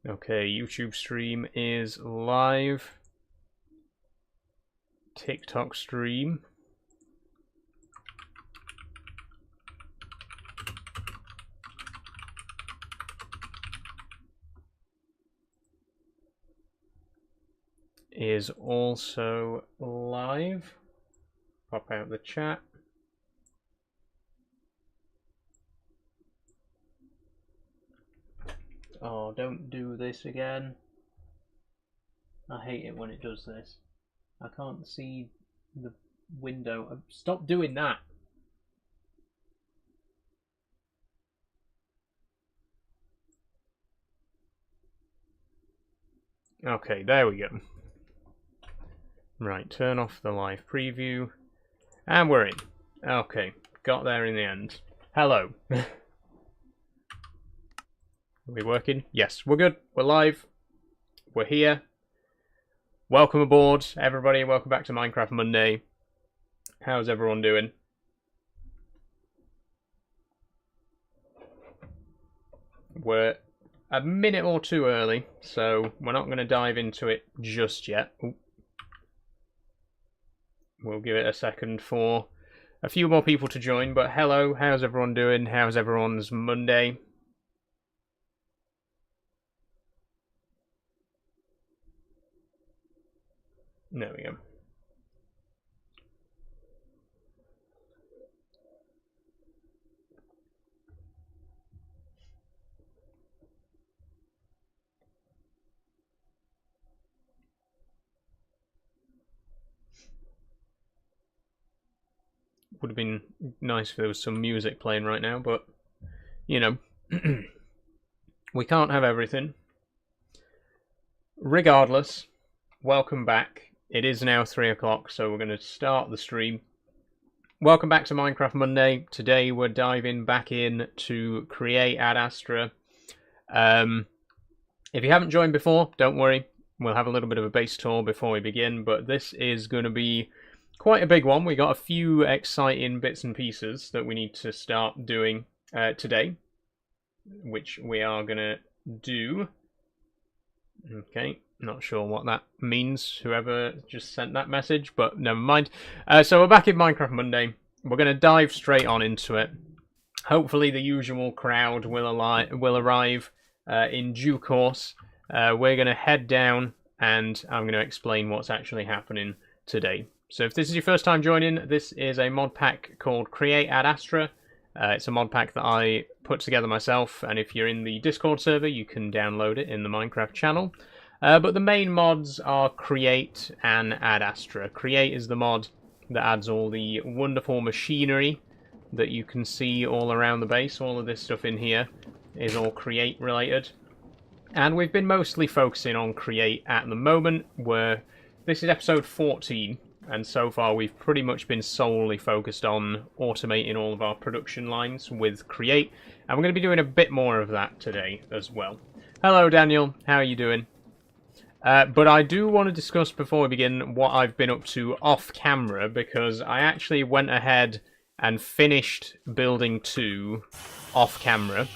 Okay, YouTube stream is live. TikTok stream. Is also live. Pop out the chat. Oh, don't do this again. I hate it when it does this. I can't see the window. Stop doing that. Okay, there we go. Right, turn off the live preview. And we're in. Okay, got there in the end. Hello. Are we working? Yes, we're good. We're live. We're here. Welcome aboard, everybody. Welcome back to Minecraft Monday. How's everyone doing? We're a minute or two early, so we're not going to dive into it just yet. Ooh. We'll give it a second for a few more people to join, but hello, how's everyone doing? How's everyone's Monday? There we go. Would have been nice if there was some music playing right now, but, you know, we can't have everything. Regardless, welcome back. It is now 3 o'clock, so we're going to start the stream. Welcome back to Minecraft Monday. Today we're diving back in to create Ad Astra. If you haven't joined before, don't worry. We'll have a little bit of a base tour before we begin, but this is going to be quite a big one. We got a few exciting bits and pieces that we need to start doing today, which we are going to do. Okay, not sure what that means, whoever just sent that message, but never mind. So we're back in Minecraft Monday. We're going to dive straight on into it. Hopefully the usual crowd will arrive in due course. We're going to head down and I'm going to explain what's actually happening today. So if this is your first time joining, this is a mod pack called Create Ad Astra. It's a mod pack that I put together myself, and if you're in the Discord server, you can download it in the Minecraft channel. But the main mods are Create and Ad Astra. Create is the mod that adds all the wonderful machinery that you can see all around the base. All of this stuff in here is all Create related. And we've been mostly focusing on Create at the moment, where this is episode 14. And so far we've pretty much been solely focused on automating all of our production lines with Create. And we're going to be doing a bit more of that today as well. Hello Daniel, how are you doing? But I do want to discuss before we begin what I've been up to off camera, because I actually went ahead and finished building 2 off camera.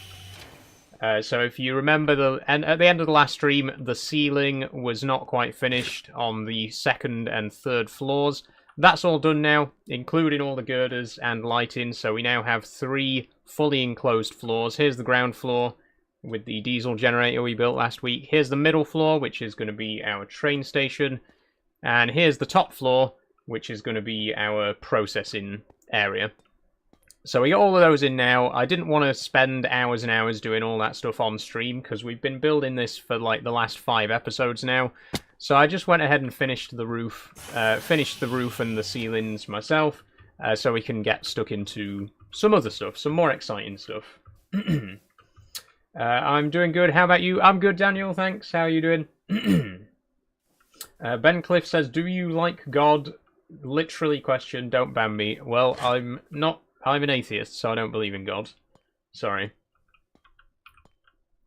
So if you remember, at the end of the last stream, the ceiling was not quite finished on the 2nd and 3rd floors. That's all done now, including all the girders and lighting, so we now have 3 fully enclosed floors. Here's the ground floor with the diesel generator we built last week. Here's the middle floor, which is going to be our train station. And here's the top floor, which is going to be our processing area. So we got all of those in now. I didn't want to spend hours and hours doing all that stuff on stream, because we've been building this for like the last 5 episodes now. So I just went ahead and finished the roof and the ceilings myself, so we can get stuck into some other stuff, some more exciting stuff. I'm doing good. How about you? I'm good, Daniel. Thanks. How are you doing? Ben Cliff says, "Do you like God?" Literally question. Don't ban me. Well, I'm not. I'm an atheist, so I don't believe in God. Sorry.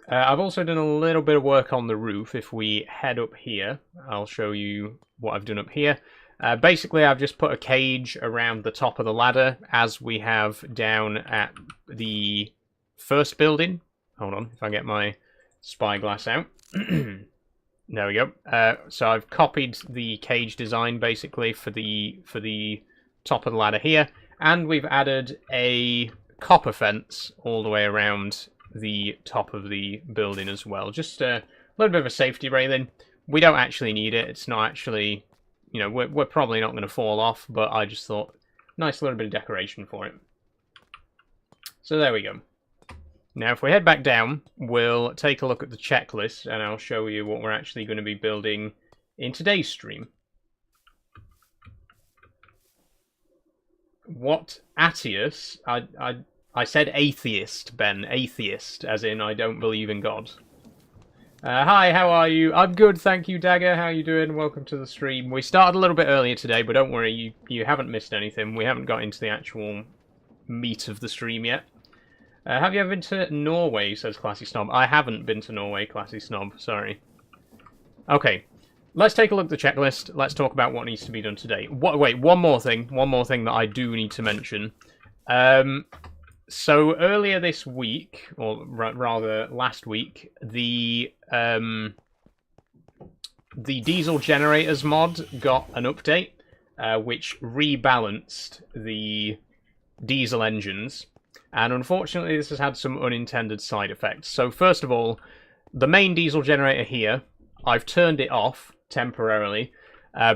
I've also done a little bit of work on the roof. If we head up here, I'll show you what I've done up here. Basically, I've just put a cage around the top of the ladder, as we have down at the first building. Hold on, if I get my spyglass out. There we go. So I've copied the cage design basically for the top of the ladder here, and we've added a copper fence all the way around the top of the building as well. Just a little bit of a safety railing. We don't actually need it. It's not actually, you know, we're probably not going to fall off, but I just thought nice little bit of decoration for it. So there we go. Now, if we head back down, we'll take a look at the checklist, and I'll show you what we're actually going to be building in today's stream. What atheist? I said atheist, Ben. Atheist, as in I don't believe in God. Hi, how are you? I'm good, thank you, Dagger. How are you doing? Welcome to the stream. We started a little bit earlier today, but don't worry, you haven't missed anything. We haven't got into the actual meat of the stream yet. Have you ever been to Norway, says Classy Snob? I haven't been to Norway, Classy Snob, sorry. Okay, let's take a look at the checklist. Let's talk about what needs to be done today. Wait, one more thing that I do need to mention. So earlier this week, or rather last week, the diesel generators mod got an update, which rebalanced the diesel engines. And unfortunately, this has had some unintended side effects. So first of all, the main diesel generator here, I've turned it off temporarily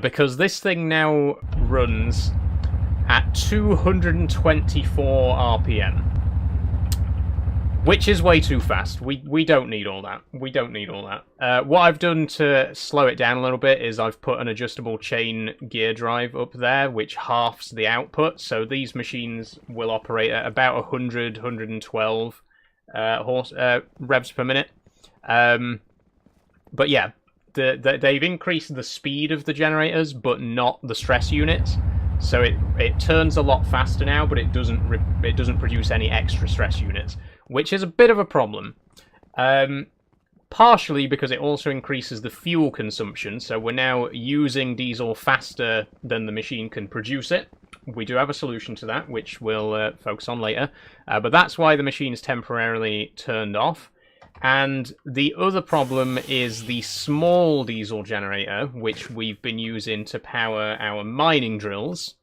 because this thing now runs at 224 RPM, which is way too fast. We don't need all that. We don't need all that. What I've done to slow it down a little bit is I've put an adjustable chain gear drive up there, which halves the output. So these machines will operate at about 100, 112 revs per minute. But yeah, they've increased the speed of the generators, but not the stress units. So it turns a lot faster now, but it doesn't produce any extra stress units, which is a bit of a problem. Partially because it also increases the fuel consumption, so we're now using diesel faster than the machine can produce it. We do have a solution to that, which we'll focus on later, but that's why the machine is temporarily turned off. And the other problem is the small diesel generator, which we've been using to power our mining drills.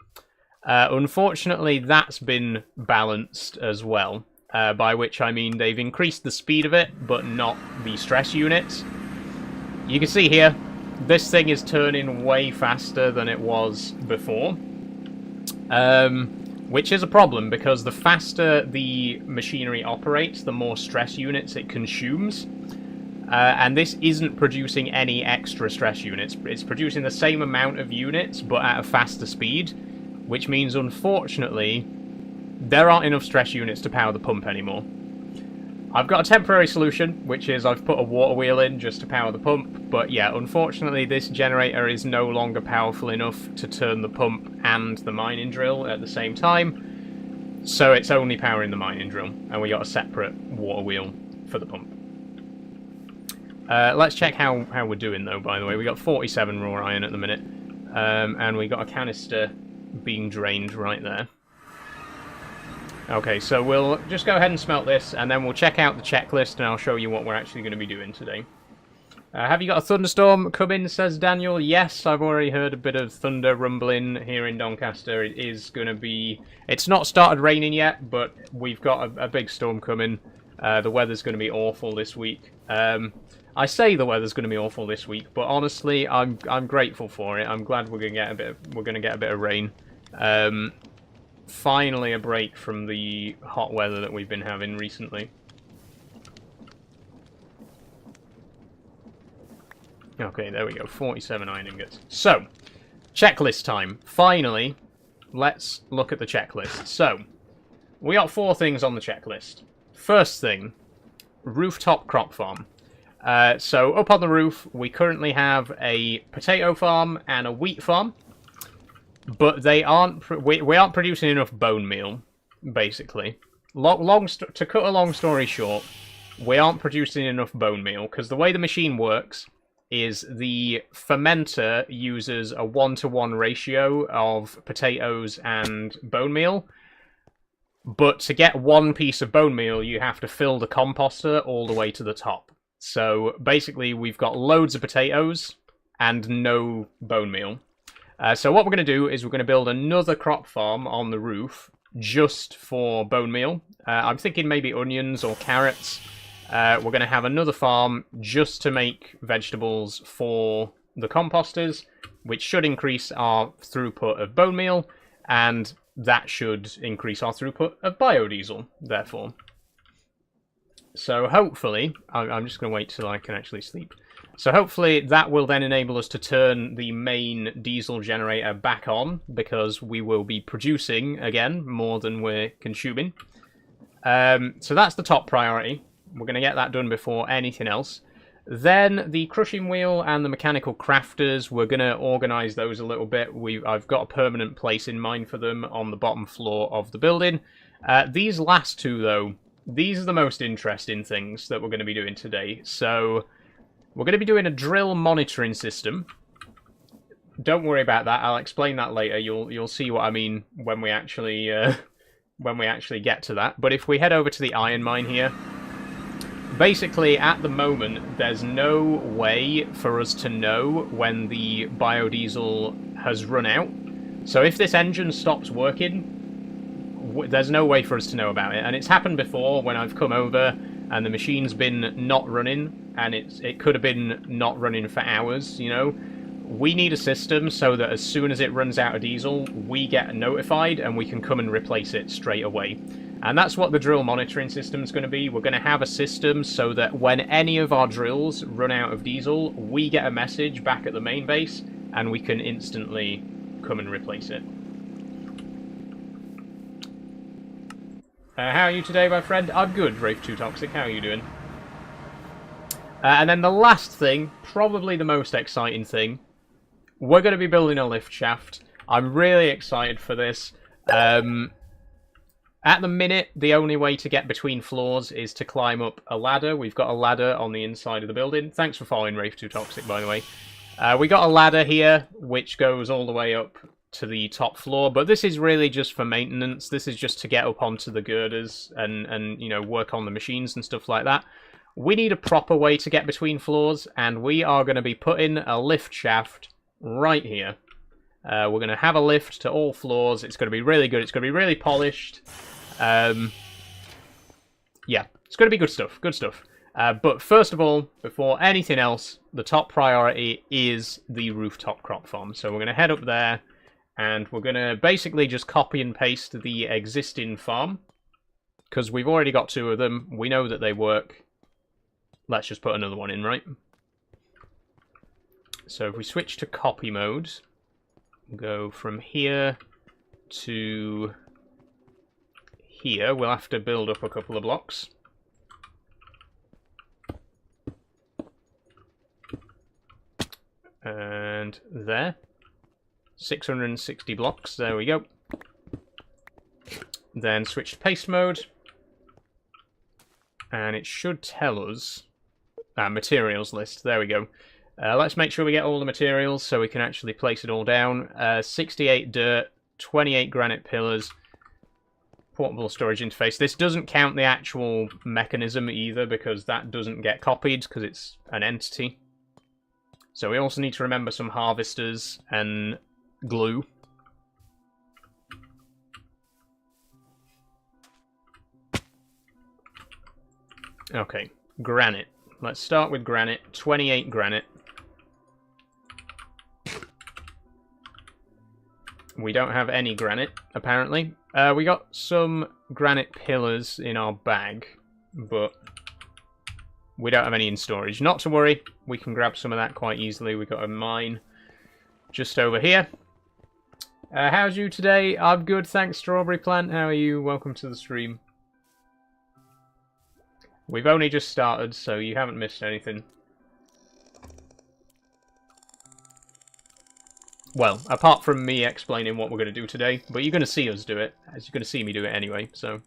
Unfortunately, that's been balanced as well. By which I mean they've increased the speed of it, but not the stress units. You can see here, this thing is turning way faster than it was before. Which is a problem, because the faster the machinery operates, the more stress units it consumes. And this isn't producing any extra stress units. It's producing the same amount of units, but at a faster speed. Which means, unfortunately, there aren't enough stress units to power the pump anymore. I've got a temporary solution, which is I've put a water wheel in just to power the pump, but yeah, unfortunately this generator is no longer powerful enough to turn the pump and the mining drill at the same time, so it's only powering the mining drill, and we got a separate water wheel for the pump. Let's check how we're doing though, by the way. We got 47 raw iron at the minute, and we got a canister being drained right there. Okay, so we'll just go ahead and smelt this, and then we'll check out the checklist, and I'll show you what we're actually going to be doing today. Have you got a thunderstorm coming, says Daniel? Yes, I've already heard a bit of thunder rumbling here in Doncaster. It is going to be... It's not started raining yet, but we've got a big storm coming. The weather's going to be awful this week. I say the weather's going to be awful this week, but honestly, I'm grateful for it. I'm glad we're going to get a bit of rain. Finally a break from the hot weather that we've been having recently. Okay, there we go, 47 iron ingots. So, checklist time. Finally, let's look at the checklist. So, we got 4 things on the checklist. First thing, rooftop crop farm. So, up on the roof, we currently have a potato farm and a wheat farm. But they aren't. We aren't producing enough bone meal, basically. To cut a long story short, we aren't producing enough bone meal because the way the machine works is the fermenter uses a 1-to-1 ratio of potatoes and bone meal. But to get 1 piece of bone meal, you have to fill the composter all the way to the top. So basically we've got loads of potatoes and no bone meal. So what we're going to do is we're going to build another crop farm on the roof just for bone meal. I'm thinking maybe onions or carrots. We're going to have another farm just to make vegetables for the composters, which should increase our throughput of bone meal, and that should increase our throughput of biodiesel, therefore. So hopefully, I'm just going to wait till I can actually sleep. So hopefully that will then enable us to turn the main diesel generator back on, because we will be producing, again, more than we're consuming. So that's the top priority. We're going to get that done before anything else. Then the crushing wheel and the mechanical crafters, we're going to organise those a little bit. I've got a permanent place in mind for them on the bottom floor of the building. These last two, though, these are the most interesting things that we're going to be doing today. So we're going to be doing a drill monitoring system. Don't worry about that. I'll explain that later. You'll see what I mean when we actually get to that. But if we head over to the iron mine here, basically at the moment there's no way for us to know when the biodiesel has run out. So if this engine stops working, there's no way for us to know about it. And it's happened before when I've come over and the machine's been not running, and it could have been not running for hours, you know. We need a system so that as soon as it runs out of diesel, we get notified and we can come and replace it straight away. And that's what the drill monitoring system is going to be. We're going to have a system so that when any of our drills run out of diesel, we get a message back at the main base and we can instantly come and replace it. How are you today, my friend? I'm good, Wraith2Toxic. How are you doing? And then the last thing, probably the most exciting thing, we're going to be building a lift shaft. I'm really excited for this. At the minute, the only way to get between floors is to climb up a ladder. We've got a ladder on the inside of the building. Thanks for following Wraith2Toxic, by the way. We got a ladder here, which goes all the way up to the top floor, but this is really just for maintenance. This is just to get up onto the girders and you know, work on the machines and stuff like that. We need a proper way to get between floors, and we are going to be putting a lift shaft right here. We're going to have a lift to all floors. It's going to be really good. It's going to be really polished. Yeah, it's going to be good stuff. Good stuff. But first of all, before anything else, the top priority is the rooftop crop farm. So we're going to head up there, and we're going to basically just copy and paste the existing farm, because we've already got two of them. We know that they work. Let's just put another one in, right? So if we switch to copy mode, go from here to here, we'll have to build up a couple of blocks. And there. 660 blocks, there we go. Then switch to paste mode. And it should tell us... materials list, there we go. Let's make sure we get all the materials so we can actually place it all down. 68 dirt, 28 granite pillars, portable storage interface. This doesn't count the actual mechanism either, because that doesn't get copied because it's an entity. So we also need to remember some harvesters and glue. Okay, granite. Let's start with granite. 28 granite. We don't have any granite, apparently. We got some granite pillars in our bag, but we don't have any in storage. Not to worry, we can grab some of that quite easily. We got a mine just over here. How's you today? I'm good, thanks, Strawberry Plant. How are you? Welcome to the stream. We've only just started, so you haven't missed anything. Well, apart from me explaining what we're going to do today, but you're going to see us do it, as you're going to see me do it anyway, so...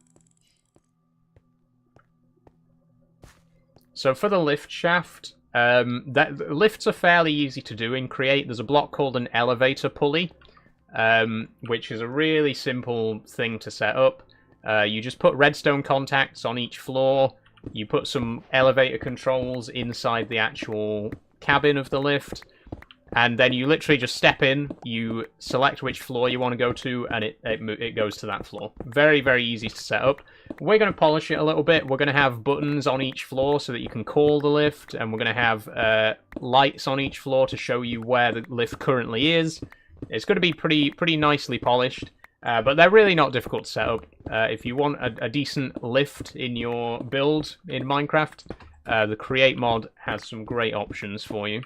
So for the lift shaft, lifts are fairly easy to do and create. There's a block called an elevator pulley, which is a really simple thing to set up. You just put redstone contacts on each floor, You put some elevator controls inside the actual cabin of the lift, and then you literally just step in, you select which floor you want to go to, and it goes to that floor. Very, very easy to set up. We're going to polish it a little bit. We're going to have buttons on each floor so that you can call the lift, and we're going to have lights on each floor to show you where the lift currently is. It's going to be pretty nicely polished, but they're really not difficult to set up. If you want a decent lift in your build in Minecraft, the Create mod has some great options for you.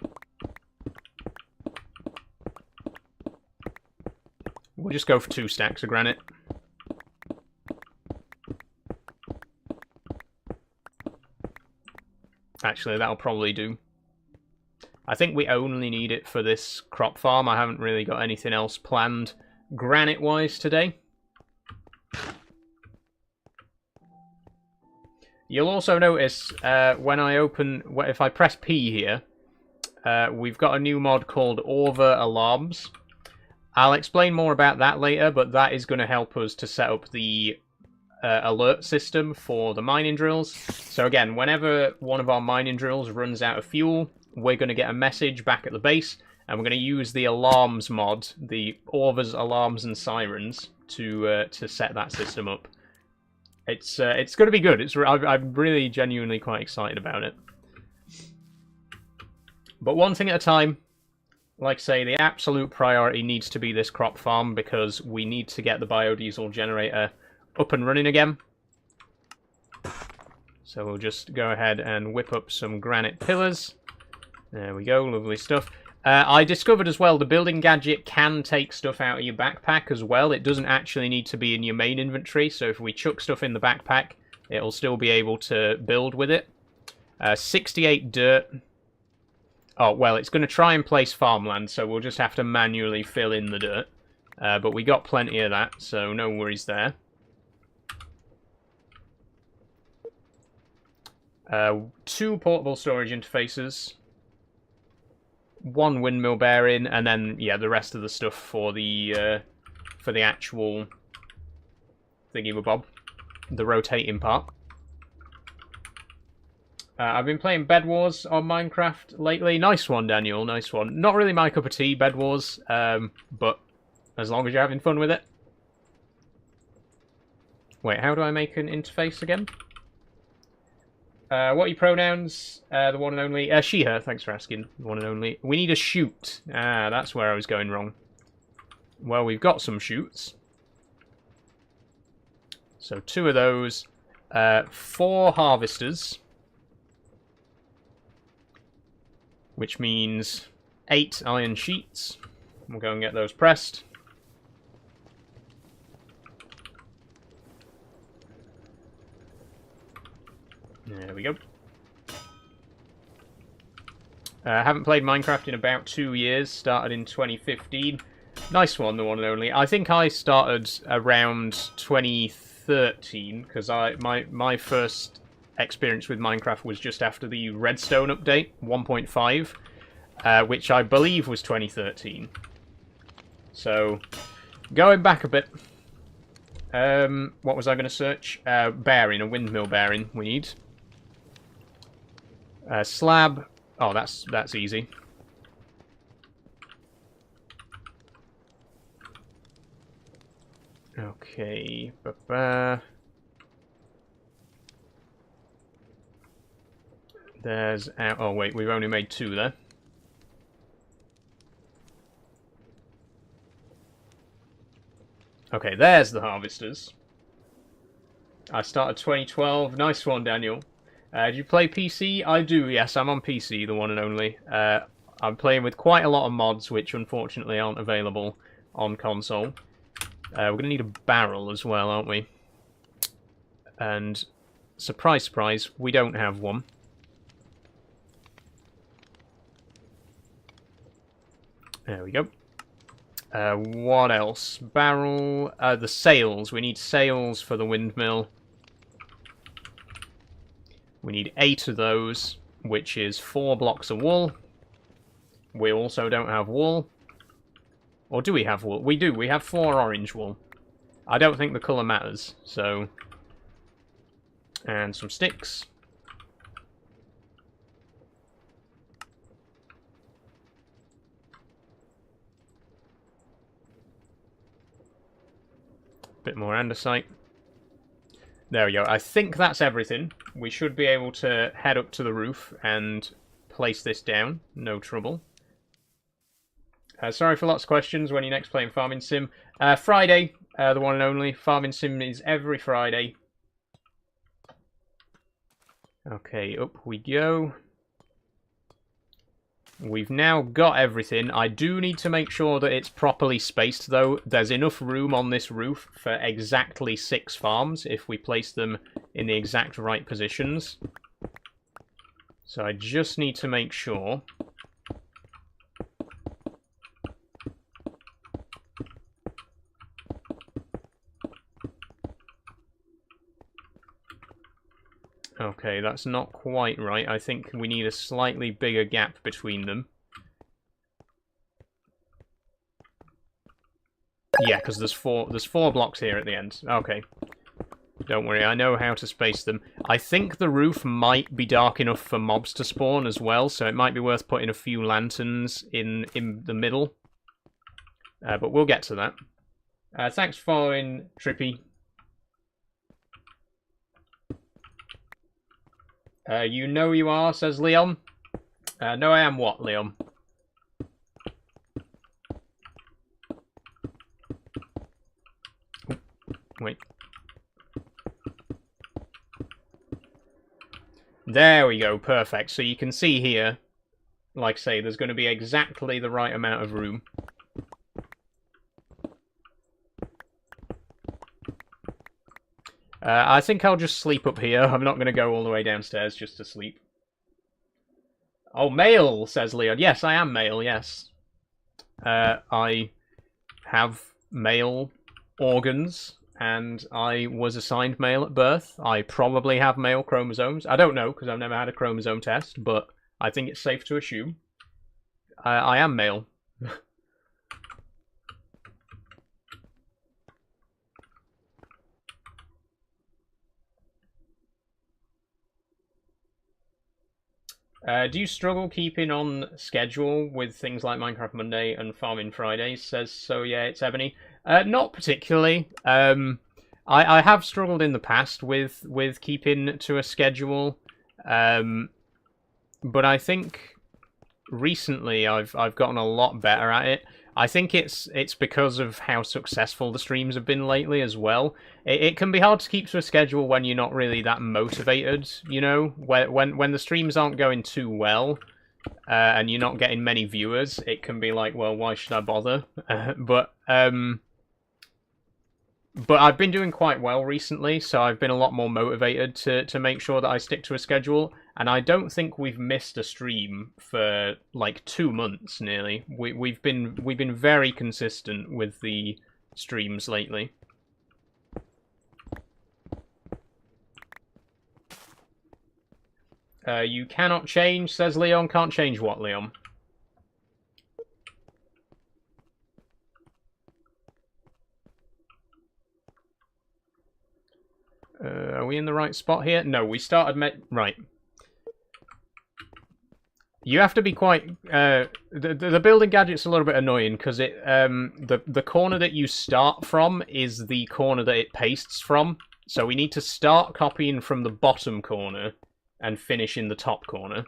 We'll just go for 2 stacks of granite. Actually, that'll probably do. I think we only need it for this crop farm. I haven't really got anything else planned granite-wise today. You'll also notice when I if I press P here, we've got a new mod called Over Alarms. I'll explain more about that later, but that is going to help us to set up the alert system for the mining drills. So again, whenever one of our mining drills runs out of fuel, we're going to get a message back at the base, and we're going to use the alarms mod, the Orva's alarms and sirens, to set that system up. It's going to be good. I'm really genuinely quite excited about it. But one thing at a time. Like I say, the absolute priority needs to be this crop farm, because we need to get the biodiesel generator up and running again. So we'll just go ahead and whip up some granite pillars. There we go, lovely stuff. I discovered as well the building gadget can take stuff out of your backpack as well. It doesn't actually need to be in your main inventory, so if we chuck stuff in the backpack, it'll still be able to build with it. 68 dirt. Oh, well, it's going to try and place farmland, so we'll just have to manually fill in the dirt. But we got plenty of that, so no worries there. 2 portable storage interfaces. 1 windmill bearing, and then, yeah, the rest of the stuff for the actual thingy-mabob, the rotating part. I've been playing Bed Wars on Minecraft lately. Nice one, Daniel, nice one. Not really my cup of tea, Bed Wars, but as long as you're having fun with it. Wait, how do I make an interface again? What are your pronouns? The one and only... she, her, thanks for asking. The one and only. We need a chute. Ah, that's where I was going wrong. Well, we've got some chutes. So 2 of those. 4 harvesters. Which means 8 iron sheets. We'll go and get those pressed. There we go. I haven't played Minecraft in about 2 years. Started in 2015. Nice one, the one and only. I think I started around 2013, because my first experience with Minecraft was just after the Redstone update 1.5, which I believe was 2013. So, going back a bit, what was I going to search? Bearing, a windmill bearing we need. Slab. Oh, that's easy. Okay. There's... Oh, wait, we've only made 2 there. Okay, there's the harvesters. I started 2012. Nice one, Daniel. Do you play PC? I do, yes. I'm on PC, the one and only. I'm playing with quite a lot of mods, which unfortunately aren't available on console. We're going to need a barrel as well, aren't we? And, surprise, surprise, we don't have one. There we go. What else? Barrel. The sails. We need sails for the windmill. We need 8 of those, which is 4 blocks of wool. We also don't have wool. Or do we have wool? We do. We have 4 orange wool. I don't think the colour matters, so... And some sticks. Bit more andesite. There we go. I think that's everything. We should be able to head up to the roof and place this down. No trouble. Sorry for lots of questions. When are you next playing Farming Sim? Friday, the one and only. Farming Sim is every Friday. Okay, up we go. We've now got everything. I do need to make sure that it's properly spaced, though. There's enough room on this roof for exactly 6 farms if we place them in the exact right positions. So I just need to make sure. Okay, that's not quite right. I think we need a slightly bigger gap between them. Yeah, because there's four blocks here at the end. Okay. Don't worry, I know how to space them. I think the roof might be dark enough for mobs to spawn as well, so it might be worth putting a few lanterns in the middle. But we'll get to that. Thanks for following, Trippy. You know you are, says Leon. No, I am what, Leon? Wait. There we go, perfect. So you can see here, like I say, there's going to be exactly the right amount of room. I think I'll just sleep up here. I'm not going to go all the way downstairs just to sleep. Oh, male, says Leon. Yes, I am male, yes. I have male organs, and I was assigned male at birth. I probably have male chromosomes. I don't know, because I've never had a chromosome test, but I think it's safe to assume. I am male. Do you struggle keeping on schedule with things like Minecraft Monday and Farming Fridays? Says so. Yeah, it's Ebony. Not particularly. I have struggled in the past with keeping to a schedule, but I think recently I've gotten a lot better at it. I think it's because of how successful the streams have been lately as well. It can be hard to keep to a schedule when you're not really that motivated, you know? When the streams aren't going too well, and you're not getting many viewers, it can be like, well, why should I bother? But I've been doing quite well recently, so I've been a lot more motivated to make sure that I stick to a schedule. And I don't think we've missed a stream for like 2 months nearly. We've been very consistent with the streams lately. You cannot change, says Leon. Can't change what, Leon? Are we in the right spot here? No, we started... Right. You have to be quite... the building gadget's a little bit annoying, because it the corner that you start from is the corner that it pastes from. So we need to start copying from the bottom corner and finish in the top corner.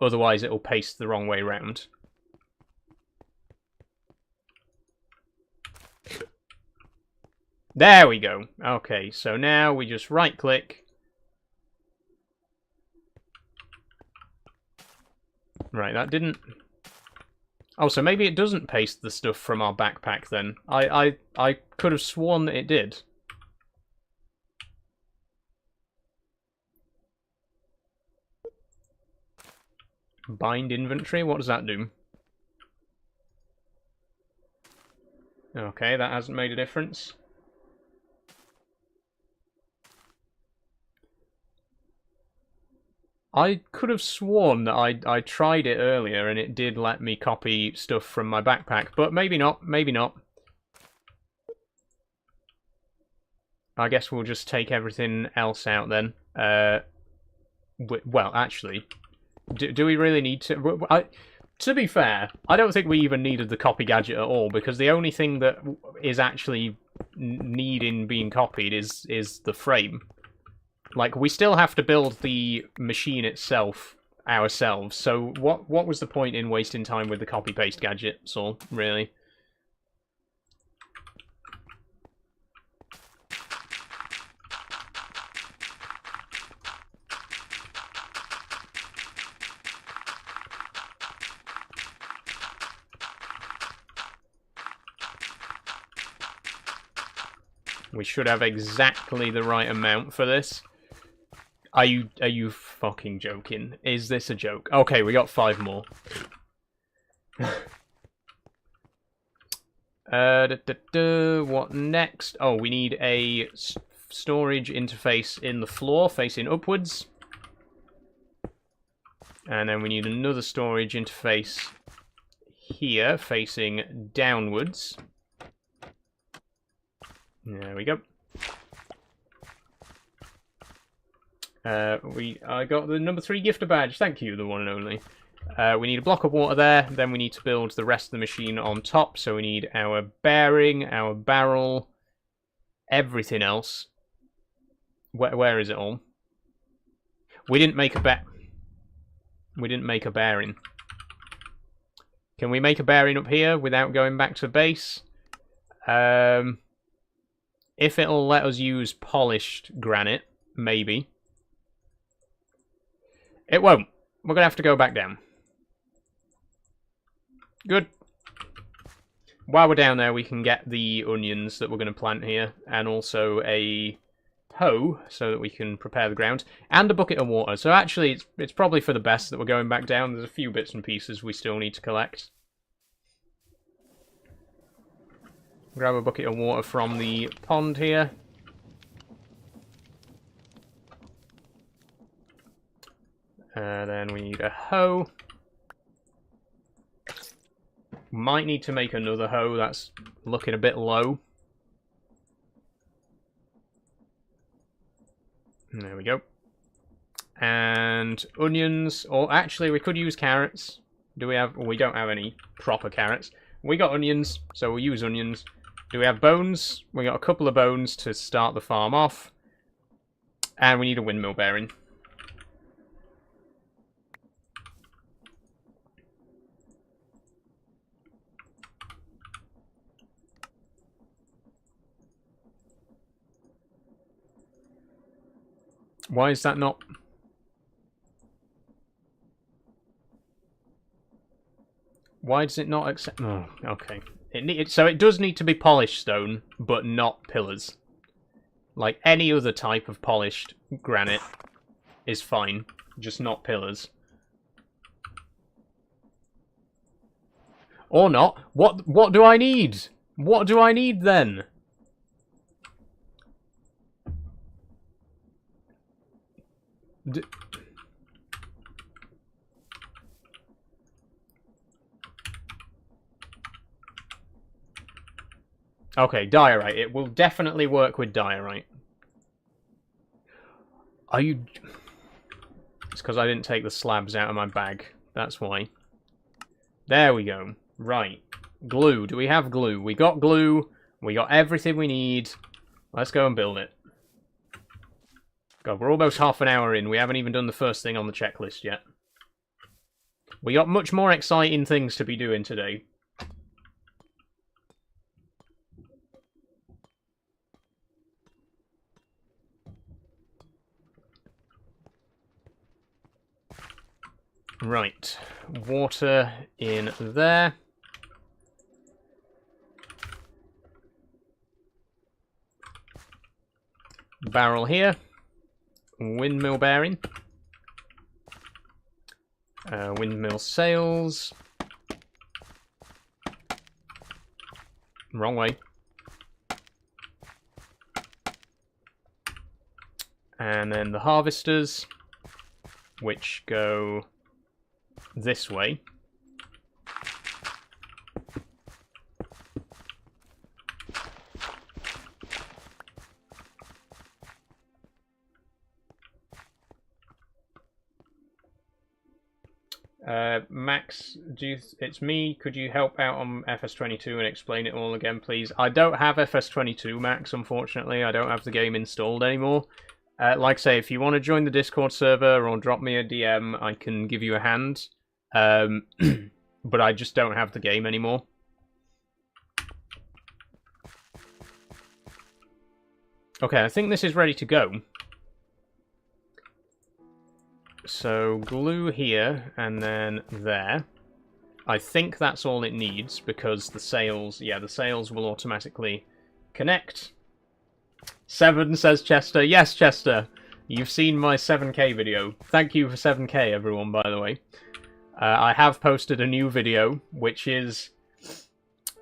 Otherwise it'll paste the wrong way round. There we go. Okay, so now we just right-click. Right, that didn't... Oh, so maybe it doesn't paste the stuff from our backpack then. I could have sworn that it did. Bind inventory? What does that do? Okay, that hasn't made a difference. I could have sworn that I tried it earlier and it did let me copy stuff from my backpack, but maybe not, maybe not. I guess we'll just take everything else out then. Well, actually, do we really need to... To be fair, I don't think we even needed the copy gadget at all, because the only thing that is actually needing being copied is the frame. Like, we still have to build the machine itself ourselves, so what was the point in wasting time with the copy-paste gadget, Saul, really? We should have exactly the right amount for this. Are you fucking joking? Is this a joke? Okay, we got 5 more. What next? Oh, we need a storage interface in the floor facing upwards. And then we need another storage interface here facing downwards. There we go. I got the number 3 gifter badge. Thank you, the one and only. We need a block of water there. Then we need to build the rest of the machine on top. So we need our bearing, our barrel, everything else. Where is it all? We didn't make a We didn't make a bearing. Can we make a bearing up here without going back to base? If it'll let us use polished granite, maybe. It won't. We're going to have to go back down. Good. While we're down there, we can get the onions that we're going to plant here, and also a hoe, so that we can prepare the ground, and a bucket of water. So actually, it's probably for the best that we're going back down. There's a few bits and pieces we still need to collect. Grab a bucket of water from the pond here. Then we need a hoe. Might need to make another hoe. That's looking a bit low. There we go. And onions. Or actually, we could use carrots. Do we have... Well, we don't have any proper carrots. We got onions, so we'll use onions. Do we have bones? We got a couple of bones to start the farm off. And we need a windmill bearing. Why is that not... Why does it not accept... Oh, okay. So it does need to be polished stone, but not pillars. Like any other type of polished granite is fine, just not pillars. Or not. What do I need? What do I need then? Okay, diorite. It will definitely work with diorite. Are you... It's because I didn't take the slabs out of my bag. That's why. There we go. Right. Glue. Do we have glue? We got glue. We got everything we need. Let's go and build it. God, we're almost half an hour in. We haven't even done the first thing on the checklist yet. We got much more exciting things to be doing today. Right, water in there. Barrel here. Windmill bearing. Windmill sails. Wrong way. And then the harvesters, which go this way. Max, it's me. Could you help out on FS22 and explain it all again, please? I don't have FS22, Max, unfortunately. I don't have the game installed anymore. Like I say, if you want to join the Discord server or drop me a DM, I can give you a hand. But I just don't have the game anymore. Okay, I think this is ready to go. So glue here and then there. I think that's all it needs because the sails, yeah, the sails will automatically connect. 7 says Chester. Yes, Chester. You've seen my 7K video. Thank you for 7K, everyone, by the way. I have posted a new video, which is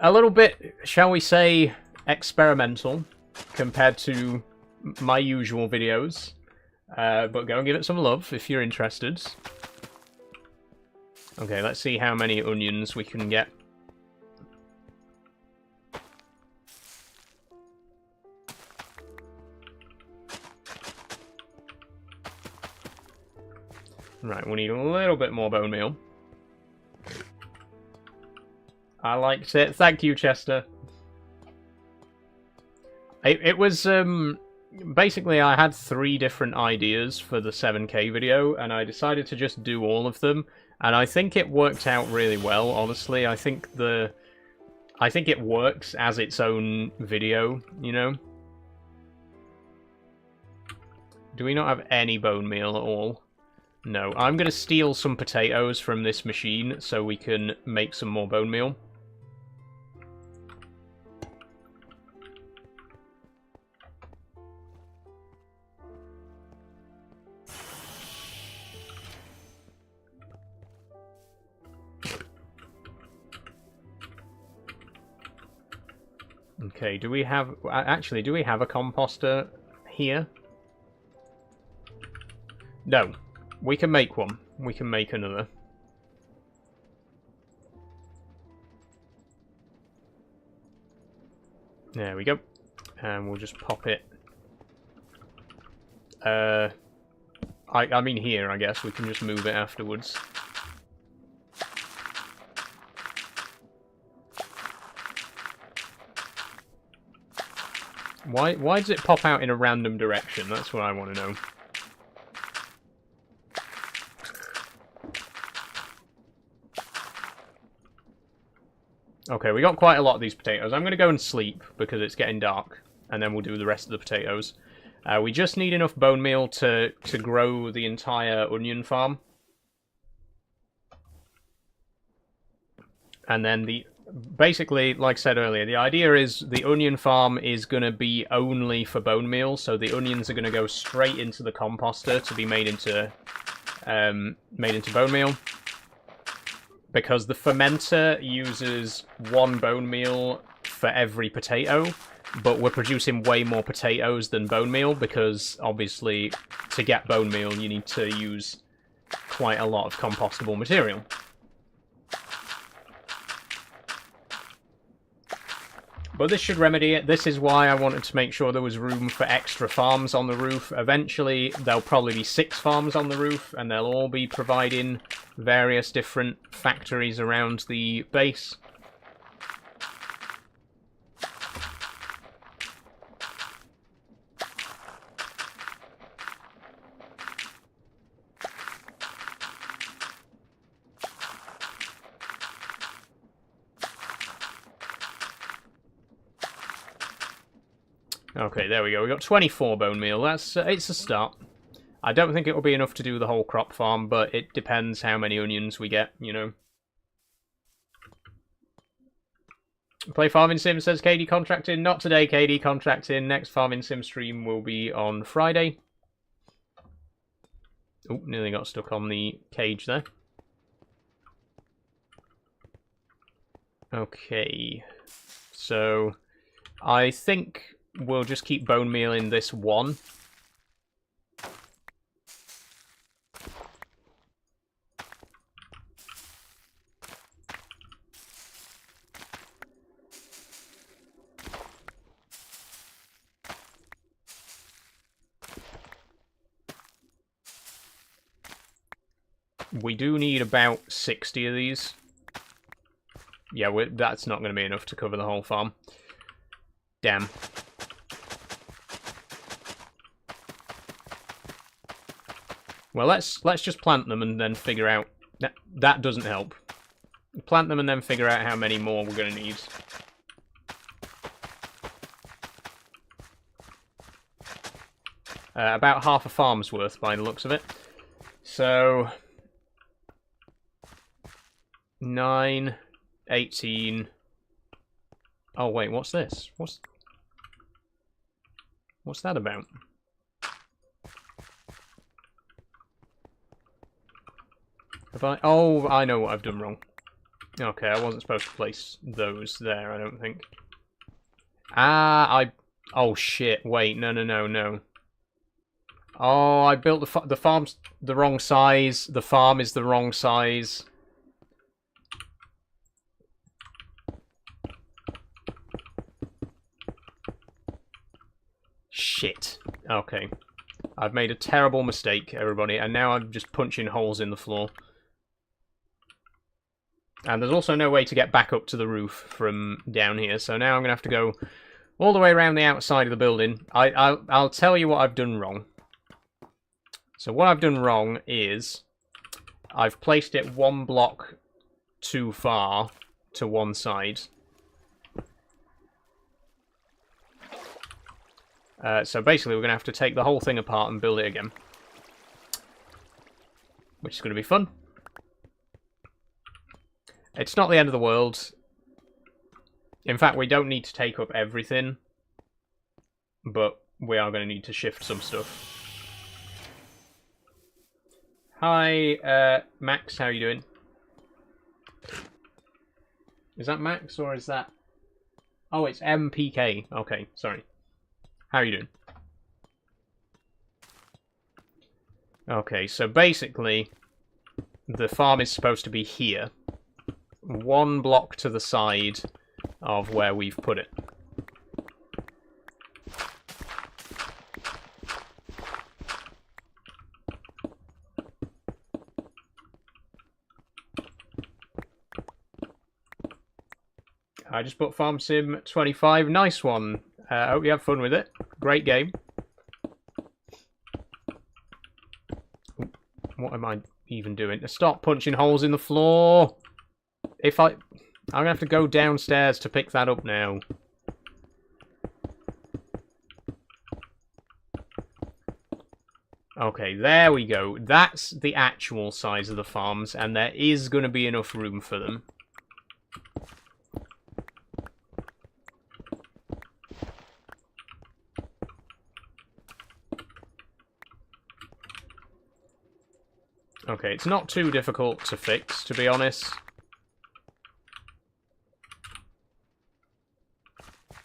a little bit, shall we say, experimental compared to my usual videos. But go and give it some love if you're interested. Okay, let's see how many onions we can get. Right, we need a little bit more bone meal. I liked it. Thank you, Chester. It was, basically, I had 3 different ideas for the 7K video, and I decided to just do all of them, and I think it worked out really well, honestly. I think it works as its own video, you know? Do we not have any bone meal at all? No. I'm going to steal some potatoes from this machine so we can make some more bone meal. Okay, do we have... Actually, do we have a composter here? No. We can make one. We can make another. There we go. And we'll just pop it. I mean here, I guess. We can just move it afterwards. Why does it pop out in a random direction? That's what I want to know. Okay, we got quite a lot of these potatoes. I'm going to go and sleep because it's getting dark, and then we'll do the rest of the potatoes. We just need enough bone meal to grow the entire onion farm. And then basically, like I said earlier, the idea is the onion farm is going to be only for bone meal, so the onions are going to go straight into the composter to be made into bone meal. Because the fermenter uses 1 bone meal for every potato, but we're producing way more potatoes than bone meal because, obviously, to get bone meal you need to use quite a lot of compostable material. But this should remedy it. This is why I wanted to make sure there was room for extra farms on the roof. Eventually, there'll probably be 6 farms on the roof, and they'll all be providing various different factories around the base. Okay, there we go. We got 24 bone meal. That's it's a start. I don't think it will be enough to do the whole crop farm, but it depends how many onions we get, you know. Play Farming Sim, says KD contracting. Not today, KD contracting. Next Farming Sim stream will be on Friday. Oh, nearly got stuck on the cage there. Okay. So, I think we'll just keep bone meal in this one. We do need about 60 of these. Yeah, that's not going to be enough to cover the whole farm. Damn. Well, let's just plant them and then figure out... That doesn't help. Plant them and then figure out how many more we're going to need. About half a farm's worth by the looks of it. So... 9, 18... Oh, wait, what's this? What's that about? Have I... Oh, I know what I've done wrong. Okay, I wasn't supposed to place those there, I don't think. Oh, shit, wait, no. Oh, I built the farm's the wrong size. The farm is the wrong size. Shit. Okay. I've made a terrible mistake, everybody, and now I'm just punching holes in the floor. And there's also no way to get back up to the roof from down here, so now I'm going to have to go all the way around the outside of the building. I'll tell you what I've done wrong. So what I've done wrong is I've placed it one block too far to one side. So basically we're going to have to take the whole thing apart and build it again. Which is going to be fun. It's not the end of the world. In fact, we don't need to take up everything. But we are going to need to shift some stuff. Hi, Max, how are you doing? Is that Max or is that... Oh, it's MPK. Okay, sorry. How are you doing? Okay, so basically, the farm is supposed to be here. One block to the side of where we've put it. I just put Farm Sim 25. Nice one. I hope you have fun with it. Great game. What am I even doing? Stop punching holes in the floor. I'm gonna have to go downstairs to pick that up now. Okay, there we go. That's the actual size of the farms, and there is going to be enough room for them. Okay, it's not too difficult to fix, to be honest.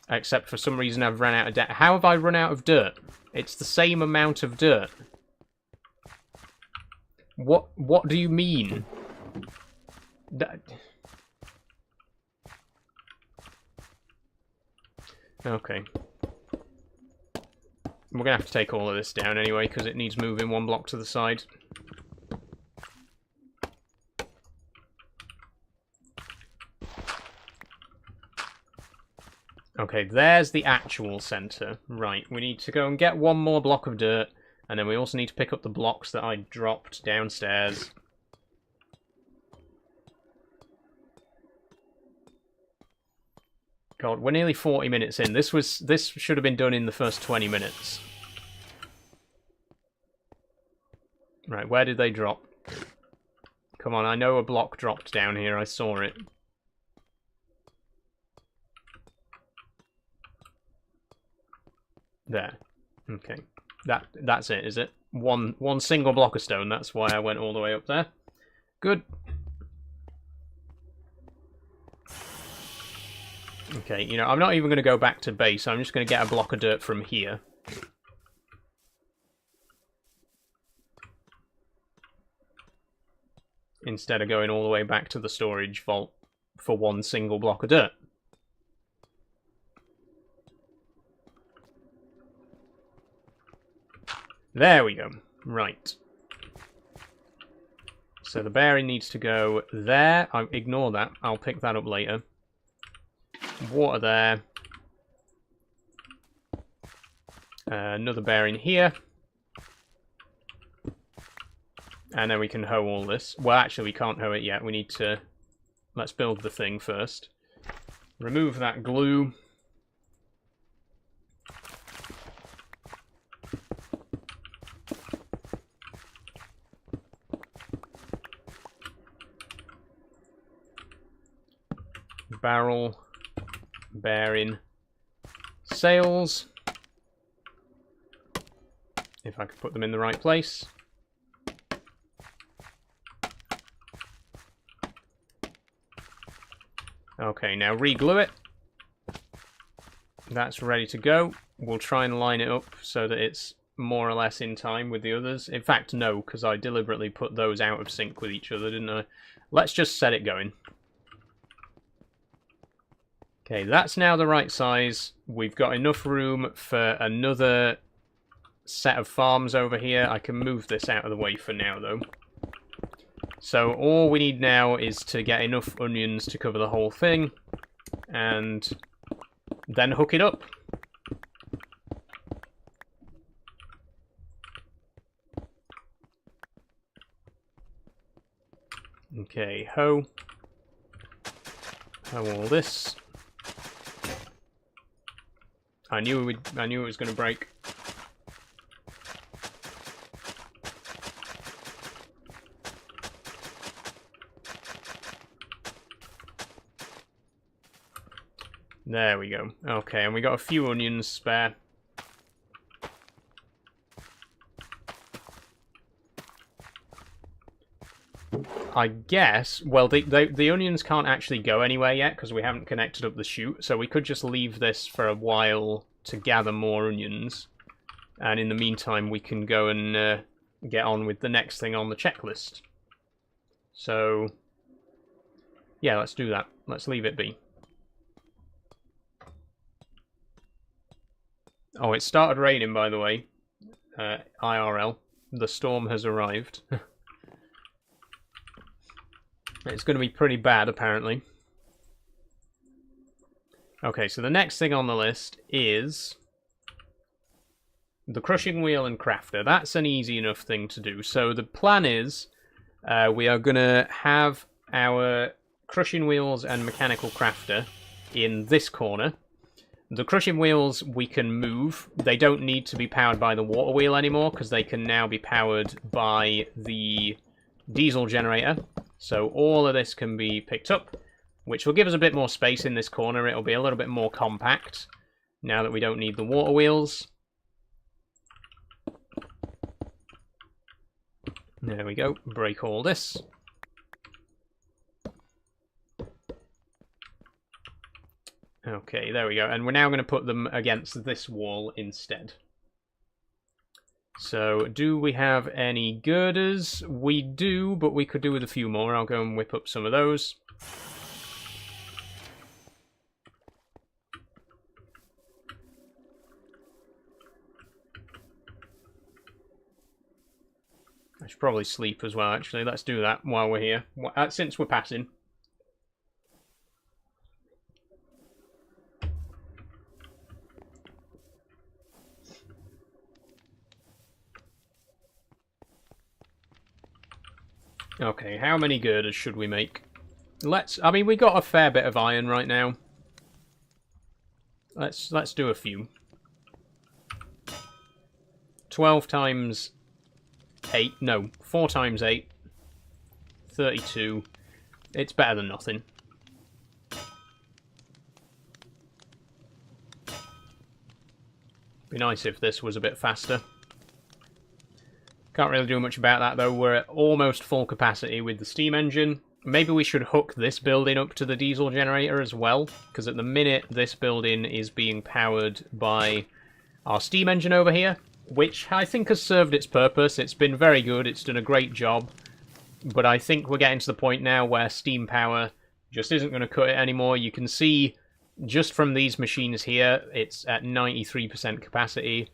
Except for some reason I've run out of dirt. How have I run out of dirt? It's the same amount of dirt. What do you mean? Okay. We're gonna have to take all of this down anyway, because it needs moving one block to the side. Okay, there's the actual centre. Right, we need to go and get one more block of dirt, and then we also need to pick up the blocks that I dropped downstairs. God, we're nearly 40 minutes in. This should have been done in the first 20 minutes. Right, where did they drop? Come on, I know a block dropped down here. I saw it. There. Okay. That's it, is it? One single block of stone. That's why I went all the way up there. Good. Okay, you know, I'm not even going to go back to base. I'm just going to get a block of dirt from here. Instead of going all the way back to the storage vault for one single block of dirt. There we go. Right. So the bearing needs to go there. Ignore that. I'll pick that up later. Water there. Another bearing here. And then we can hoe all this. Well, actually, we can't hoe it yet. We need to... Let's build the thing first. Remove that glue. Barrel. Bearing. Sails. If I could put them in the right place. Okay, now re-glue it. That's ready to go. We'll try and line it up so that it's more or less in time with the others. In fact, no, because I deliberately put those out of sync with each other, didn't I? Let's just set it going. Okay, that's now the right size. We've got enough room for another set of farms over here. I can move this out of the way for now, though. So all we need now is to get enough onions to cover the whole thing, and then hook it up. Okay, hoe. Hoe all this. I knew it was going to break. There we go. Okay, and we got a few onions spare. I guess, well, the onions can't actually go anywhere yet because we haven't connected up the chute, so we could just leave this for a while to gather more onions. And in the meantime, we can go and get on with the next thing on the checklist. So, yeah, let's do that. Let's leave it be. Oh, it started raining, by the way. IRL. The storm has arrived. It's going to be pretty bad, apparently. Okay, so the next thing on the list is the crushing wheel and crafter. That's an easy enough thing to do. So the plan is we are going to have our crushing wheels and mechanical crafter in this corner. The crushing wheels we can move. They don't need to be powered by the water wheel anymore because they can now be powered by the diesel generator. So all of this can be picked up, which will give us a bit more space in this corner. It'll be a little bit more compact now that we don't need the water wheels. There we go. Break all this. Okay, there we go. And we're now going to put them against this wall instead. So, do we have any girders? We do, but we could do with a few more. I'll go and whip up some of those. I should probably sleep as well, actually. Let's do that while we're here. Since we're passing. Okay, how many girders should we make? I mean, we got a fair bit of iron right now. Let's do a few. 12 times 8, no, 4 times 8. 32. It's better than nothing. Be nice if this was a bit faster. Can't really do much about that, though. We're at almost full capacity with the steam engine. Maybe we should hook this building up to the diesel generator as well, because at the minute this building is being powered by our steam engine over here, which I think has served its purpose. It's been very good. It's done a great job. But I think we're getting to the point now where steam power just isn't going to cut it anymore. You can see just from these machines here, it's at 93% capacity.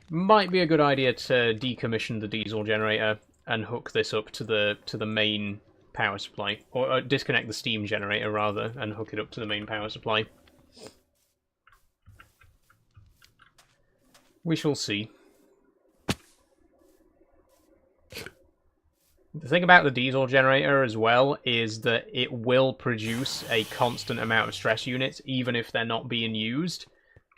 Might be a good idea to decommission the diesel generator and hook this up to the main power supply, or disconnect the steam generator rather and hook it up to the main power supply. We shall see. The thing about the diesel generator as well is that it will produce a constant amount of stress units even if they're not being used.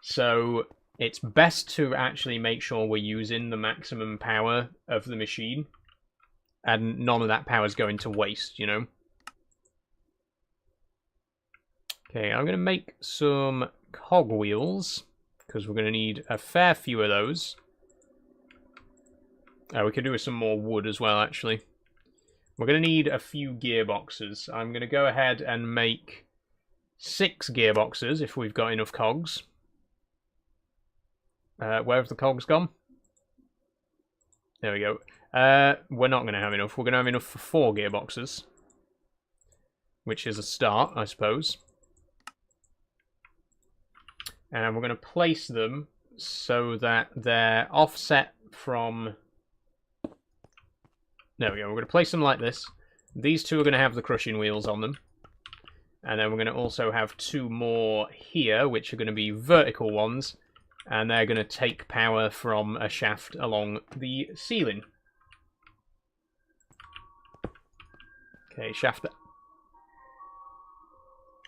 So it's best to actually make sure we're using the maximum power of the machine and none of that power is going to waste, you know. Okay, I'm going to make some cogwheels because we're going to need a fair few of those. We could do with some more wood as well, actually. We're going to need a few gearboxes. I'm going to go ahead and make 6 gearboxes if we've got enough cogs. Where have the cogs gone? There we go. We're not going to have enough. We're going to have enough for 4 gearboxes. Which is a start, I suppose. And we're going to place them so that they're offset from... There we go, we're going to place them like this. These 2 are going to have the crushing wheels on them. And then we're going to also have 2 more here, which are going to be vertical ones. And they're going to take power from a shaft along the ceiling. Okay, shaft.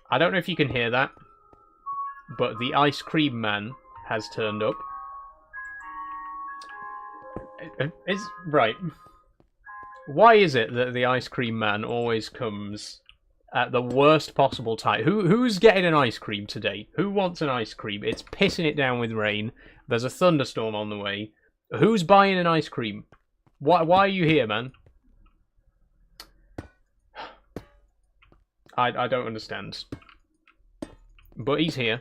I don't know if you can hear that, but the ice cream man has turned up. Right. Why is it that the ice cream man always comes at the worst possible time? Who's getting an ice cream today? Who wants an ice cream? It's pissing it down with rain. There's a thunderstorm on the way. Who's buying an ice cream? Why are you here, man? I don't understand. But he's here.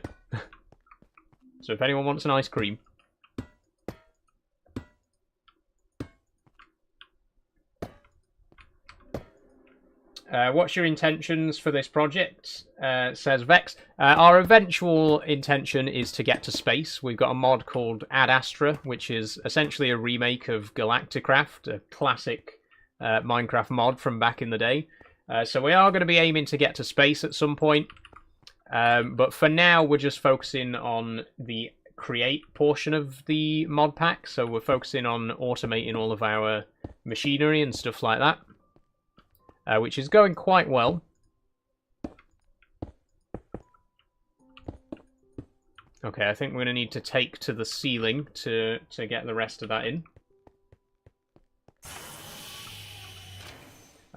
So if anyone wants an ice cream... what's your intentions for this project? Says Vex. Our eventual intention is to get to space. We've got a mod called Astra, which is essentially a remake of Galacticraft, a classic Minecraft mod from back in the day. So we are going to be aiming to get to space at some point. But for now, we're just focusing on the create portion of the mod pack. So we're focusing on automating all of our machinery and stuff like that. Which is going quite well. Okay, I think we're going to need to take to the ceiling to get the rest of that in.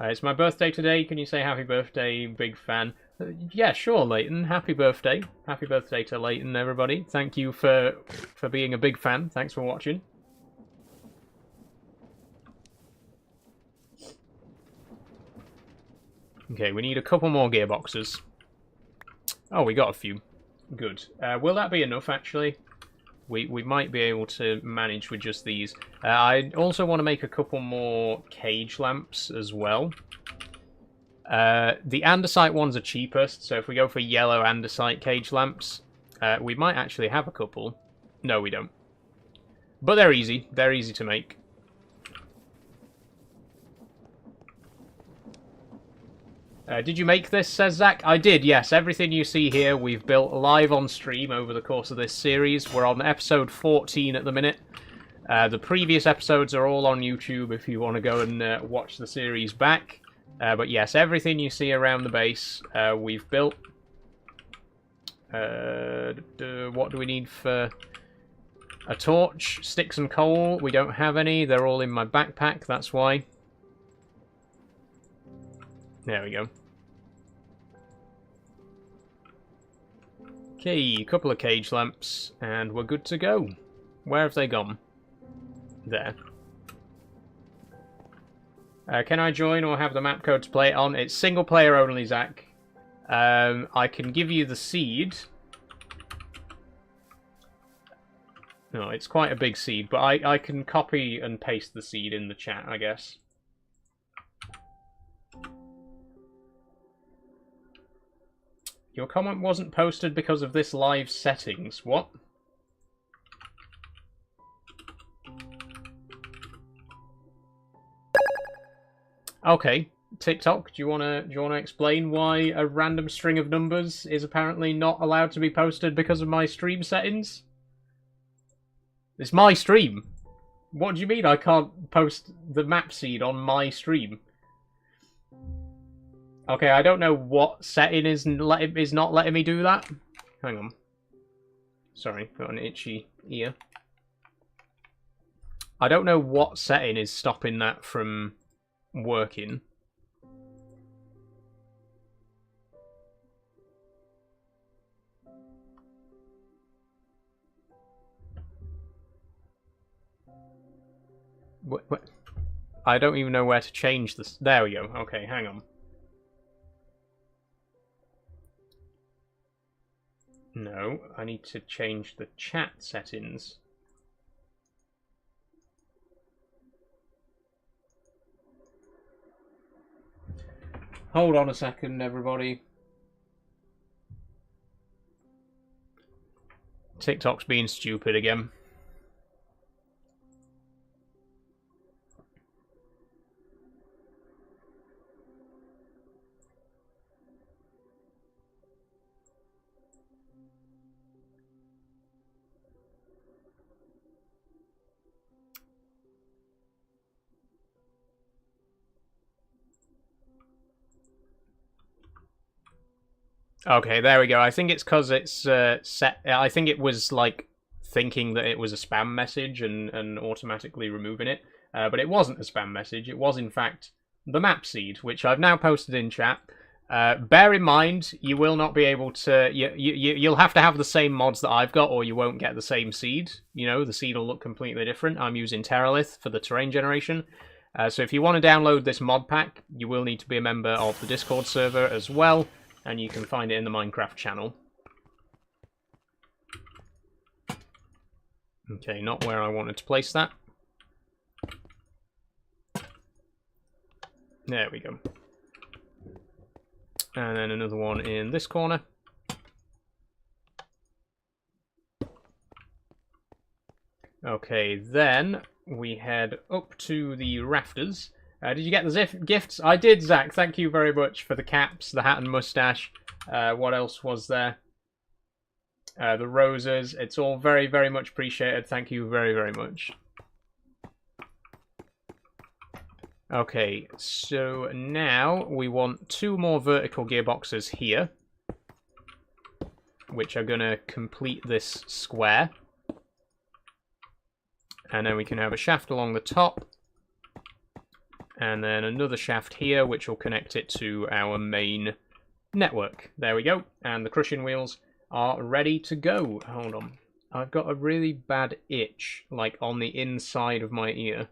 It's my birthday today. Can you say happy birthday, big fan? Yeah, sure, Leighton. Happy birthday. Happy birthday to Leighton, everybody. Thank you for being a big fan. Thanks for watching. Okay, we need a couple more gearboxes. Oh, we got a few. Good. Will that be enough, actually? We might be able to manage with just these. I also want to make a couple more cage lamps as well. The andesite ones are cheapest, so if we go for yellow andesite cage lamps, we might actually have a couple. No, we don't. But they're easy. They're easy to make. Did you make this, says Zach? I did, yes. Everything you see here we've built live on stream over the course of this series. We're on episode 14 at the minute. The previous episodes are all on YouTube if you want to go and watch the series back. But yes, everything you see around the base we've built. What do we need for a torch? Sticks and coal. We don't have any. They're all in my backpack, that's why. There we go. Okay, a couple of cage lamps, and we're good to go. Where have they gone? There. Can I join or have the map code to play it on? It's single player only, Zach. I can give you the seed. No, it's quite a big seed, but I can copy and paste the seed in the chat, I guess. Your comment wasn't posted because of this live settings. What? Okay, TikTok, do you wanna explain why a random string of numbers is apparently not allowed to be posted because of my stream settings? It's my stream. What do you mean I can't post the map seed on my stream? Okay, I don't know what setting is not letting me do that. Hang on. Sorry, got an itchy ear. I don't know what setting is stopping that from working. What? I don't even know where to change this. There we go. Okay, hang on. No, I need to change the chat settings. Hold on a second, everybody. TikTok's being stupid again. Okay, there we go. I think it's because it's set. I think it was like thinking that it was a spam message and automatically removing it. But it wasn't a spam message. It was in fact the map seed, which I've now posted in chat. Bear in mind, you will not be able to. You'll have to have the same mods that I've got, or you won't get the same seed. You know, the seed will look completely different. I'm using TheRelaxedMovement for the terrain generation. So if you want to download this mod pack, you will need to be a member of the Discord server as well. And you can find it in the Minecraft channel. Okay, not where I wanted to place that. There we go. And then another one in this corner. Okay, then we head up to the rafters. Did you get the gifts? I did, Zach. Thank you very much for the caps, the hat and mustache. What else was there? The roses. It's all very, very much appreciated. Thank you very, very much. Okay, so now we want 2 more vertical gearboxes here, which are going to complete this square. And then we can have a shaft along the top. And then another shaft here, which will connect it to our main network. There we go. And the crushing wheels are ready to go. Hold on. I've got a really bad itch, like on the inside of my ear.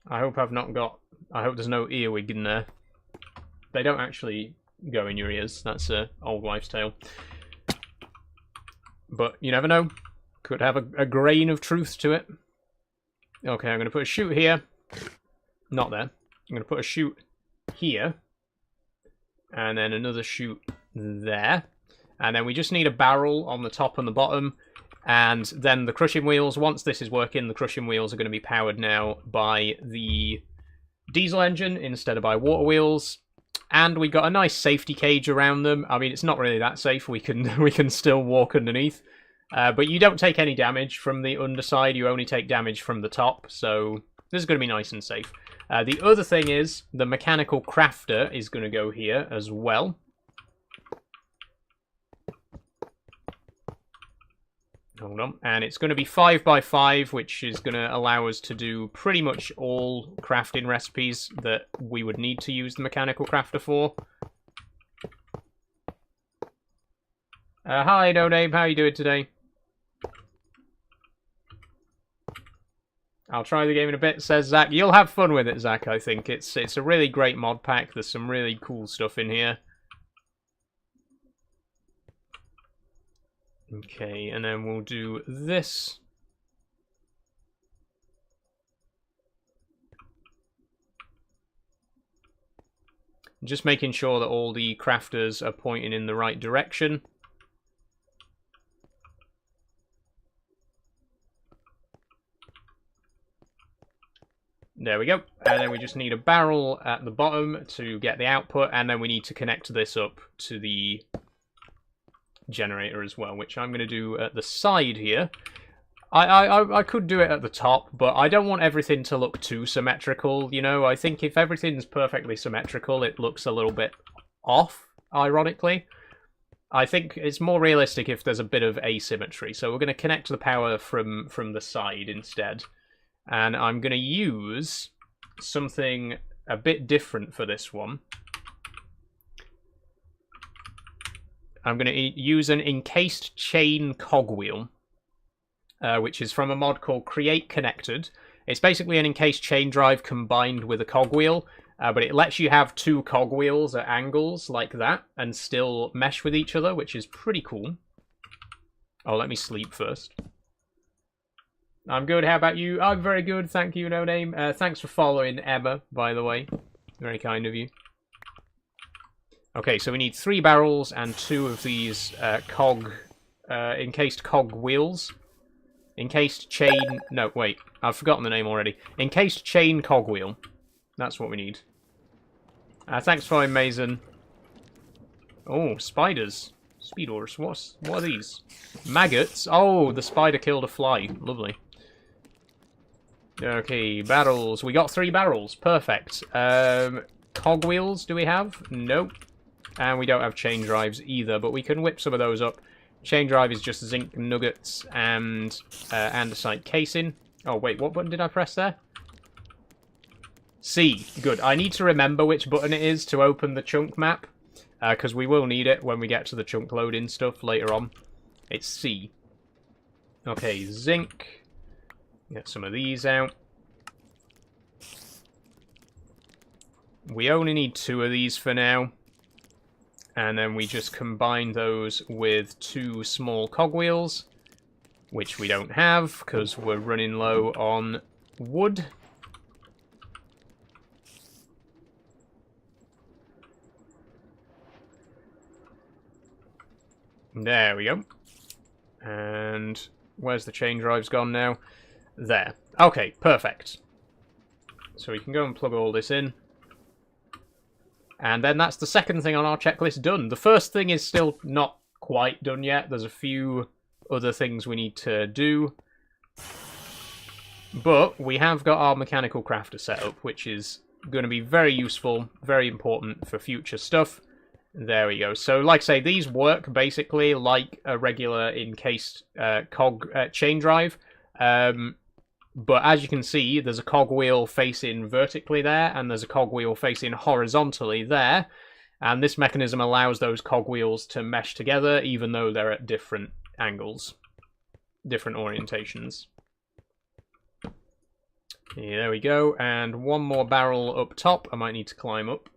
I hope I've not got... I hope there's no earwig in there. They don't actually go in your ears. That's an old wives' tale. But you never know. Could have a grain of truth to it. Okay, I'm going to put a chute here. Not there. I'm going to put a chute here. And then another chute there. And then we just need a barrel on the top and the bottom. And then the crushing wheels, once this is working, the crushing wheels are going to be powered now by the diesel engine instead of by water wheels. And we got a nice safety cage around them. I mean, it's not really that safe. We can still walk underneath. But you don't take any damage from the underside, you only take damage from the top, so this is going to be nice and safe. The other thing is, the mechanical crafter is going to go here as well. Hold on. And it's going to be 5x5, which is going to allow us to do pretty much all crafting recipes that we would need to use the mechanical crafter for. Hi, No Name, how are you doing today? I'll try the game in a bit, says Zach. You'll have fun with it, Zach, I think. It's a really great mod pack. There's some really cool stuff in here. Okay, and then we'll do this. Just making sure that all the crafters are pointing in the right direction. There we go. And then we just need a barrel at the bottom to get the output, and then we need to connect this up to the generator as well, which I'm going to do at the side here. I could do it at the top, but I don't want everything to look too symmetrical, you know? I think if everything's perfectly symmetrical, it looks a little bit off, ironically. I think it's more realistic if there's a bit of asymmetry. So we're going to connect the power from the side instead. And I'm going to use something a bit different for this one. I'm going to use an encased chain cogwheel, which is from a mod called Create Connected. It's basically an encased chain drive combined with a cogwheel, but it lets you have two cogwheels at angles like that and still mesh with each other, which is pretty cool. Oh, let me sleep first. I'm good, how about you? I'm very good, thank you, no name. Thanks for following Emma, by the way. Very kind of you. Okay, so we need 3 barrels and 2 of these encased cog wheels. Encased chain... No, wait. I've forgotten the name already. Encased chain cogwheel. That's what we need. Thanks for following, Mason. Oh, spiders. Speedors. What are these? Maggots? Oh, the spider killed a fly. Lovely. Okay, barrels. We got 3 barrels. Perfect. Cogwheels, do we have? Nope. And we don't have chain drives either, but we can whip some of those up. Chain drive is just zinc nuggets and andesite casing. Oh, wait, what button did I press there? C. Good. I need to remember which button it is to open the chunk map, because we will need it when we get to the chunk loading stuff later on. It's C. Okay, zinc. Get some of these out. We only need 2 of these for now. And then we just combine those with 2 small cogwheels, which we don't have because we're running low on wood. There we go. And where's the chain drives gone now? There. Okay, perfect. So we can go and plug all this in. And then that's the second thing on our checklist done. The first thing is still not quite done yet. There's a few other things we need to do. But we have got our mechanical crafter set up, which is going to be very useful, very important for future stuff. There we go. So, like I say, these work basically like a regular encased chain drive. But as you can see, there's a cogwheel facing vertically there, and there's a cogwheel facing horizontally there. And this mechanism allows those cogwheels to mesh together, even though they're at different angles, different orientations. Yeah, there we go. And 1 more barrel up top. I might need to climb up.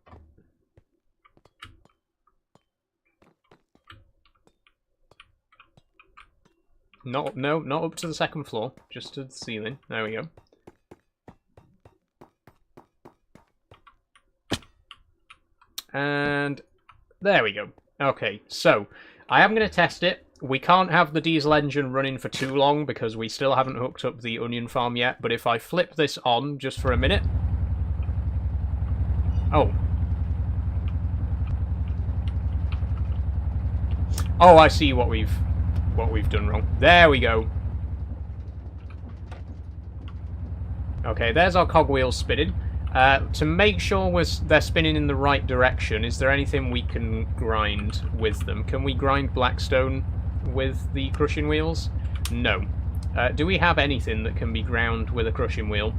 No, not up to the 2nd floor, just to the ceiling. There we go. And there we go. Okay, so I am going to test it. We can't have the diesel engine running for too long because we still haven't hooked up the onion farm yet. But if I flip this on just for a minute... Oh. Oh, I see what we've done wrong. There we go. Okay, there's our cogwheels spinning. To make sure they're spinning in the right direction, is there anything we can grind with them? Can we grind blackstone with the crushing wheels? No. Do we have anything that can be ground with a crushing wheel?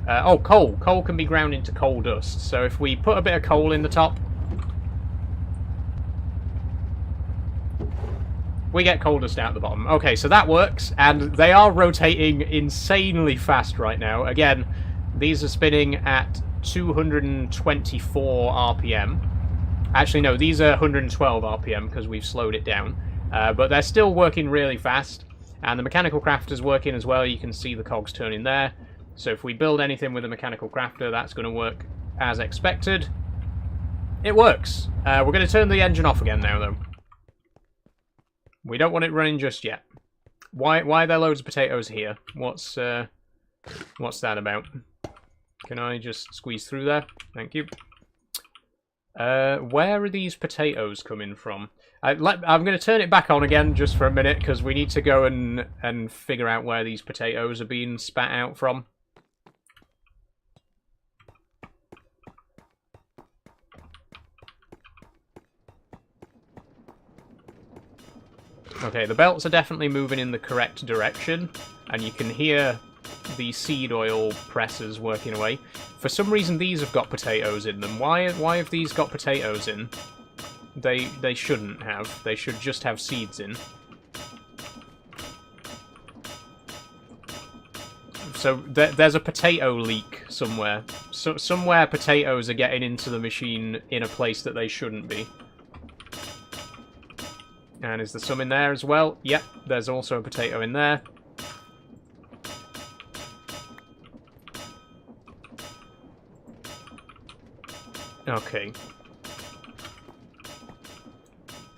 Oh, coal. Coal can be ground into coal dust. So if we put a bit of coal in the top, we get coal dust out the bottom. Okay, so that works, and they are rotating insanely fast right now. Again, these are spinning at 224 RPM. Actually, no, these are 112 RPM because we've slowed it down. But they're still working really fast, and the mechanical crafter's working as well. You can see the cogs turning there. So if we build anything with a mechanical crafter, that's going to work as expected. It works. We're going to turn the engine off again now, though. We don't want it running just yet. Why are there loads of potatoes here? What's What's that about? Can I just squeeze through there? Thank you. Where are these potatoes coming from? I'm going to turn it back on again just for a minute, because we need to go and figure out where these potatoes are being spat out from. Okay, the belts are definitely moving in the correct direction, and you can hear the seed oil presses working away. For some reason, these have got potatoes in them. Why have these got potatoes in? They shouldn't have. They should just have seeds in. So there's a potato leak somewhere. So somewhere potatoes are getting into the machine in a place that they shouldn't be. And is there some in there as well? Yep, there's also a potato in there. Okay.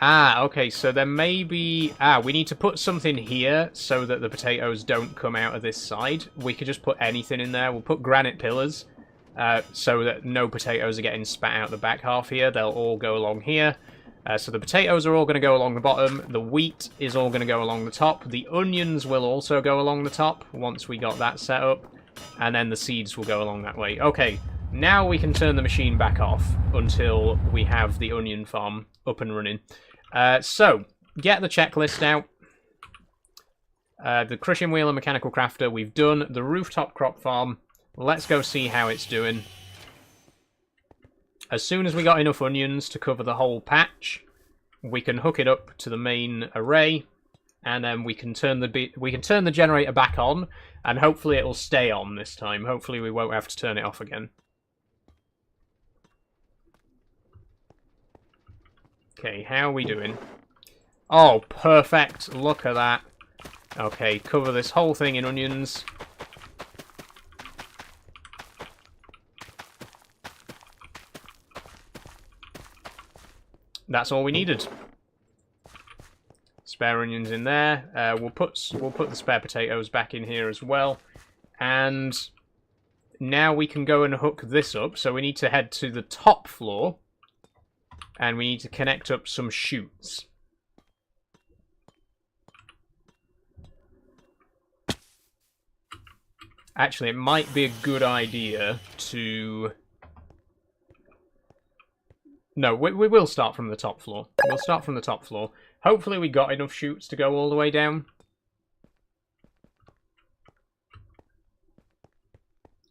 Okay, so there may be... we need to put something here so that the potatoes don't come out of this side. We could just put anything in there. We'll put granite pillars so that no potatoes are getting spat out the back half here. They'll all go along here. So the potatoes are all going to go along the bottom. The wheat is all going to go along the top. The onions will also go along the top once we got that set up. And then the seeds will go along that way. Okay, now we can turn the machine back off until we have the onion farm up and running. So, get the checklist out. The crushing wheel and mechanical crafter we've done. The rooftop crop farm. Let's go see how it's doing. As soon as we got enough onions to cover the whole patch, we can hook it up to the main array, and then we can turn the generator back on, and hopefully it'll stay on this time. Hopefully we won't have to turn it off again. Okay, how are we doing? Oh, perfect. Look at that. Okay, cover this whole thing in onions. That's all we needed. Spare onions in there. We'll put the spare potatoes back in here as well. And now we can go and hook this up. So we need to head to the top floor. And we need to connect up some chutes. Actually, it might be a good idea to... No, we will start from the top floor. We'll start from the top floor. Hopefully we got enough chutes to go all the way down.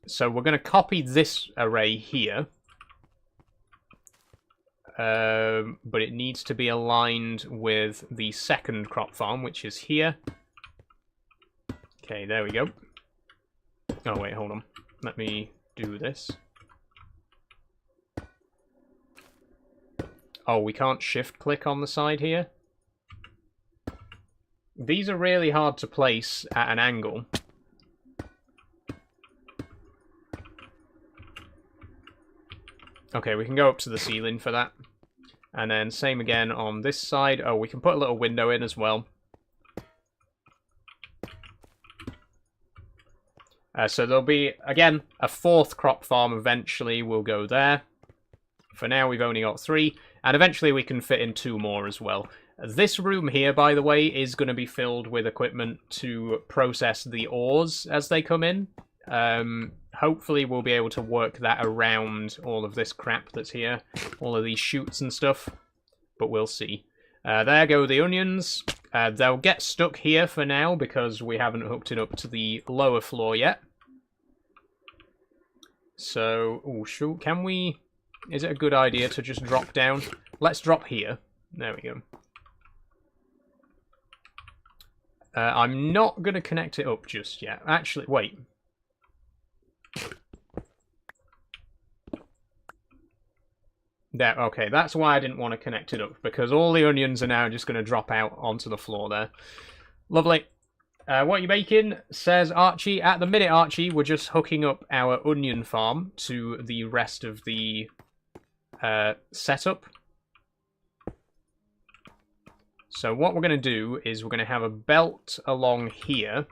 So we're going to copy this array here. But it needs to be aligned with the second crop farm, which is here. Okay, there we go. Oh, wait, hold on. Let me do this. Oh, we can't shift-click on the side here? These are really hard to place at an angle. Okay, we can go up to the ceiling for that. And then same again on this side. Oh, we can put a little window in as well. So there'll be, again, a fourth crop farm eventually will go there. For now, we've only got 3. And eventually we can fit in 2 more as well. This room here, by the way, is going to be filled with equipment to process the ores as they come in. Hopefully we'll be able to work that around all of this crap that's here. All of these chutes and stuff. But we'll see. There go the onions. They'll get stuck here for now because we haven't hooked it up to the lower floor yet. So, oh shoot, can we... Is it a good idea to just drop down? Let's drop here. There we go. I'm not going to connect it up just yet. Actually, wait. There, okay, that's why I didn't want to connect it up, because all the onions are now just going to drop out onto the floor there. Lovely. What are you making? Says Archie. At the minute, Archie, we're just hooking up our onion farm to the rest of the setup. So what we're going to do is we're going to have a belt along here.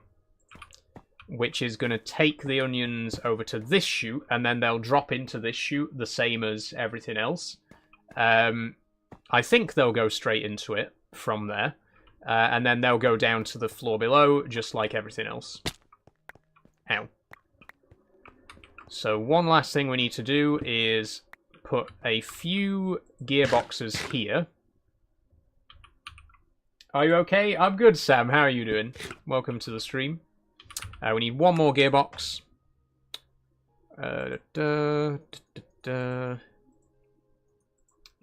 which is going to take the onions over to this chute, and then they'll drop into this chute, the same as everything else. I think they'll go straight into it from there, and then they'll go down to the floor below, just like everything else. Ow. So one last thing we need to do is put a few gearboxes here. Are you okay? I'm good, Sam. How are you doing? Welcome to the stream. We need one more gearbox.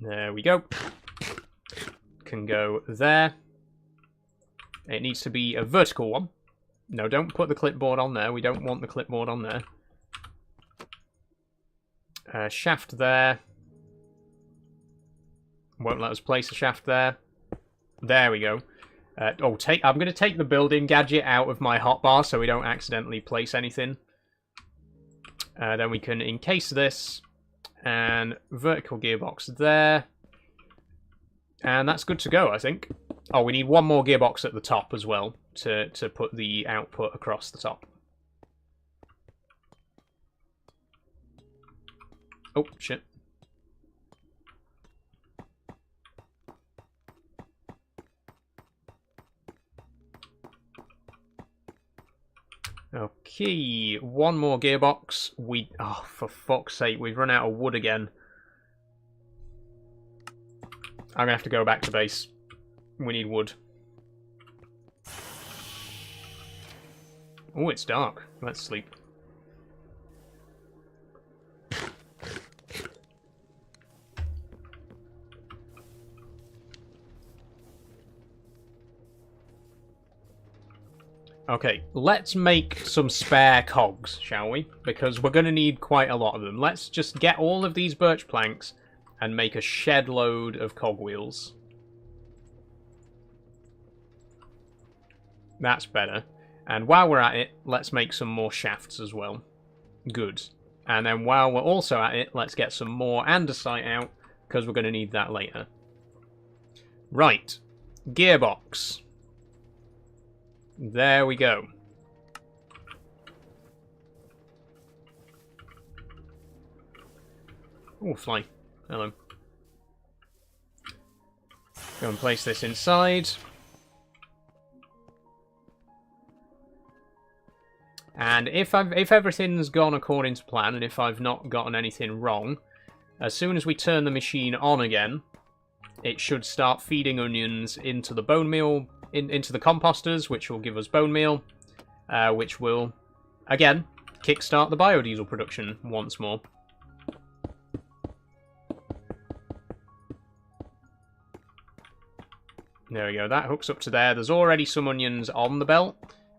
There we go. Can go there. It needs to be a vertical one. No, don't put the clipboard on there. We don't want the clipboard on there. Shaft there. Won't let us place a shaft there. There we go. I'm going to take the building gadget out of my hotbar so we don't accidentally place anything. Then we can encase this. And vertical gearbox there. And that's good to go, I think. Oh, we need one more gearbox at the top as well to put the output across the top. Oh, shit. Okay, one more gearbox. Oh, for fuck's sake, we've run out of wood again. I'm gonna have to go back to base. We need wood. Oh, it's dark. Let's sleep. Okay, let's make some spare cogs, shall we? Because we're going to need quite a lot of them. Let's just get all of these birch planks and make a shed load of cogwheels. That's better. And while we're at it, let's make some more shafts as well. Good. And then while we're also at it, let's get some more andesite out, because we're going to need that later. Right. Gearbox. There we go. Oh, fly. Hello. Go and place this inside. And if everything's gone according to plan, and if I've not gotten anything wrong, as soon as we turn the machine on again, it should start feeding onions into the bone meal, into the composters, which will give us bone meal, which will, again, kickstart the biodiesel production once more. There we go, that hooks up to there. There's already some onions on the belt.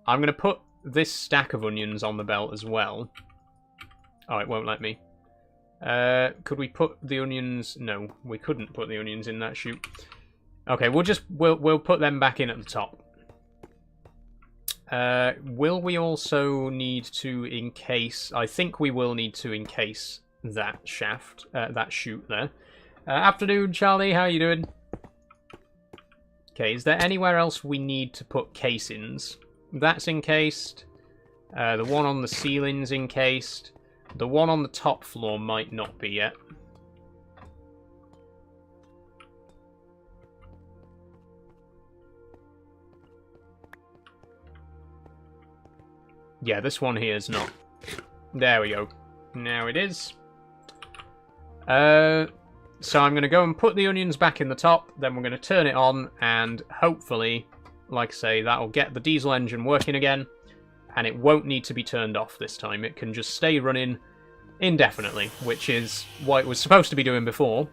I'm going to put this stack of onions on the belt as well. Oh, it won't let me. Could we put the onions? No, we couldn't put the onions in that chute. Okay, we'll put them back in at the top. Will we also need to encase? I think we will need to encase that shaft, that chute there. Afternoon, Charlie. How are you doing? Okay, is there anywhere else we need to put casings? That's encased. The one on the ceiling's encased. The one on the top floor might not be yet. Yeah, this one here is not. There we go. Now it is. So I'm going to go and put the onions back in the top, then we're going to turn it on, and hopefully, like I say, that'll get the diesel engine working again, and it won't need to be turned off this time. It can just stay running indefinitely, which is what it was supposed to be doing before.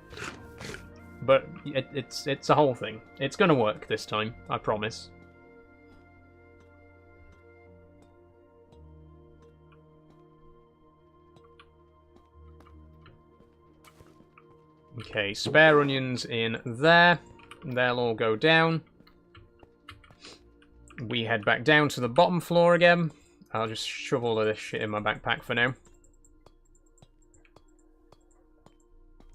But it's a whole thing. It's going to work this time, I promise. Okay, spare onions in there. They'll all go down. We head back down to the bottom floor again. I'll just shove all of this shit in my backpack for now.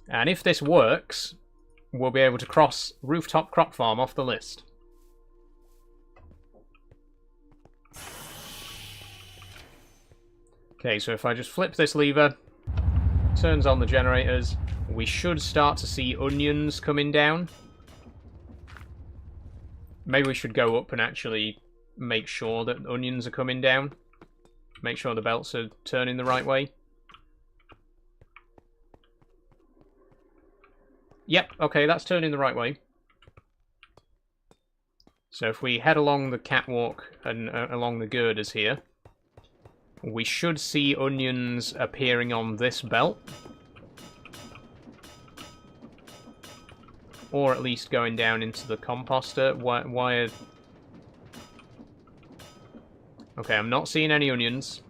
And if this works, we'll be able to cross Rooftop Crop Farm off the list. Okay, so if I just flip this lever, turns on the generators, we should start to see onions coming down. Maybe we should go up and actually make sure that onions are coming down. Make sure the belts are turning the right way. Yep, okay, that's turning the right way. So if we head along the catwalk and along the girders here, we should see onions appearing on this belt. Or at least going down into the composter. Why Okay, I'm not seeing any onions.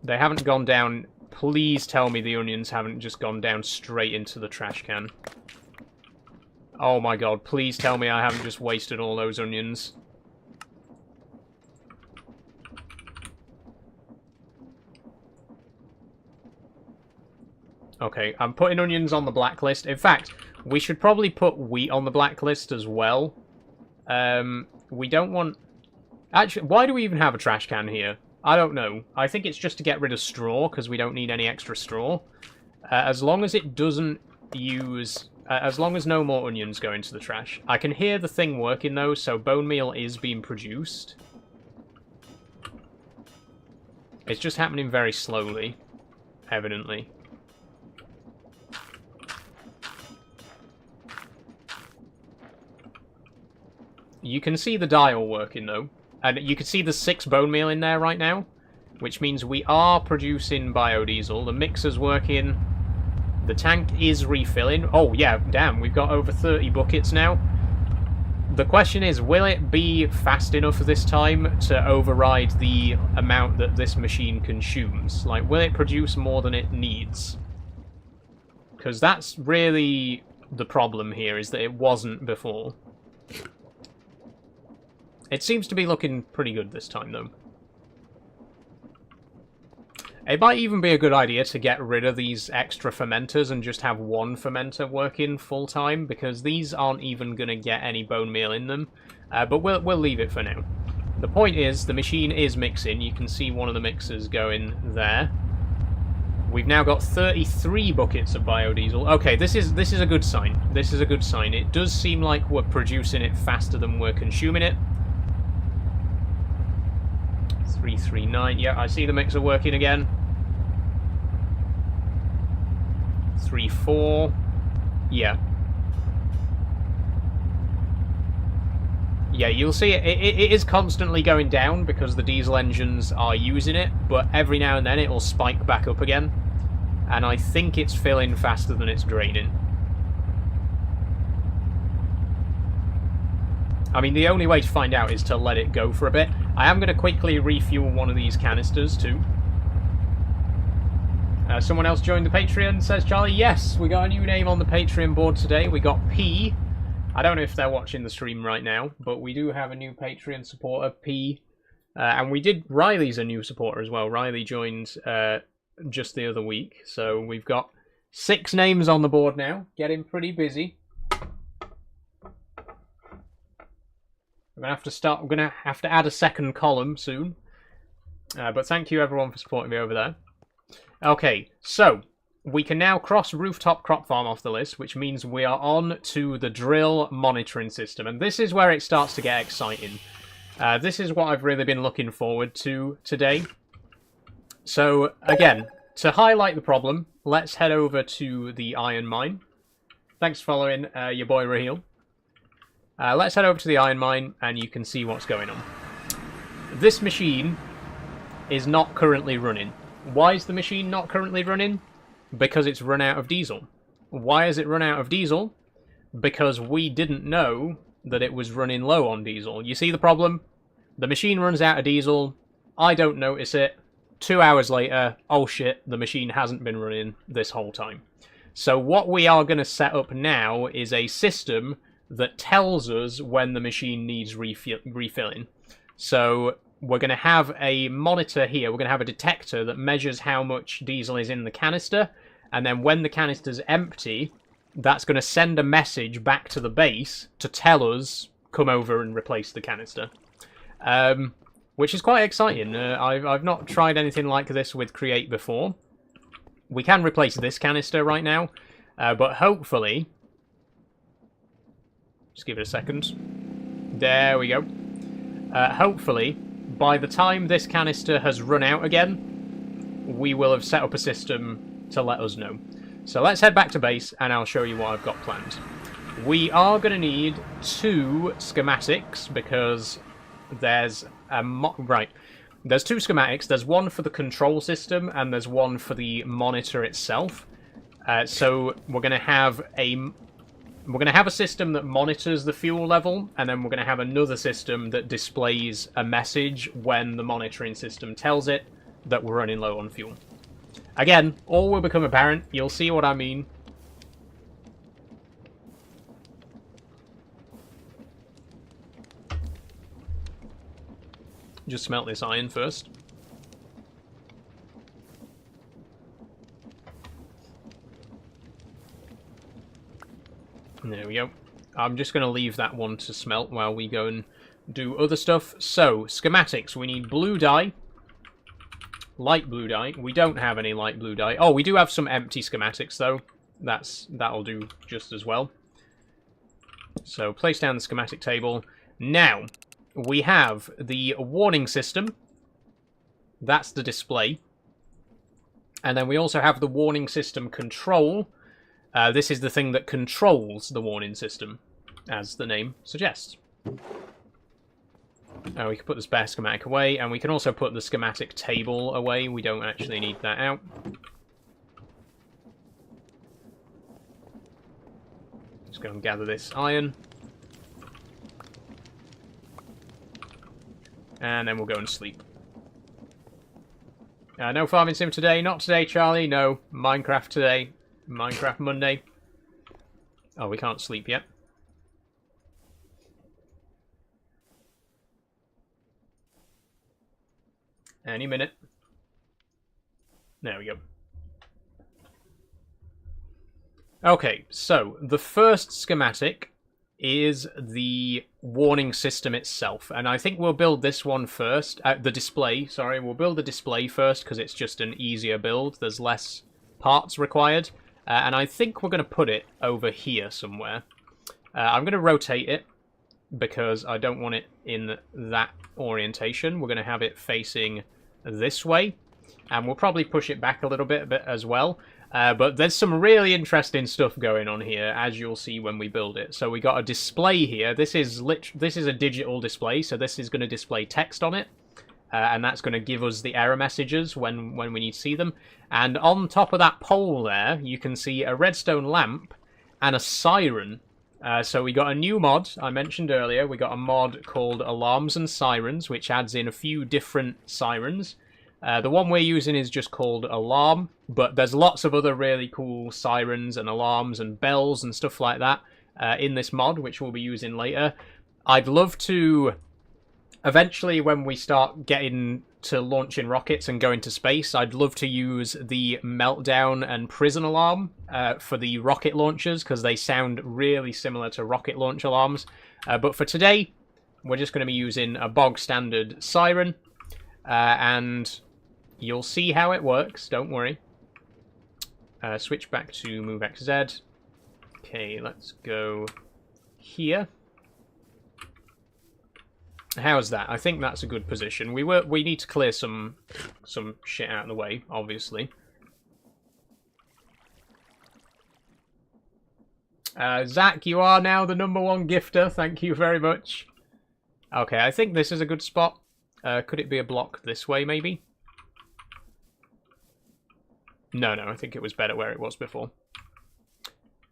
They haven't gone down. Please tell me the onions haven't just gone down straight into the trash can. Oh my god, please tell me I haven't just wasted all those onions. Okay, I'm putting onions on the blacklist. In fact, we should probably put wheat on the blacklist as well. We don't want... Actually, why do we even have a trash can here? I don't know. I think it's just to get rid of straw, because we don't need any extra straw. As long as it doesn't use... as long as no more onions go into the trash. I can hear the thing working, though, so bone meal is being produced. It's just happening very slowly, evidently. You can see the dial working, though. And you can see the 6 bone meal in there right now, which means we are producing biodiesel. The mixer's working. The tank is refilling. Oh, yeah, damn, we've got over 30 buckets now. The question is, will it be fast enough this time to override the amount that this machine consumes? Like, will it produce more than it needs? Because that's really the problem here, is that it wasn't before. It seems to be looking pretty good this time, though. It might even be a good idea to get rid of these extra fermenters and just have one fermenter working full-time, because these aren't even going to get any bone meal in them. But we'll leave it for now. The point is, the machine is mixing. You can see one of the mixers going there. We've now got 33 buckets of biodiesel. Okay, this is a good sign. This is a good sign. It does seem like we're producing it faster than we're consuming it. 339. Yeah, I see the mixer working again. 34. Yeah. Yeah, you'll see it is constantly going down because the diesel engines are using it, but every now and then it will spike back up again. And I think it's filling faster than it's draining. I mean, the only way to find out is to let it go for a bit. I am going to quickly refuel one of these canisters, too. Someone else joined the Patreon, says Charlie. Yes, we got a new name on the Patreon board today. We got P. I don't know if they're watching the stream right now, but we do have a new Patreon supporter, P. And we did... Riley's a new supporter as well. Riley joined just the other week. So we've got 6 names on the board now. Getting pretty busy. We're gonna have to add a second column soon. But thank you everyone for supporting me over there. Okay, so we can now cross rooftop crop farm off the list, which means we are on to the drill monitoring system, and this is where it starts to get exciting. This is what I've really been looking forward to today. So again, to highlight the problem, let's head over to the iron mine. Thanks for following your boy Raheel. Let's head over to the iron mine and you can see what's going on. This machine is not currently running. Why is the machine not currently running? Because it's run out of diesel. Why has it run out of diesel? Because we didn't know that it was running low on diesel. You see the problem? The machine runs out of diesel. I don't notice it. 2 hours later, oh shit, the machine hasn't been running this whole time. So what we are going to set up now is a system that tells us when the machine needs refilling. So we're going to have a monitor here. We're going to have a detector that measures how much diesel is in the canister. And then when the canister's empty, that's going to send a message back to the base to tell us, come over and replace the canister. We're which is quite exciting. I've not tried anything like this with Create before. We can replace this canister right now, but hopefully... Just give it a second. There we go. Hopefully, by the time this canister has run out again, we will have set up a system to let us know. So let's head back to base, and I'll show you what I've got planned. We are going to need 2 schematics, because there's a... Right. There's 2 schematics. There's one for the control system, and there's one for the monitor itself. So we're going to have a system that monitors the fuel level, and then we're going to have another system that displays a message when the monitoring system tells it that we're running low on fuel. Again, all will become apparent. You'll see what I mean. Just smelt this iron first. There we go. I'm just going to leave that one to smelt while we go and do other stuff. So, schematics. We need blue dye. Light blue dye. We don't have any light blue dye. Oh, we do have some empty schematics, though. That'll do just as well. So, place down the schematic table. Now, we have the warning system. That's the display. And then we also have the warning system control. This is the thing that controls the warning system, as the name suggests. We can put the spare schematic away, and we can also put the schematic table away. We don't actually need that out. Just go and gather this iron. And then we'll go and sleep. No farming sim today. Not today, Charlie. No. Minecraft today. Minecraft Monday. Oh, we can't sleep yet. Any minute. There we go. Okay, so the first schematic is the warning system itself, and I think we'll build this one first. The display, sorry, we'll build the display first because it's just an easier build. There's less parts required, and I think we're going to put it over here somewhere. I'm going to rotate it because I don't want it in that orientation. We're going to have it facing this way, and we'll probably push it back a little bit as well. But there's some really interesting stuff going on here, as you'll see when we build it. So we got a display here. This is a digital display, so this is going to display text on it, and that's going to give us the error messages when we need to see them. And on top of that pole there, you can see a redstone lamp and a siren. So we got a new mod I mentioned earlier. We got a mod called Alarms and Sirens, which adds in a few different sirens. The one we're using is just called Alarm, but there's lots of other really cool sirens and alarms and bells and stuff like that in this mod, which we'll be using later. I'd love to, eventually when we start getting to launching rockets and going to space, I'd love to use the Meltdown and Prison Alarm for the rocket launchers, because they sound really similar to rocket launch alarms. But for today, we're just going to be using a bog standard siren, and you'll see how it works, don't worry. Switch back to move XZ. Okay, let's go here. How's that? I think that's a good position. We need to clear some shit out of the way, obviously. Zach, you are now the #1 gifter. Thank you very much. Okay, I think this is a good spot. Could it be a block this way, maybe? No, I think it was better where it was before.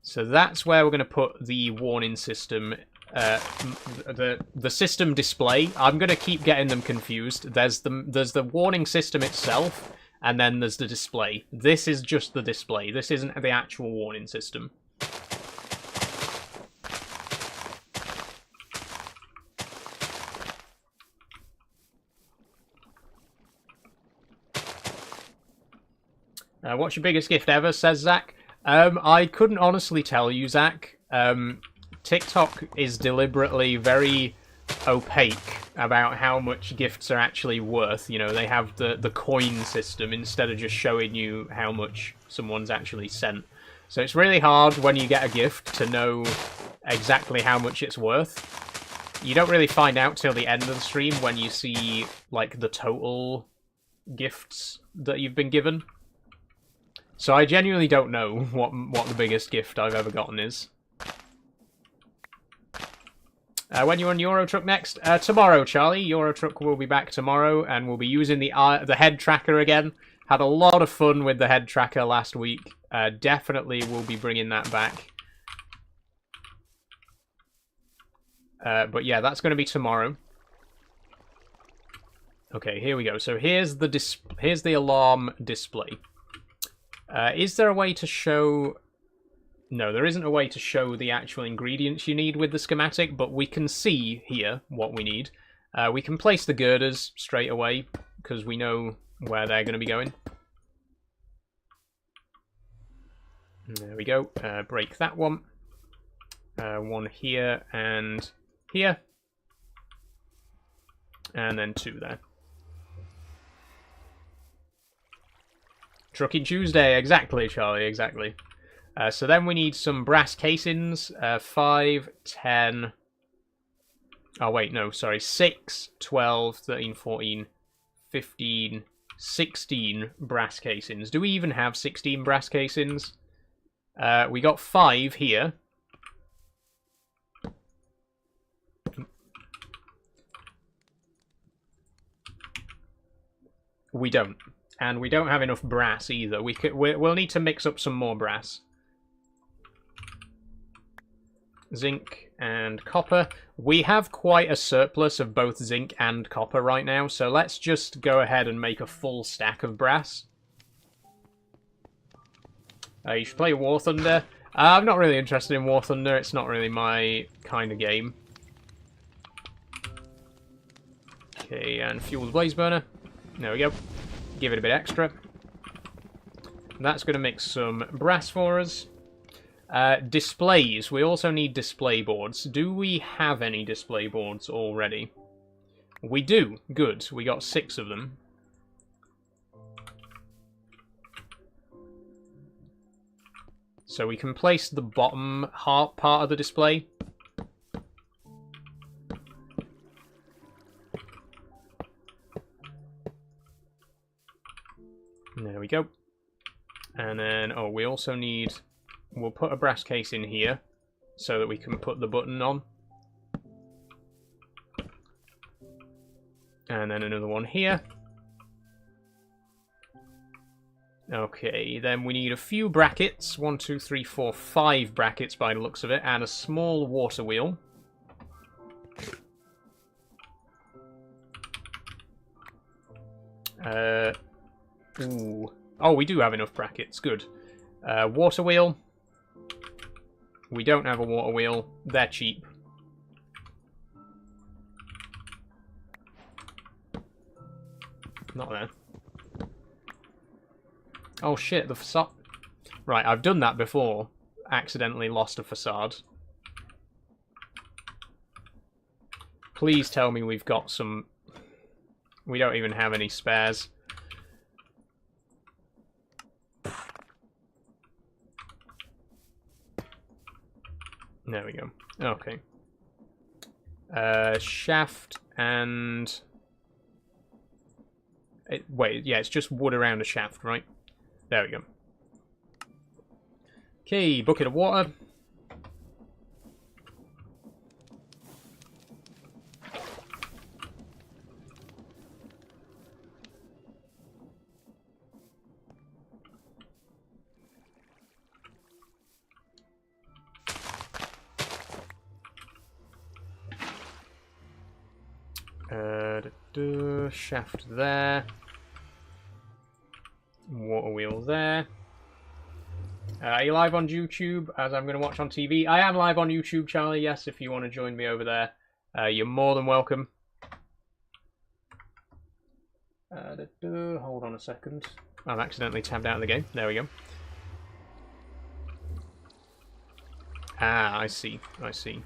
So that's where we're going to put the warning system, the system display. I'm going to keep getting them confused. There's the warning system itself, and then there's the display. This is just the display. This isn't the actual warning system. What's your biggest gift ever, says Zach? I couldn't honestly tell you, Zach. TikTok is deliberately very opaque about how much gifts are actually worth. You know, they have the coin system instead of just showing you how much someone's actually sent. So it's really hard when you get a gift to know exactly how much it's worth. You don't really find out till the end of the stream when you see, like, the total gifts that you've been given. So I genuinely don't know what the biggest gift I've ever gotten is. When you're on Eurotruck next? Tomorrow, Charlie. Eurotruck will be back tomorrow, and we'll be using the head tracker again. Had a lot of fun with the head tracker last week. Definitely will be bringing that back. But yeah, that's going to be tomorrow. Okay, here we go. So here's the alarm display. Is there a way to show... No, there isn't a way to show the actual ingredients you need with the schematic, but we can see here what we need. We can place the girders straight away, because we know where they're going to be going. There we go. Break that one. One here and here. And then two there. Trucking Tuesday, exactly, Charlie, exactly. So then we need some brass casings. 5, 10... Oh, wait, no, sorry. 6, 12, 13, 14, 15, 16 brass casings. Do we even have 16 brass casings? We got 5 here. We don't. And we don't have enough brass either. We'll need to mix up some more brass. Zinc and copper. We have quite a surplus of both zinc and copper right now, so let's just go ahead and make a full stack of brass. You should play War Thunder. I'm not really interested in War Thunder. It's not really my kind of game. Okay, and fuel the blaze burner. There we go. Give it a bit extra. That's going to make some brass for us. Displays. We also need display boards. Do we have any display boards already? We do. Good. We got 6 of them. So we can place the bottom part of the display. There we go. And then, oh, we also need... We'll put a brass case in here so that we can put the button on. And then another one here. Okay, then we need a few brackets. 1, 2, 3, 4, 5 brackets by the looks of it, and a small water wheel. Ooh. Oh, we do have enough brackets. Good. Water wheel. We don't have a water wheel. They're cheap. Not there. Oh shit, the facade. Right, I've done that before. Accidentally lost a facade. Please tell me we've got some... We don't even have any spares. There we go. Okay. Shaft and... Wait, yeah, it's just wood around a shaft, right? There we go. Okay, bucket of water. Shaft there. Water wheel there. Are you live on YouTube, as I'm going to watch on TV? I am live on YouTube, Charlie, yes, if you want to join me over there. You're more than welcome. Hold on a second. I've accidentally tabbed out of the game. There we go. Ah, I see. I see.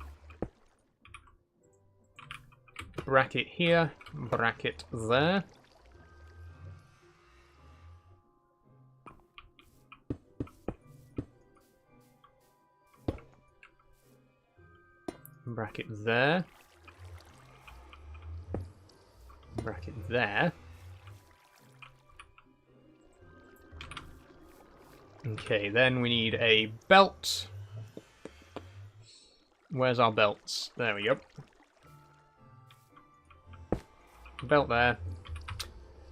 bracket here, bracket there. Bracket there. Bracket there. Okay, then we need a belt. Where's our belts? There we go. Belt there.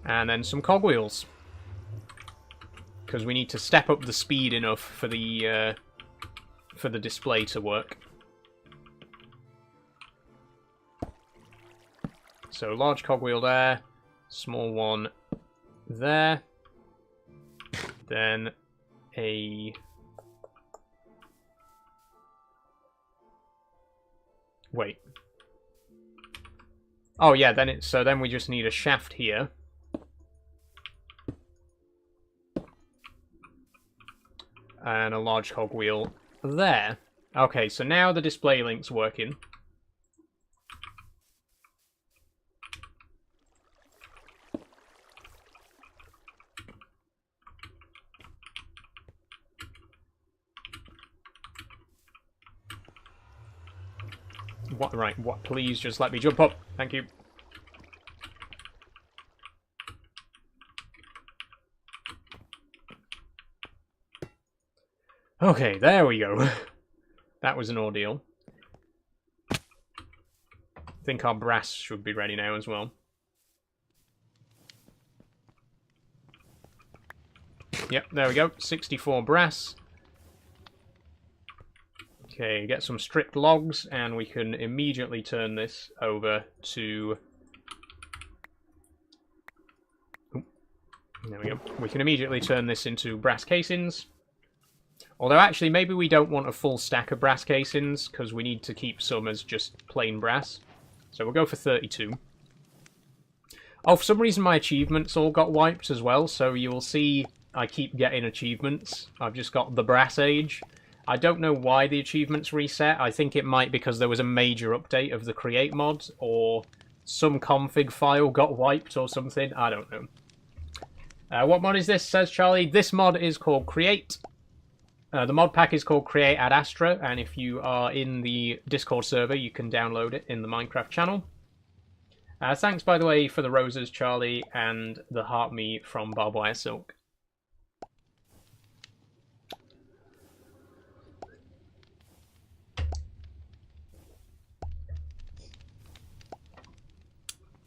And then some cogwheels. Because we need to step up the speed enough for the display to work. So large cogwheel there, small one there, then a... Wait. Oh yeah, then we just need a shaft here. And a large cogwheel there. Okay, so now the display link's working. What, right, what, please just let me jump up. Thank you. Okay, there we go. That was an ordeal. I think our brass should be ready now as well. Yep, there we go. 64 brass. Okay, get some strict logs, and we can immediately turn this over to... There we go. We can immediately turn this into brass casings. Although, actually, maybe we don't want a full stack of brass casings, because we need to keep some as just plain brass. So we'll go for 32. Oh, for some reason my achievements all got wiped as well, so you will see I keep getting achievements. I've just got the brass age. I don't know why the achievements reset. I think it might because there was a major update of the create mod, or some config file got wiped or something. I don't know. What mod is this, says Charlie? This mod is called Create. The mod pack is called Create at Astra, and if you are in the Discord server, you can download it in the Minecraft channel. Thanks, by the way, for the roses, Charlie, and the heart me from Barbed Wire Silk.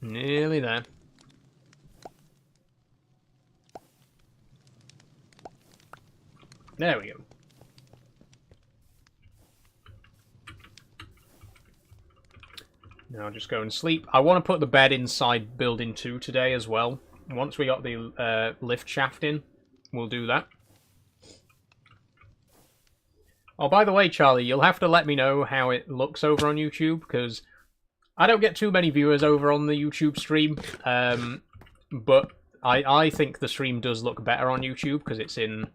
Nearly there. There we go. Now I'll just go and sleep. I want to put the bed inside building 2 today as well. Once we got the lift shaft in, we'll do that. Oh, by the way, Charlie, you'll have to let me know how it looks over on YouTube, because I don't get too many viewers over on the YouTube stream, but I think the stream does look better on YouTube because it's in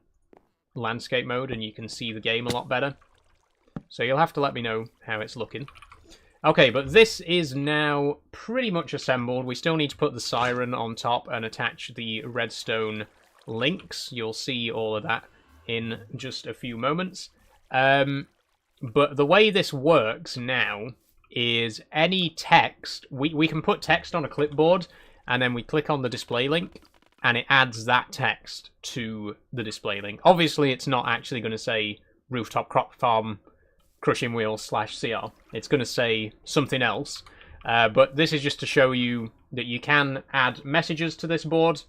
landscape mode and you can see the game a lot better. So you'll have to let me know how it's looking. Okay, but this is now pretty much assembled. We still need to put the siren on top and attach the redstone links. You'll see all of that in just a few moments. But the way this works now is any text, we can put text on a clipboard, and then we click on the display link, and it adds that text to the display link. Obviously, it's not actually going to say rooftop crop farm crushing wheel /CR. It's going to say something else. But this is just to show you that you can add messages to this board,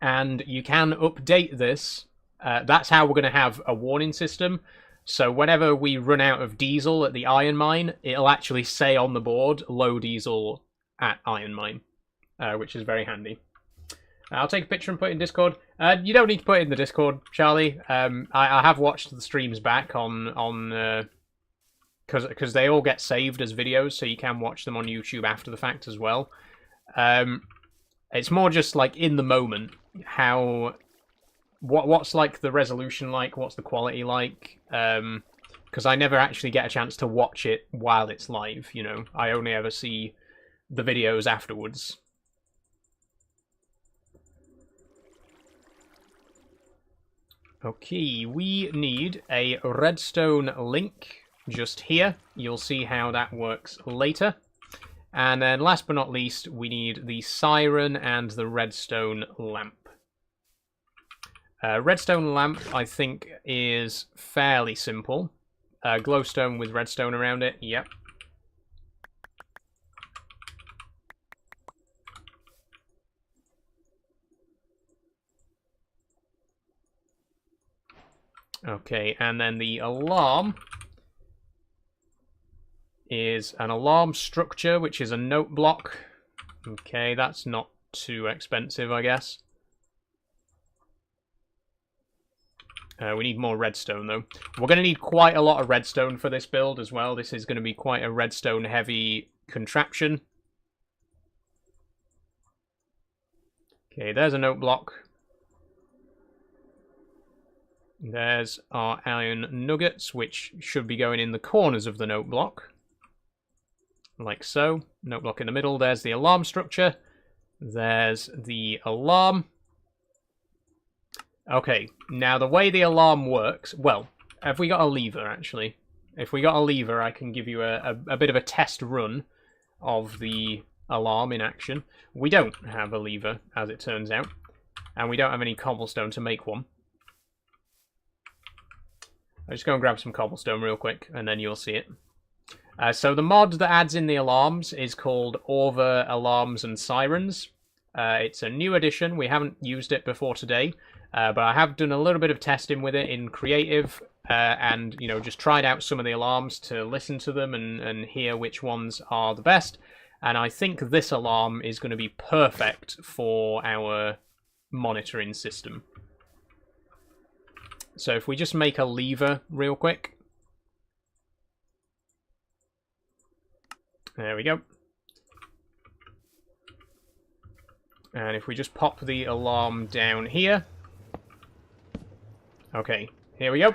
and you can update this. That's how we're going to have a warning system. So whenever we run out of diesel at the iron mine, it'll actually say on the board, low diesel at iron mine, which is very handy. I'll take a picture and put it in Discord. You don't need to put it in the Discord, Charlie. I have watched the streams back on because they all get saved as videos, so you can watch them on YouTube after the fact as well. It's more just like in the moment, how... What's like the resolution like? What's the quality like? Because I never actually get a chance to watch it while it's live, you know. I only ever see the videos afterwards. Okay, we need a redstone link just here. You'll see how that works later. And then last but not least, we need the siren and the redstone lamp. Redstone lamp, I think, is fairly simple. Glowstone with redstone around it, yep. Okay, and then the alarm is an alarm structure, which is a note block. Okay, that's not too expensive, I guess. We need more redstone, though. We're going to need quite a lot of redstone for this build as well. This is going to be quite a redstone-heavy contraption. Okay, there's a note block. There's our iron nuggets, which should be going in the corners of the note block. Like so. Note block in the middle. There's the alarm structure. There's the alarm. Okay, now the way the alarm works... Well, have we got a lever, actually? If we got a lever, I can give you a bit of a test run of the alarm in action. We don't have a lever, as it turns out. And we don't have any cobblestone to make one. I'll just go and grab some cobblestone real quick, and then you'll see it. So the mod that adds in the alarms is called Orver Alarms and Sirens. It's a new addition. We haven't used it before today. But I have done a little bit of testing with it in creative, and just tried out some of the alarms to listen to them and hear which ones are the best. And I think this alarm is going to be perfect for our monitoring system. So if we just make a lever real quick. There we go. And if we just pop the alarm down here. Okay, here we go.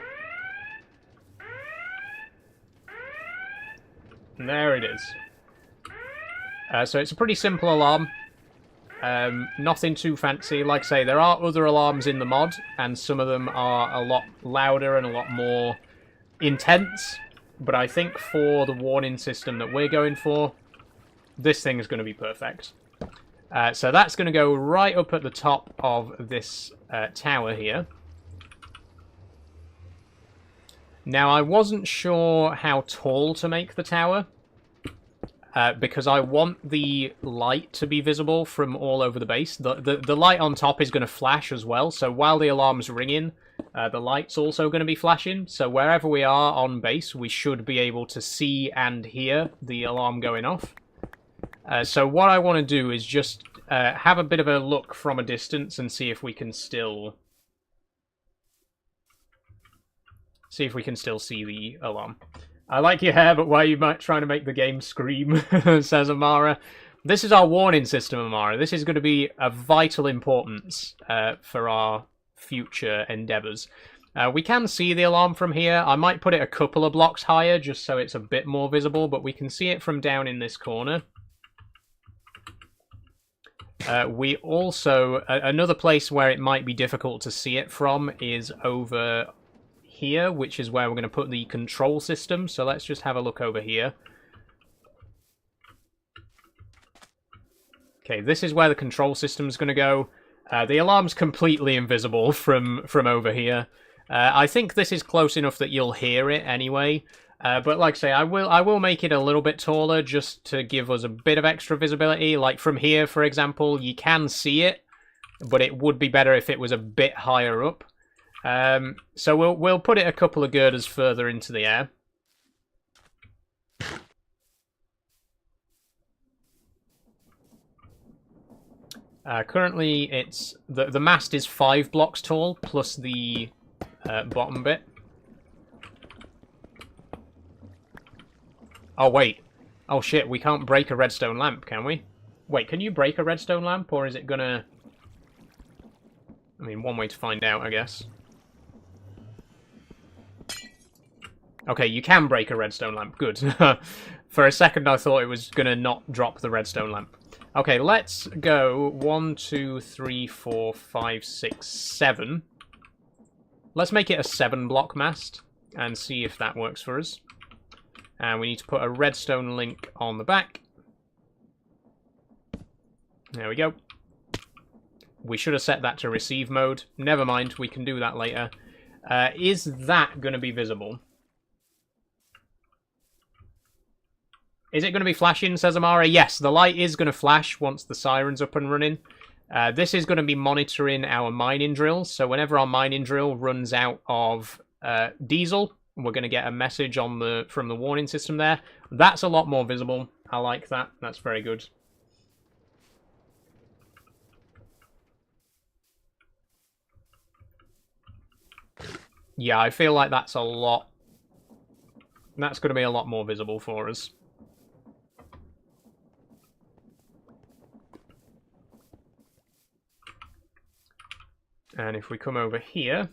And there it is. So it's a pretty simple alarm. Nothing too fancy. Like I say, there are other alarms in the mod, and some of them are a lot louder and a lot more intense. But I think for the warning system that we're going for, this thing is going to be perfect. So that's going to go right up at the top of this tower here. Now, I wasn't sure how tall to make the tower, because I want the light to be visible from all over the base. The light on top is going to flash as well, so while the alarm's ringing, the light's also going to be flashing. So wherever we are on base, we should be able to see and hear the alarm going off. So what I want to do is just have a bit of a look from a distance and see if we can still... see if we can still see the alarm. I like your hair, but why are you trying to make the game scream? Says Amara. This is our warning system, Amara. This is going to be of vital importance for our future endeavours. We can see the alarm from here. I might put it a couple of blocks higher just so it's a bit more visible, but we can see it from down in this corner. We also... another place where it might be difficult to see it from is over here, which is where we're going to put the control system. So let's just have a look over here. Okay, this is where the control system's going to go. The alarm's completely invisible from over here. I think this is close enough that you'll hear it anyway. But like I say, I will make it a little bit taller just to give us a bit of extra visibility. Like from here, for example, you can see it, but it would be better if it was a bit higher up. So we'll put it a couple of girders further into the air. Currently, it's the mast is 5 blocks tall plus the bottom bit. Oh wait! Oh shit! We can't break a redstone lamp, can we? Wait, can you break a redstone lamp, or is it gonna? I mean, one way to find out, I guess. Okay, you can break a redstone lamp. Good. For a second, I thought it was going to not drop the redstone lamp. Okay, let's go 1, 2, 3, 4, 5, 6, 7. Let's make it a 7-block mast and see if that works for us. And we need to put a redstone link on the back. There we go. We should have set that to receive mode. Never mind, we can do that later. Is that going to be visible? Is it going to be flashing, says Amara? Yes, the light is going to flash once the siren's up and running. This is going to be monitoring our mining drills. So whenever our mining drill runs out of diesel, we're going to get a message on from the warning system there. That's a lot more visible. I like that. That's very good. Yeah, I feel like that's a lot. That's going to be a lot more visible for us. And if we come over here...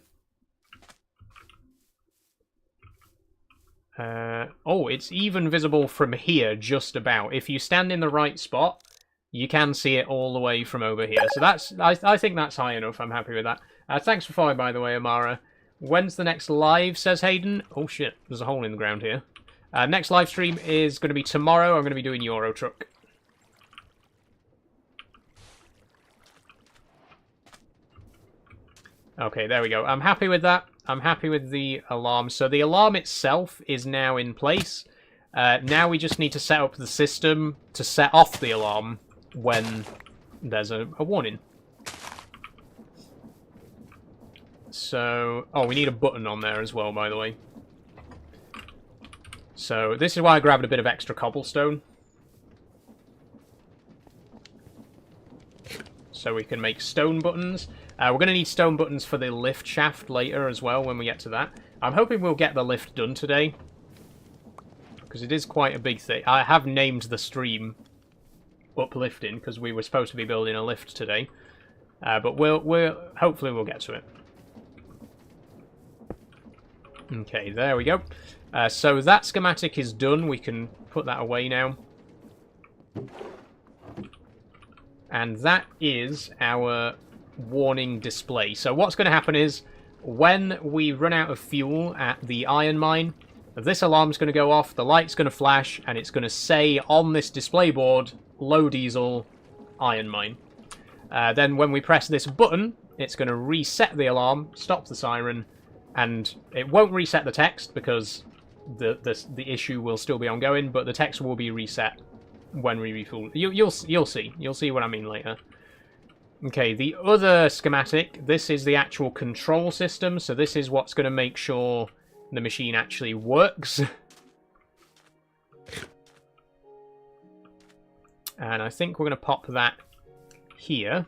oh, it's even visible from here, just about. If you stand in the right spot, you can see it all the way from over here. So that's, I think that's high enough. I'm happy with that. Thanks for following, by the way, Amara. When's the next live, says Hayden? Oh, shit. There's a hole in the ground here. Next live stream is going to be tomorrow. I'm going to be doing Euro Truck. Okay, there we go. I'm happy with that. I'm happy with the alarm. So the alarm itself is now in place. Now we just need to set up the system to set off the alarm when there's a warning. So, oh, we need a button on there as well, by the way. So this is why I grabbed a bit of extra cobblestone. So we can make stone buttons. We're going to need stone buttons for the lift shaft later as well when we get to that. I'm hoping we'll get the lift done today, because it is quite a big thing. I have named the stream Uplifting because we were supposed to be building a lift today. But hopefully we'll get to it. Okay, there we go. So that schematic is done. We can put that away now. And that is our warning display. So what's going to happen is, when we run out of fuel at the iron mine, this alarm's going to go off, the light's going to flash, and it's going to say on this display board, low diesel, iron mine. Then when we press this button, it's going to reset the alarm, stop the siren, and it won't reset the text because the issue will still be ongoing, but the text will be reset when we refuel. You'll see what I mean later. Okay, the other schematic, this is the actual control system, so this is what's going to make sure the machine actually works. And I think we're going to pop that here.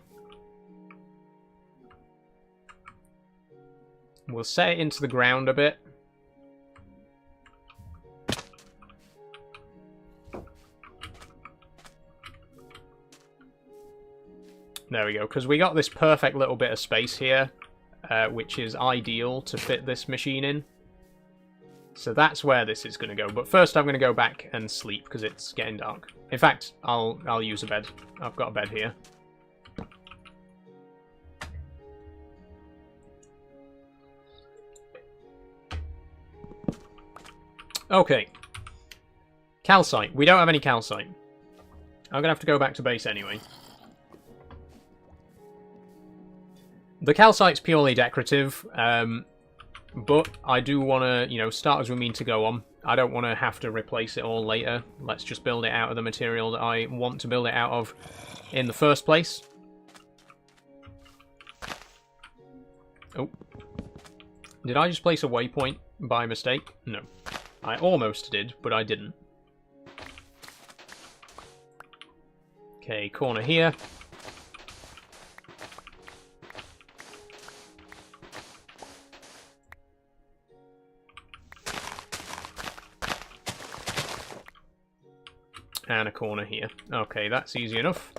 We'll set it into the ground a bit. There we go, because we got this perfect little bit of space here, which is ideal to fit this machine in. So that's where this is going to go. But first I'm going to go back and sleep, because it's getting dark. In fact, I'll use a bed. I've got a bed here. Okay. Calcite. We don't have any calcite. I'm going to have to go back to base anyway. The calcite's purely decorative, but I do want to, start as we mean to go on. I don't want to have to replace it all later. Let's just build it out of the material that I want to build it out of in the first place. Oh. Did I just place a waypoint by mistake? No. I almost did, but I didn't. Okay, corner here. And a corner here. Okay, that's easy enough.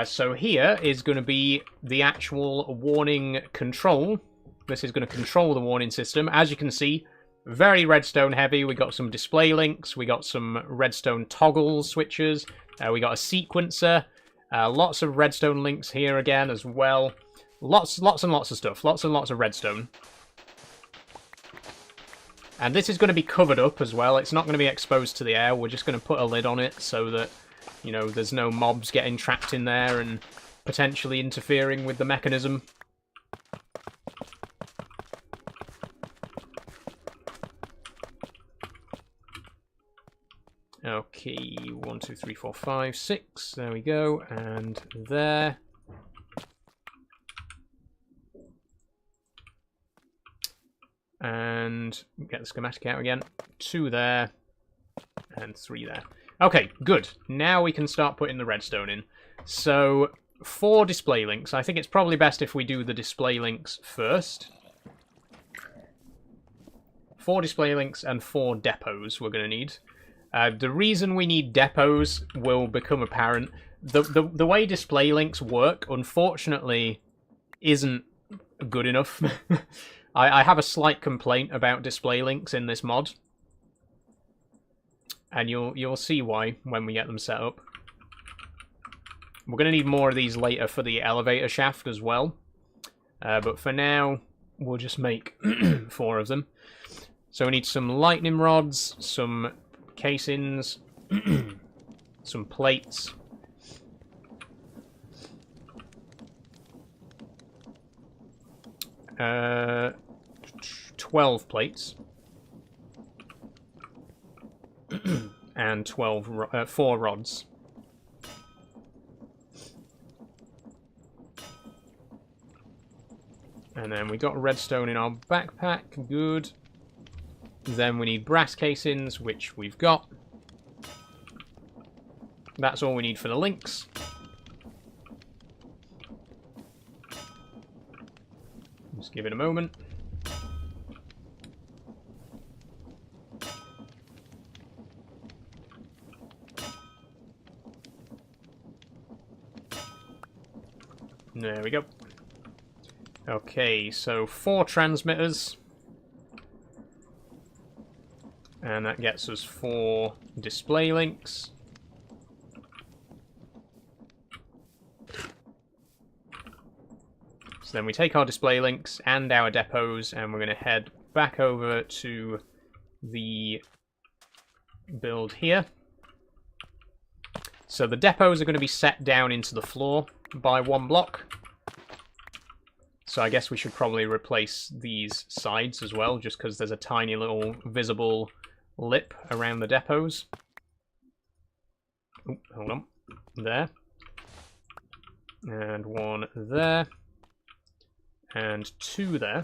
So here is going to be the actual warning control. This is going to control the warning system. As you can see, very redstone heavy. We got some display links. We got some redstone toggle switches. We got a sequencer. Lots of redstone links here again as well. Lots and lots of stuff. Lots and lots of redstone. And this is going to be covered up as well. It's not going to be exposed to the air. We're just going to put a lid on it so that, you know, there's no mobs getting trapped in there and potentially interfering with the mechanism. Okay, 1, 2, 3, 4, 5, 6. There we go. And there. And get the schematic out again. 2 there. And 3 there. Okay, good. Now we can start putting the redstone in. So, 4 display links. I think it's probably best if we do the display links first. 4 display links and 4 depots we're going to need. The reason we need depots will become apparent. The way display links work, unfortunately, isn't good enough. I have a slight complaint about display links in this mod. And you'll see why when we get them set up. We're going to need more of these later for the elevator shaft as well. But for now, we'll just make 4 of them. So we need some lightning rods, some casings, some plates. 12 plates. And 4 rods. And then we got redstone in our backpack. Good. Then we need brass casings, which we've got. That's all we need for the links. Just give it a moment. There we go. Okay, so 4 transmitters. And that gets us 4 display links. So then we take our display links and our depots, and we're going to head back over to the build here. So the depots are going to be set down into the floor by 1 block. So I guess we should probably replace these sides as well, just because there's a tiny little visible lip around the depots. Ooh, hold on. There. And 1 there. And 2 there.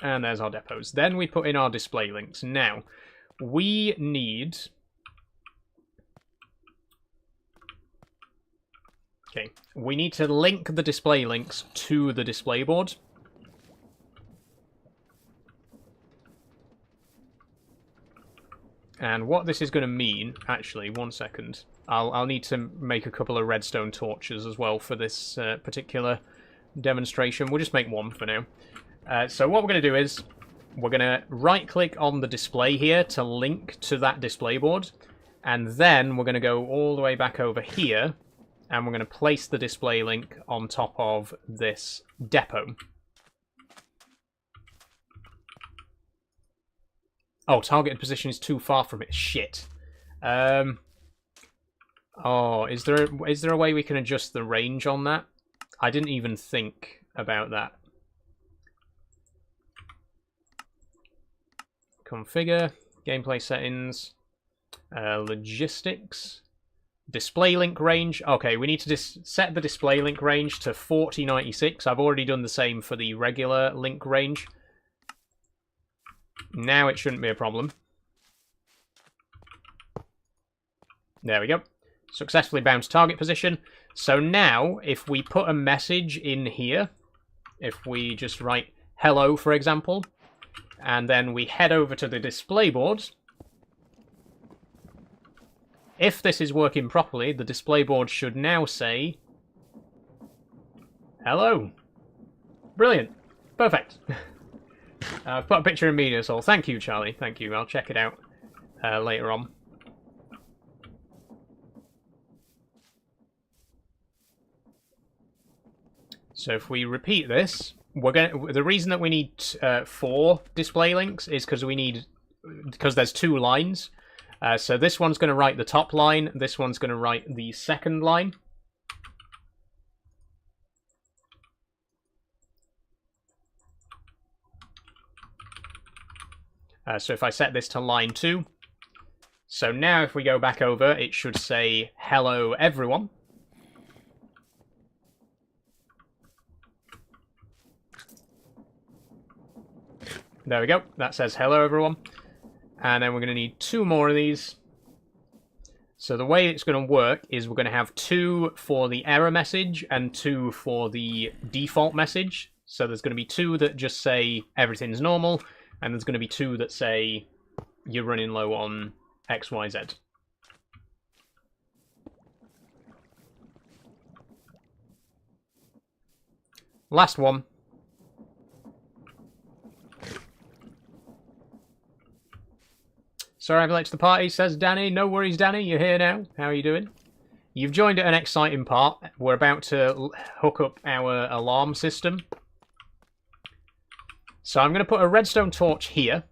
And there's our depots. Then we put in our display links. Now, we need... Okay, we need to link the display links to the display board. And what this is going to mean, actually, 1 second. I'll need to make a couple of redstone torches as well for this particular demonstration. We'll just make 1 for now. So what we're going to do is, we're going to right-click on the display here to link to that display board. And then we're going to go all the way back over here. And we're going to place the display link on top of this depot. Oh, targeted position is too far from it. Shit. Oh, is there a way we can adjust the range on that? I didn't even think about that. Configure, gameplay settings, logistics, display link range. Okay, we need to set the display link range to 4096. I've already done the same for the regular link range. Now it shouldn't be a problem. There we go. Successfully bounced target position. So now, if we put a message in here, if we just write hello, for example, and then we head over to the display board, if this is working properly, the display board should now say, hello. Brilliant. Perfect. I've put a picture in media, so thank you, Charlie. Thank you. I'll check it out later on. So if we repeat this, the reason that we need 4 display links is because there's 2 lines. So this one's going to write the top line, this one's going to write the second line. So if I set this to line 2, so now if we go back over, it should say hello everyone. There we go, that says hello everyone. And then we're going to need 2 more of these. So the way it's going to work is we're going to have 2 for the error message and 2 for the default message. So there's going to be 2 that just say everything's normal, and there's going to be 2 that say you're running low on XYZ. Last one. Sorry I've late to the party, says Danny. No worries, Danny. You're here now. How are you doing? You've joined at an exciting part. We're about to hook up our alarm system. So I'm going to put a redstone torch here.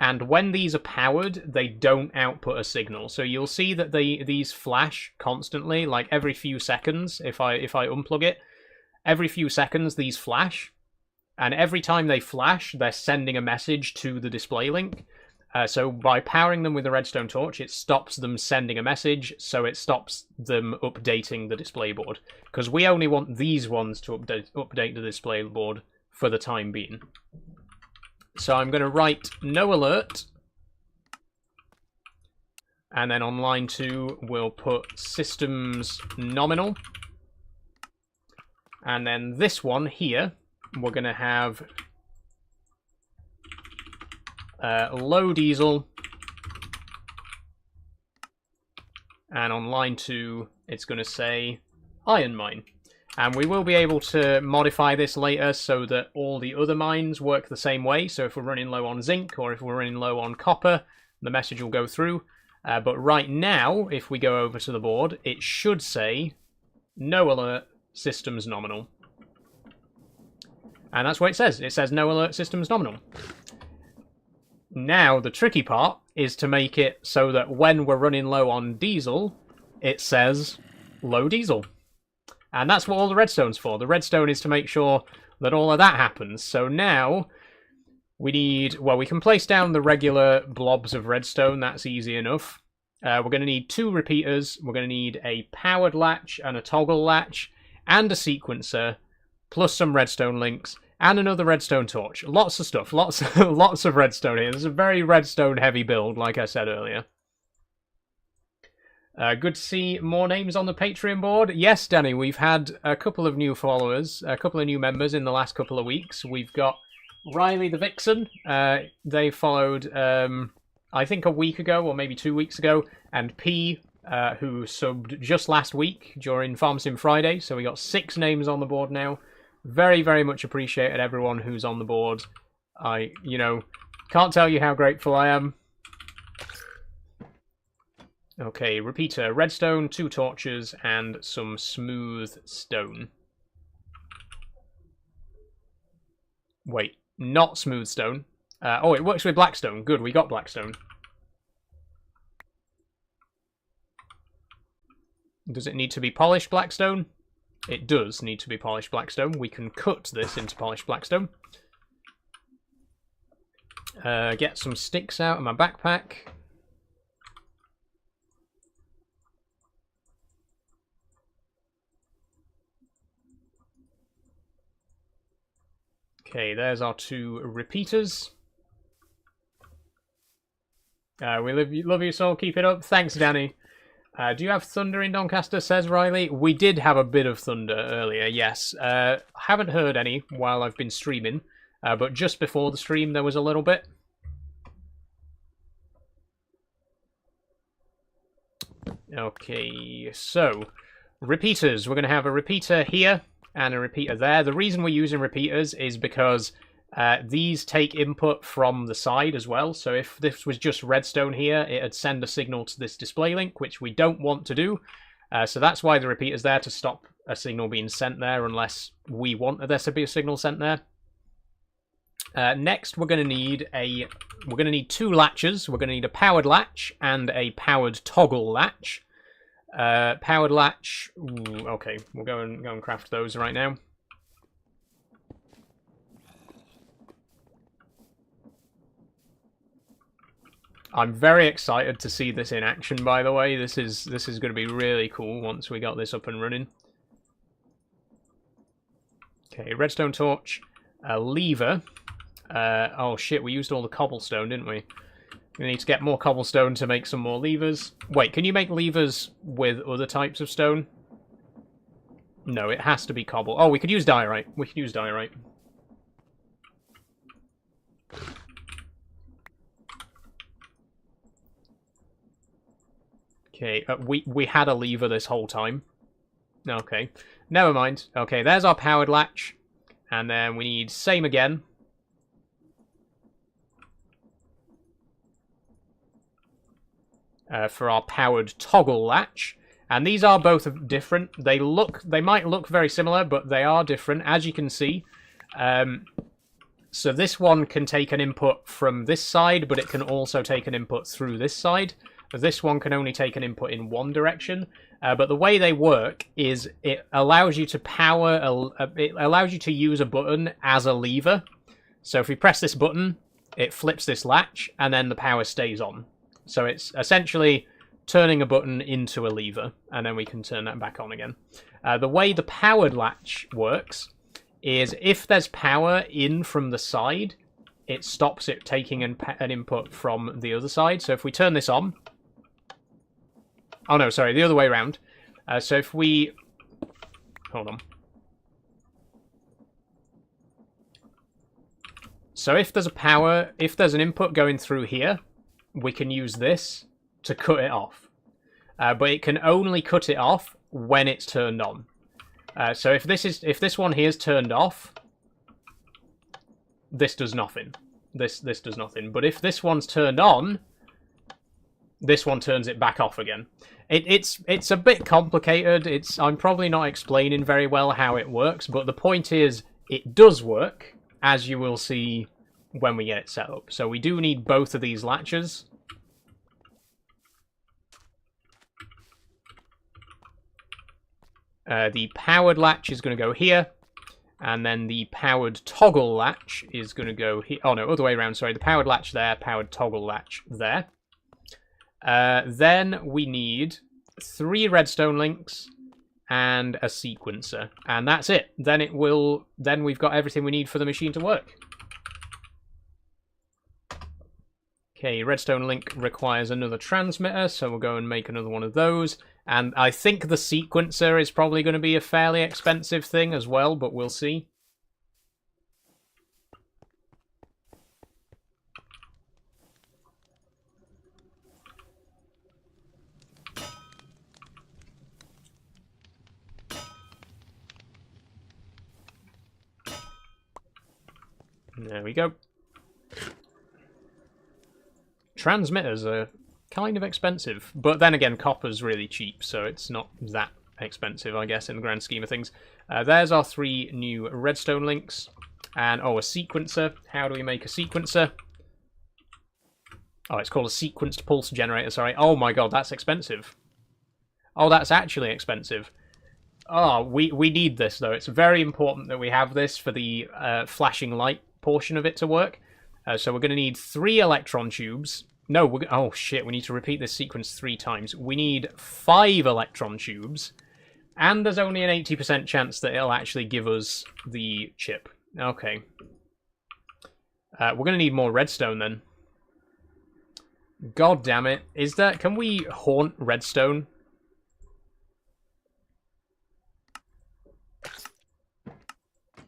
And when these are powered, they don't output a signal. So you'll see that these flash constantly, like every few seconds. If I unplug it, every few seconds these flash. And every time they flash, they're sending a message to the display link. So by powering them with a redstone torch, it stops them sending a message, so it stops them updating the display board. Because we only want these ones to update the display board for the time being. So I'm going to write no alert. And then on line 2, we'll put systems nominal. And then this one here, we're going to have low diesel, and on line 2 it's going to say iron mine. And we will be able to modify this later so that all the other mines work the same way. So if we're running low on zinc or if we're running low on copper, the message will go through. But right now, if we go over to the board, it should say no alert, systems nominal. And that's what it says. It says no alert, systems nominal. Now, the tricky part is to make it so that when we're running low on diesel, it says low diesel. And that's what all the redstone's for. The redstone is to make sure that all of that happens. So now, we need, well, we can place down the regular blobs of redstone. That's easy enough. We're going to need 2 repeaters. We're going to need a powered latch and a toggle latch and a sequencer, plus some redstone links. And another redstone torch. Lots of stuff. Lots of redstone here. This is a very redstone-heavy build, like I said earlier. Good to see more names on the Patreon board. Yes, Danny, we've had a couple of new followers, a couple of new members in the last couple of weeks. We've got Riley the Vixen. They followed, I think, a week ago, or maybe 2 weeks ago. And P, who subbed just last week during Farm Sim Friday. So we got 6 names on the board now. Very, very much appreciated everyone who's on the board. I, can't tell you how grateful I am. Okay, repeater, redstone, 2 torches, and some smooth stone. Wait, not smooth stone. Oh, it works with blackstone. Good, we got blackstone. Does it need to be polished blackstone? It does need to be polished blackstone. We can cut this into polished blackstone. Get some sticks out of my backpack. Okay, there's our 2 repeaters. We love you, soul. Keep it up. Thanks, Danny. Do you have thunder in Doncaster, says Riley? We did have a bit of thunder earlier, yes. Haven't heard any while I've been streaming, but just before the stream there was a little bit. Okay, so repeaters. We're going to have a repeater here and a repeater there. The reason we're using repeaters is because these take input from the side as well. So if this was just redstone here, it'd send a signal to this display link, which we don't want to do. So that's why the repeater's there, to stop a signal being sent there unless we want there to be a signal sent there. Next, we're going to need two latches. We're going to need a powered latch and a powered toggle latch. Powered latch. Ooh, okay, we'll go and craft those right now. I'm very excited to see this in action, by the way. This is going to be really cool once we got this up and running. Okay, redstone torch, a lever. Oh shit, we used all the cobblestone, didn't we? We need to get more cobblestone to make some more levers. Wait, can you make levers with other types of stone? No, it has to be cobble. Oh, we could use diorite. We could use diorite. Okay, we had a lever this whole time. Okay, never mind. Okay, there's our powered latch. And then we need same again. For our powered toggle latch. And these are both different. They might look very similar, but they are different, as you can see. So this one can take an input from this side, but it can also take an input through this side. This one can only take an input in one direction. But the way they work is it allows you to it allows you to use a button as a lever. So if we press this button, it flips this latch, and then the power stays on. So it's essentially turning a button into a lever, and then we can turn that back on again. The way the powered latch works is if there's power in from the side, it stops it taking an input from the other side. So if we turn this on... Oh no, sorry, the other way around. So if we... Hold on. So if there's an input going through here, we can use this to cut it off. But it can only cut it off when it's turned on. So if this one here is turned off, this does nothing. This does nothing. But if this one's turned on, this one turns it back off again. It's a bit complicated. I'm probably not explaining very well how it works, but the point is it does work, as you will see when we get it set up. So we do need both of these latches. The powered latch is going to go here, and then the powered toggle latch is going to go here. Oh no, other way around, sorry. The powered latch there, powered toggle latch there. Then we need 3 redstone links and a sequencer, and that's it. Then we've got everything we need for the machine to work. Okay, redstone link requires another transmitter, so we'll go and make another one of those. And I think the sequencer is probably going to be a fairly expensive thing as well, but we'll see. There we go. Transmitters are kind of expensive, but then again, copper's really cheap, so it's not that expensive, I guess, in the grand scheme of things. There's our 3 new redstone links, and a sequencer. How do we make a sequencer? Oh, it's called a sequenced pulse generator, sorry. Oh my god, that's expensive. Oh, that's actually expensive. Oh, we need this, though. It's very important that we have this for the flashing light portion of it to work. So we're going to need 3 electron tubes. No, oh shit, we need to repeat this sequence 3 times. We need 5 electron tubes, and there's only an 80% chance that it'll actually give us the chip. Okay. We're going to need more redstone then. God damn it. Can we haunt redstone?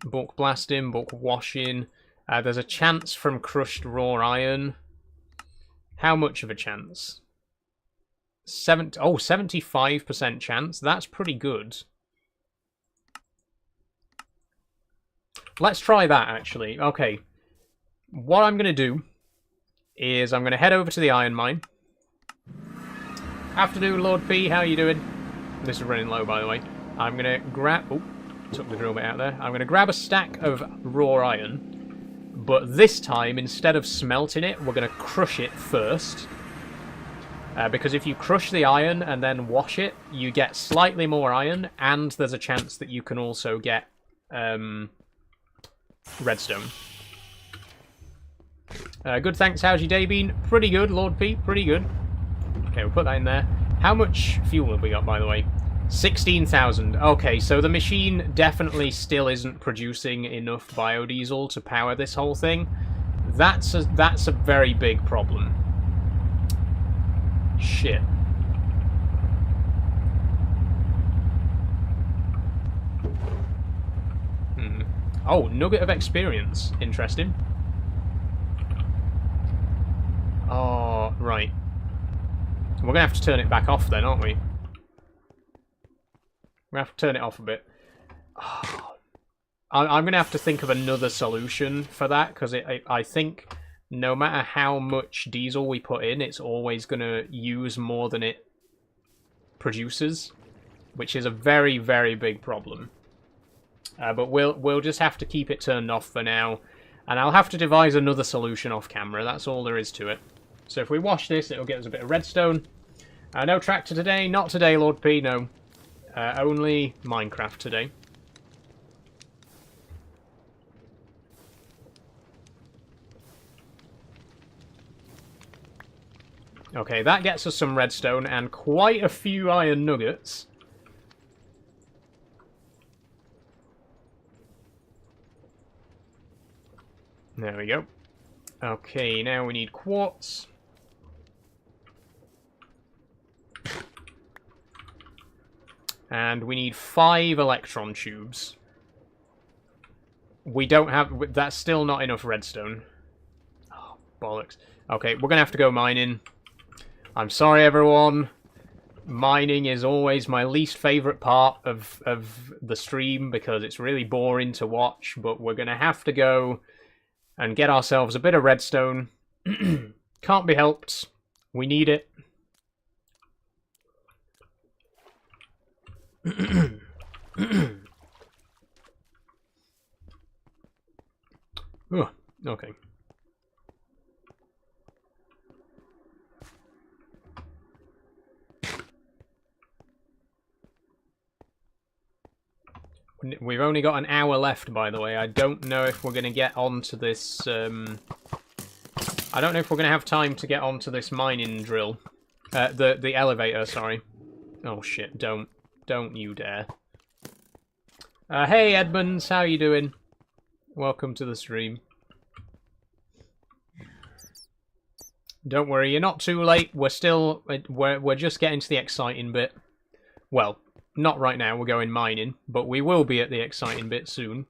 Bulk blasting, bulk washing. There's a chance from crushed raw iron. How much of a chance? 75% chance. That's pretty good. Let's try that, actually. Okay. What I'm going to do is I'm going to head over to the iron mine. Afternoon, Lord P. How are you doing? This is running low, by the way. I'm going to grab... Oh, took the drill bit out there. I'm going to grab a stack of raw iron. But this time, instead of smelting it, we're going to crush it first. Because if you crush the iron and then wash it, you get slightly more iron, and there's a chance that you can also get redstone. Good, thanks. How's your day been? Pretty good, Lord P. Pretty good. Okay, we'll put that in there. How much fuel have we got, by the way? 16,000. Okay, so the machine definitely still isn't producing enough biodiesel to power this whole thing. That's a very big problem. Shit. Oh, nugget of experience. Interesting. Oh, right. We're going to have to turn it back off then, aren't we? We're going to have to turn it off a bit. Oh. I'm going to have to think of another solution for that, because I think no matter how much diesel we put in, it's always going to use more than it produces, which is a very, very big problem. But we'll just have to keep it turned off for now, and I'll have to devise another solution off camera. That's all there is to it. So if we wash this, it'll get us a bit of redstone. No tractor today. Not today, Lord P. No. Only Minecraft today. Okay, that gets us some redstone and quite a few iron nuggets. There we go. Okay, now we need quartz. And we need 5 electron tubes. We don't have... That's still not enough redstone. Oh, bollocks. Okay, we're going to have to go mining. I'm sorry, everyone. Mining is always my least favourite part of the stream because it's really boring to watch, but we're going to have to go and get ourselves a bit of redstone. Can't be helped. We need it. Oh, okay. We've only got an hour left, by the way. I don't know if we're going to get onto this... I don't know if we're going to have time to get onto this mining drill. The elevator, sorry. Oh, shit. Don't you dare. Hey, Edmonds. How you doing? Welcome to the stream. Don't worry. You're not too late. We're still... We're just getting to the exciting bit. Well... Not right now, we're going mining, but we will be at the exciting bit soon.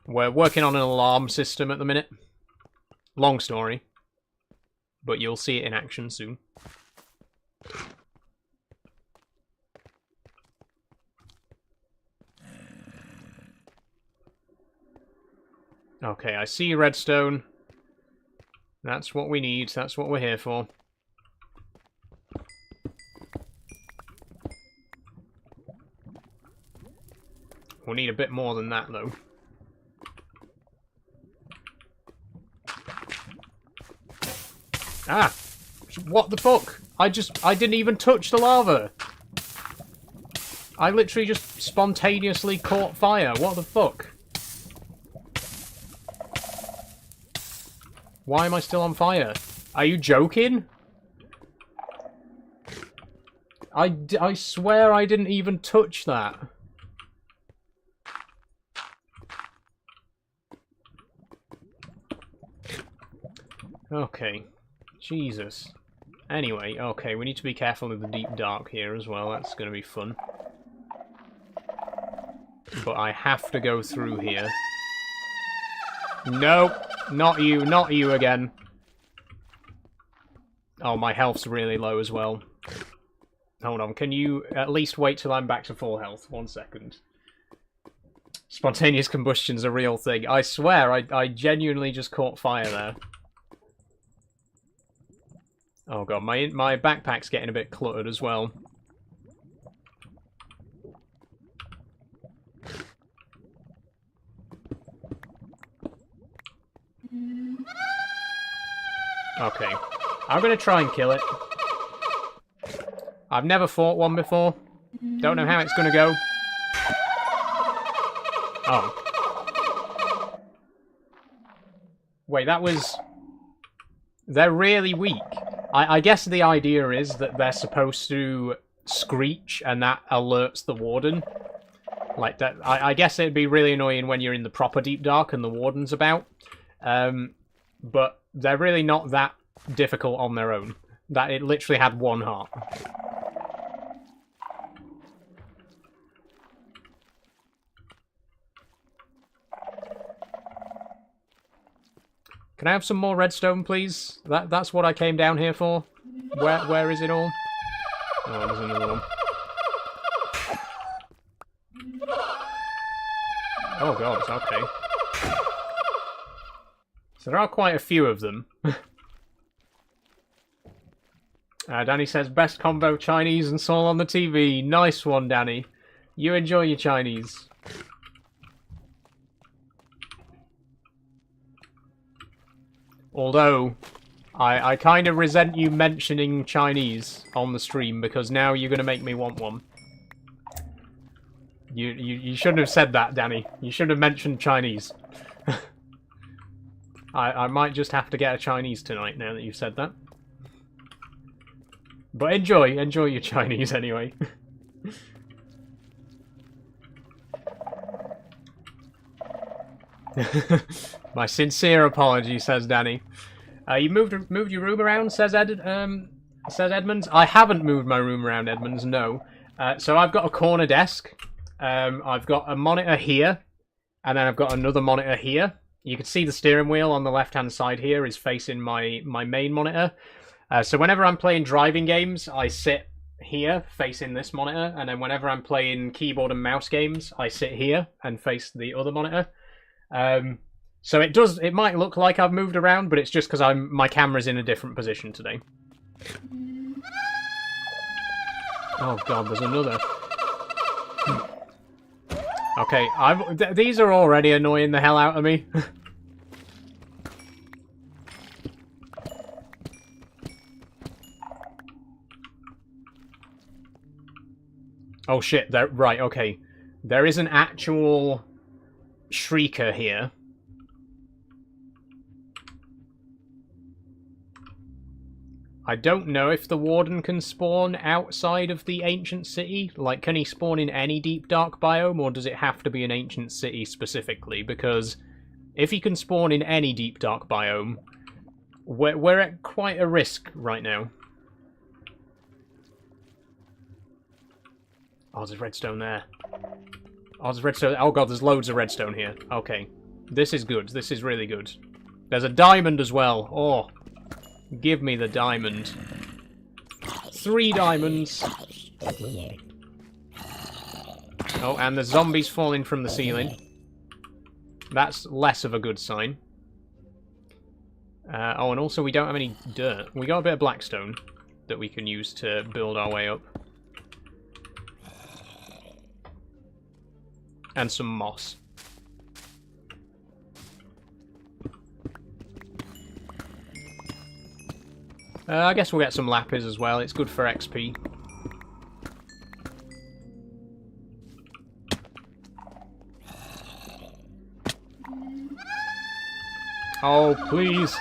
We're working on an alarm system at the minute. Long story, but you'll see it in action soon. Okay, I see redstone. That's what we need, that's what we're here for. We'll need a bit more than that, though. Ah! What the fuck? I didn't even touch the lava! I literally just spontaneously caught fire. What the fuck? Why am I still on fire? Are you joking? I swear I didn't even touch that. Okay. Jesus. Anyway, okay, we need to be careful of the deep dark here as well. That's going to be fun. But I have to go through here. No! Not you again. Oh, my health's really low as well. Hold on, can you at least wait till I'm back to full health? 1 second. Spontaneous combustion's a real thing. I swear, I genuinely just caught fire there. Oh god, my backpack's getting a bit cluttered as well. Okay. I'm gonna try and kill it. I've never fought one before. Don't know how it's gonna go. Oh. Wait, that was... They're really weak. I guess the idea is that they're supposed to screech and that alerts the warden. Like that. I guess it'd be really annoying when you're in the proper deep dark and the warden's about. But they're really not that difficult on their own. That it literally had 1 heart. Can I have some more redstone, please? That's what I came down here for. Where is it all? Oh, there's another one. Oh god, okay. So there are quite a few of them. Danny says, best combo Chinese and Saul on the TV. Nice one, Danny. You enjoy your Chinese. Although, I kind of resent you mentioning Chinese on the stream, because now you're going to make me want one. You shouldn't have said that, Danny. You should have mentioned Chinese. I might just have to get a Chinese tonight now that you've said that. But enjoy your Chinese anyway. My sincere apology, says Danny. You moved your room around, says Edmonds. I haven't moved my room around, Edmonds, no. So I've got a corner desk. I've got a monitor here, and then I've got another monitor here. You can see the steering wheel on the left-hand side here is facing my main monitor. So whenever I'm playing driving games, I sit here, facing this monitor, and then whenever I'm playing keyboard and mouse games, I sit here and face the other monitor. So it might look like I've moved around, but it's just because my camera's in a different position today. Oh god, there's another. Okay, these are already annoying the hell out of me. Oh shit, right, okay. There is an actual shrieker here. I don't know if the warden can spawn outside of the ancient city. Like, can he spawn in any deep dark biome, or does it have to be an ancient city specifically? Because if he can spawn in any deep dark biome, we're at quite a risk right now. Oh, there's redstone there. Oh, there's redstone. Oh god, there's loads of redstone here. Okay. This is good. This is really good. There's a diamond as well. Oh. Give me the diamond. 3 diamonds. Oh, and the zombies falling from the ceiling. That's less of a good sign. Oh, and also we don't have any dirt. We got a bit of blackstone that we can use to build our way up. And some moss. I guess we'll get some lapis as well. It's good for XP. Oh, please.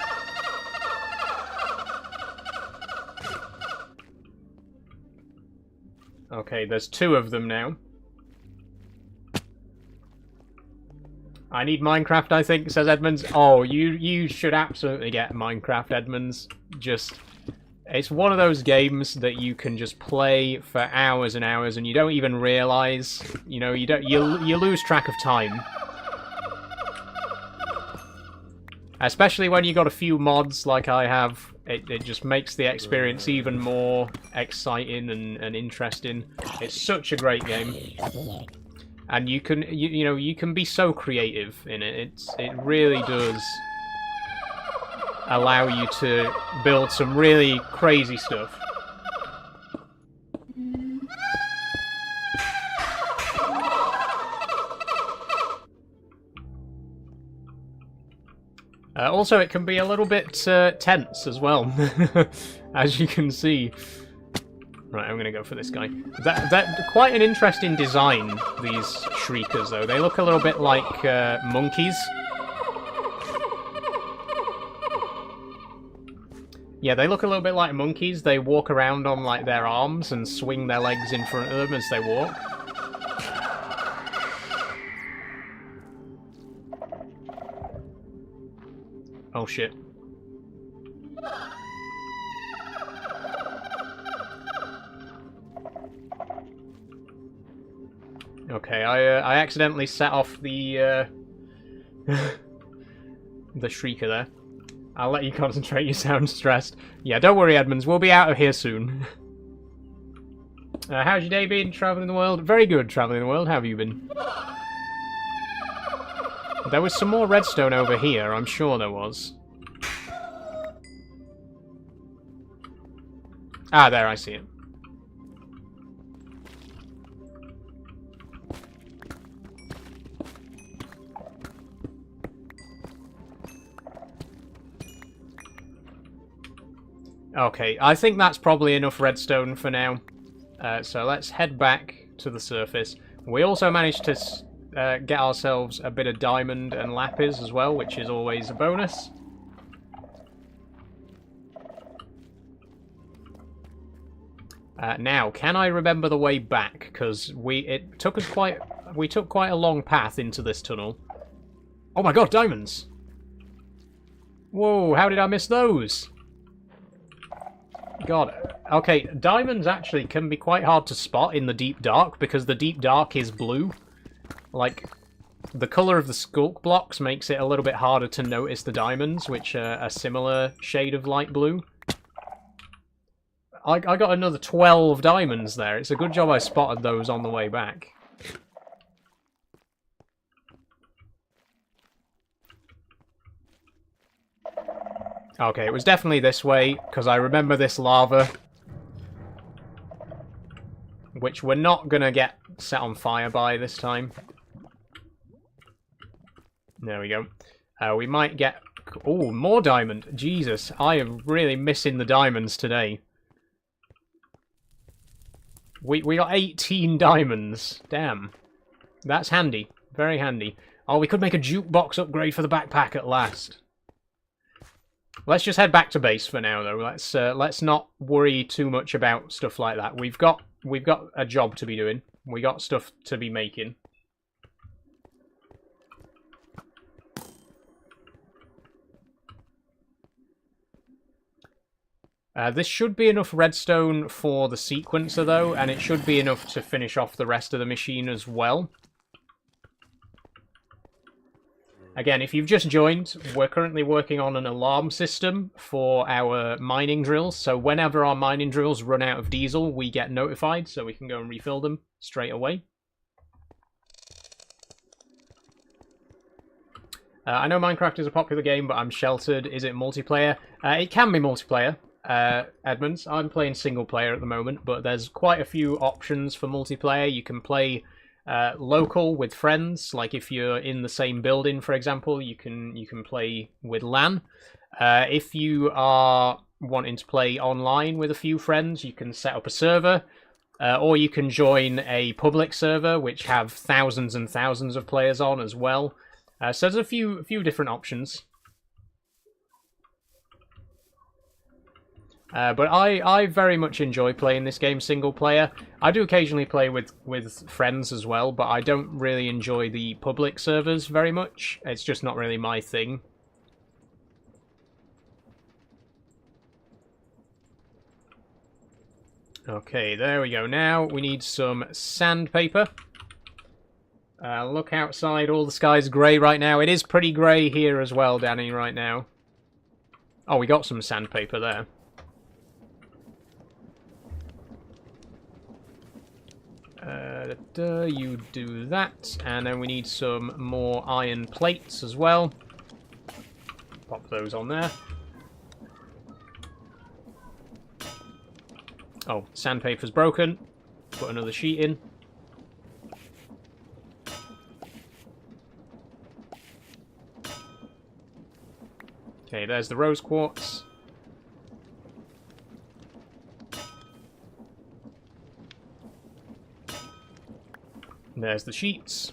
Okay, there's 2 of them now. I need Minecraft, I think, says Edmonds. Oh, you should absolutely get Minecraft, Edmonds. Just... It's one of those games that you can just play for hours and hours, and you don't even realize, you know, you lose track of time. Especially when you got a few mods like I have, it just makes the experience even more exciting and interesting. It's such a great game. And you can, you know, you can be so creative in it. It really does allow you to build some really crazy stuff. Also, it can be a little bit tense as well, as you can see. Right, I'm gonna go for this guy. That quite an interesting design, these shriekers, though. They look a little bit like monkeys. Yeah, they look a little bit like monkeys. They walk around on, like, their arms and swing their legs in front of them as they walk. Oh, shit. Okay, I accidentally set off the the shrieker there. I'll let you concentrate, you sound stressed. Yeah, don't worry, Edmonds, we'll be out of here soon. How's your day been, travelling the world? Very good, travelling the world. How have you been? There was some more redstone over here, I'm sure there was. Ah, there, I see it. Okay, I think that's probably enough redstone for now. So let's head back to the surface. We also managed to get ourselves a bit of diamond and lapis as well, which is always a bonus. Now, can I remember the way back? Because we took quite a long path into this tunnel. Oh my god, diamonds! Whoa, how did I miss those? God, okay, diamonds actually can be quite hard to spot in the deep dark because the deep dark is blue. Like, the colour of the sculk blocks makes it a little bit harder to notice the diamonds, which are a similar shade of light blue. I got another 12 diamonds there. It's a good job I spotted those on the way back. Okay, it was definitely this way, because I remember this lava. Which we're not going to get set on fire by this time. There we go. We might get... Oh, more diamond. Jesus, I am really missing the diamonds today. We got 18 diamonds. Damn. That's handy. Very handy. Oh, we could make a jukebox upgrade for the backpack at last. Let's just head back to base for now, though. Let's not worry too much about stuff like that. We've got a job to be doing. We got stuff to be making. This should be enough redstone for the sequencer, though, and it should be enough to finish off the rest of the machine as well. Again, if you've just joined, we're currently working on an alarm system for our mining drills, so whenever our mining drills run out of diesel, we get notified, so we can go and refill them straight away. I know Minecraft is a popular game, but I'm sheltered. Is it multiplayer? It can be multiplayer. Edmonds, I'm playing single player at the moment, but there's quite a few options for multiplayer. You can play local with friends, like if you're in the same building, for example, you can play with LAN. If you are wanting to play online with a few friends, you can set up a server, or you can join a public server, which have thousands and thousands of players on as well. So there's a few different options. But I very much enjoy playing this game single player. I do occasionally play with friends as well, but I don't really enjoy the public servers very much. It's just not really my thing. Okay, there we go. Now we need some sandpaper. Look outside, all the sky's grey right now. It is pretty grey here as well, Danny, right now. Oh, we got some sandpaper there. You do that, and then we need some more iron plates as well. Pop those on there. Oh, sandpaper's broken. Put another sheet in. Okay, there's the rose quartz. There's the sheets.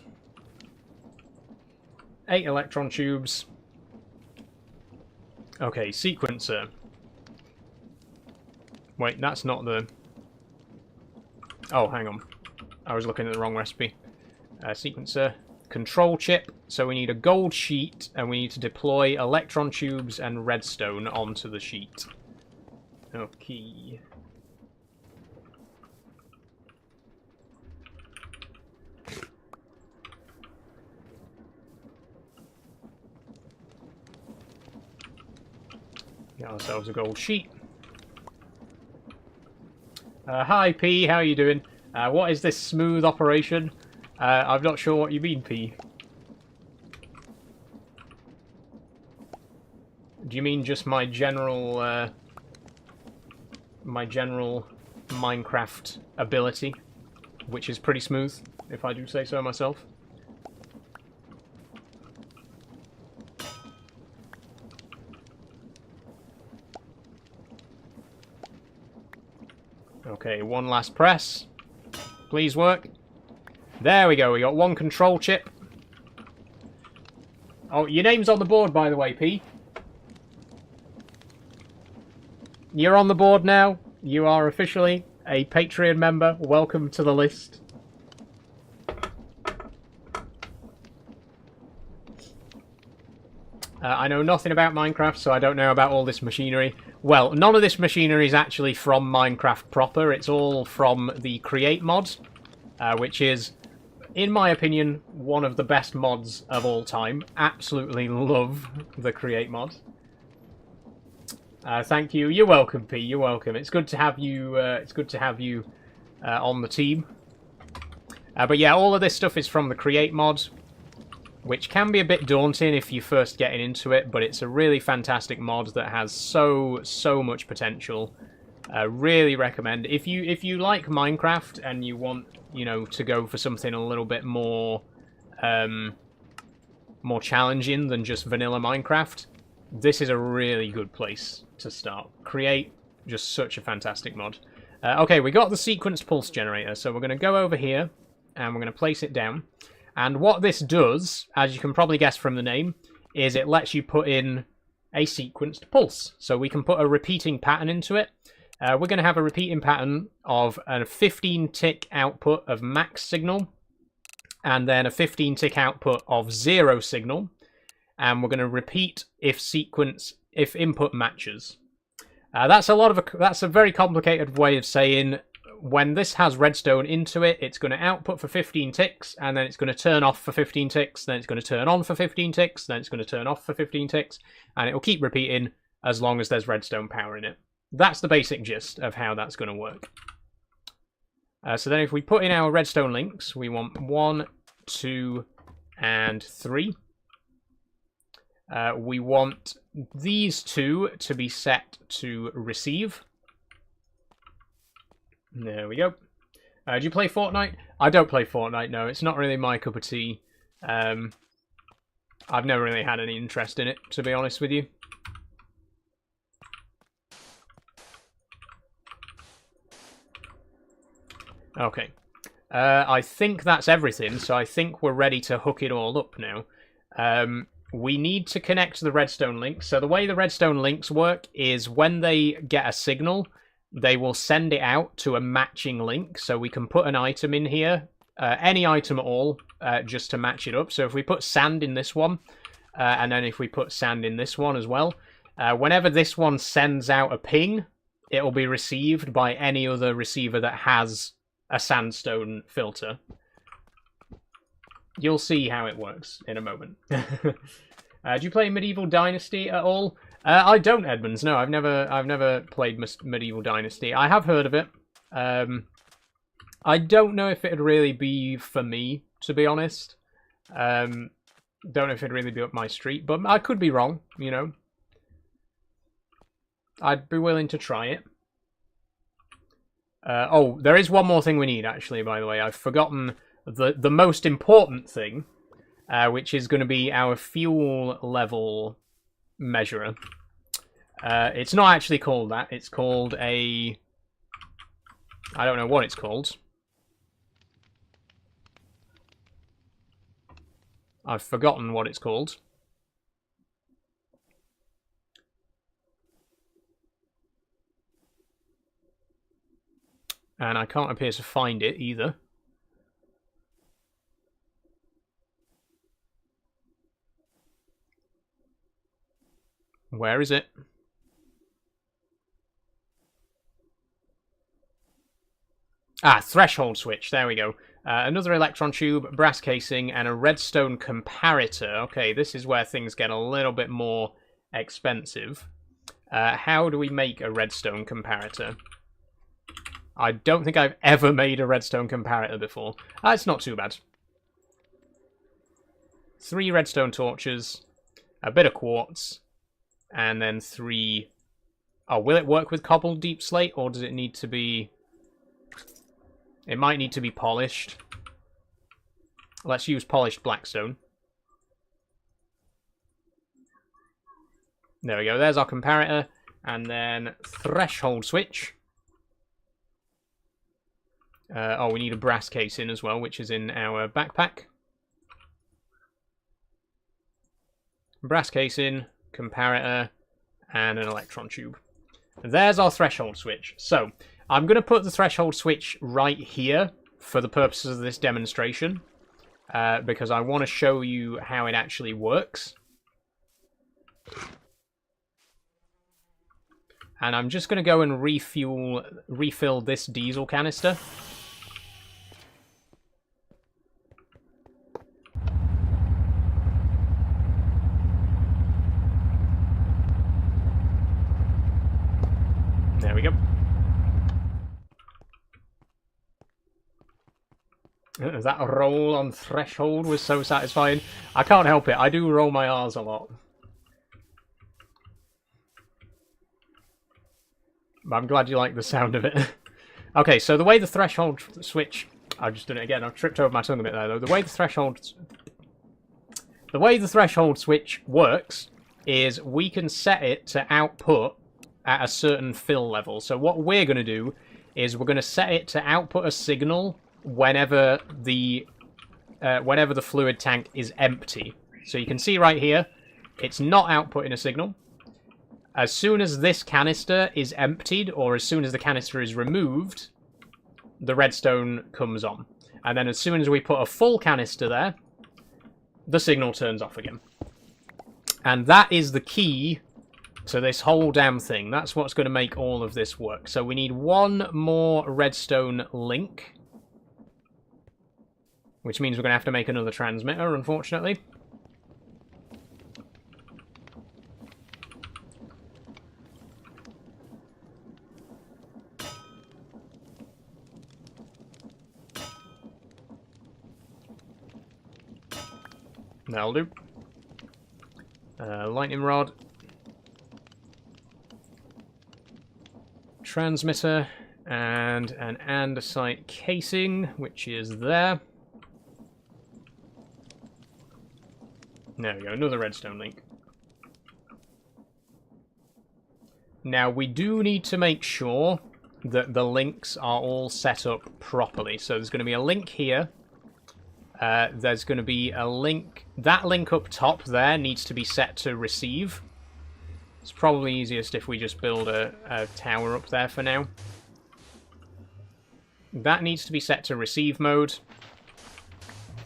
8 electron tubes. Okay, sequencer. Wait, that's not the... Oh, hang on. I was looking at the wrong recipe. Sequencer. Control chip. So we need a gold sheet, and we need to deploy electron tubes and redstone onto the sheet. Okay. Get ourselves a gold sheet. Hi P, how are you doing? What is this smooth operation? I'm not sure what you mean, P. Do you mean just my general Minecraft ability, which is pretty smooth, if I do say so myself? Okay, one last press. Please work. There we go, we got one control chip. Oh, your name's on the board, by the way, P. You're on the board now. You are officially a Patreon member. Welcome to the list. I know nothing about Minecraft, so I don't know about all this machinery. Well, none of this machinery is actually from Minecraft proper. It's all from the Create mod, which is, in my opinion, one of the best mods of all time. Absolutely love the Create mod. Thank you. You're welcome, P. You're welcome. It's good to have you. On the team. But yeah, all of this stuff is from the Create mod, which can be a bit daunting if you're first getting into it, but it's a really fantastic mod that has so much potential. Really recommend. If you like Minecraft and you want, you know, to go for something a little bit more more challenging than just vanilla Minecraft, this is a really good place to start. Create, just such a fantastic mod. Okay, we got the sequenced pulse generator, so we're going to go over here and we're going to place it down. And what this does, as you can probably guess from the name, is it lets you put in a sequenced pulse. So we can put a repeating pattern into it. We're going to have a repeating pattern of a 15-tick output of max signal, and then a 15-tick output of 0 signal. And we're going to repeat if input matches. That's a very complicated way of saying when this has redstone into it, it's going to output for 15 ticks, and then it's going to turn off for 15 ticks, then it's going to turn on for 15 ticks, then it's going to turn off for 15 ticks, and it will keep repeating as long as there's redstone power in it. That's the basic gist of how that's going to work. So then if we put in our redstone links, we want 1, 2, and 3. We want these two to be set to receive. There we go. Do you play Fortnite? I don't play Fortnite, no. It's not really my cup of tea. I've never really had any interest in it, to be honest with you. Okay. I think that's everything, so I think we're ready to hook it all up now. We need to connect the redstone links. So the way the redstone links work is when they get a signal, they will send it out to a matching link. So we can put an item in here, any item at all, just to match it up. So if we put sand in this one, and then if we put sand in this one as well, whenever this one sends out a ping, it will be received by any other receiver that has a sandstone filter. You'll see how it works in a moment. Do you play Medieval Dynasty at all? I don't, Edmonds. No, I've never played Medieval Dynasty. I have heard of it. I don't know if it'd really be for me, to be honest. Don't know if it'd really be up my street, but I could be wrong, you know. I'd be willing to try it. Oh, there is one more thing we need, actually, by the way. I've forgotten the most important thing, which is going to be our fuel level measurer. It's not actually called that. It's called a... I don't know what it's called. I've forgotten what it's called. And I can't appear to find it either. Where is it? Ah, threshold switch. There we go. Another electron tube, brass casing, and a redstone comparator. Okay, this is where things get a little bit more expensive. How do we make a redstone comparator? I don't think I've ever made a redstone comparator before. It's not too bad. 3 redstone torches, a bit of quartz, and then 3... Oh, will it work with cobbled deep slate, or does it need to be... It might need to be polished. Let's use polished blackstone. There we go, there's our comparator. And then threshold switch. Oh, we need a brass casing as well, which is in our backpack. Brass casing, comparator, and an electron tube. There's our threshold switch. So, I'm going to put the threshold switch right here for the purposes of this demonstration, because I want to show you how it actually works. And I'm just going to go and refill this diesel canister. There we go. That roll on threshold was so satisfying. I can't help it. I do roll my R's a lot. I'm glad you like the sound of it. Okay, so the way the threshold switch... I've just done it again. I've tripped over my tongue a bit there, though. The way the threshold switch works is we can set it to output at a certain fill level. So what we're going to do is we're going to set it to output a signal whenever the fluid tank is empty. So you can see right here, it's not outputting a signal. As soon as this canister is emptied, or as soon as the canister is removed, the redstone comes on. And then as soon as we put a full canister there, the signal turns off again. And that is the key to this whole damn thing. That's what's going to make all of this work. So we need one more redstone link, which means we're going to have to make another transmitter, unfortunately. That'll do. Lightning rod. Transmitter. And an andesite casing, which is there. There we go, another redstone link. Now, we do need to make sure that the links are all set up properly. So there's going to be a link here. There's going to be a link... That link up top there needs to be set to receive. It's probably easiest if we just build a tower up there for now. That needs to be set to receive mode.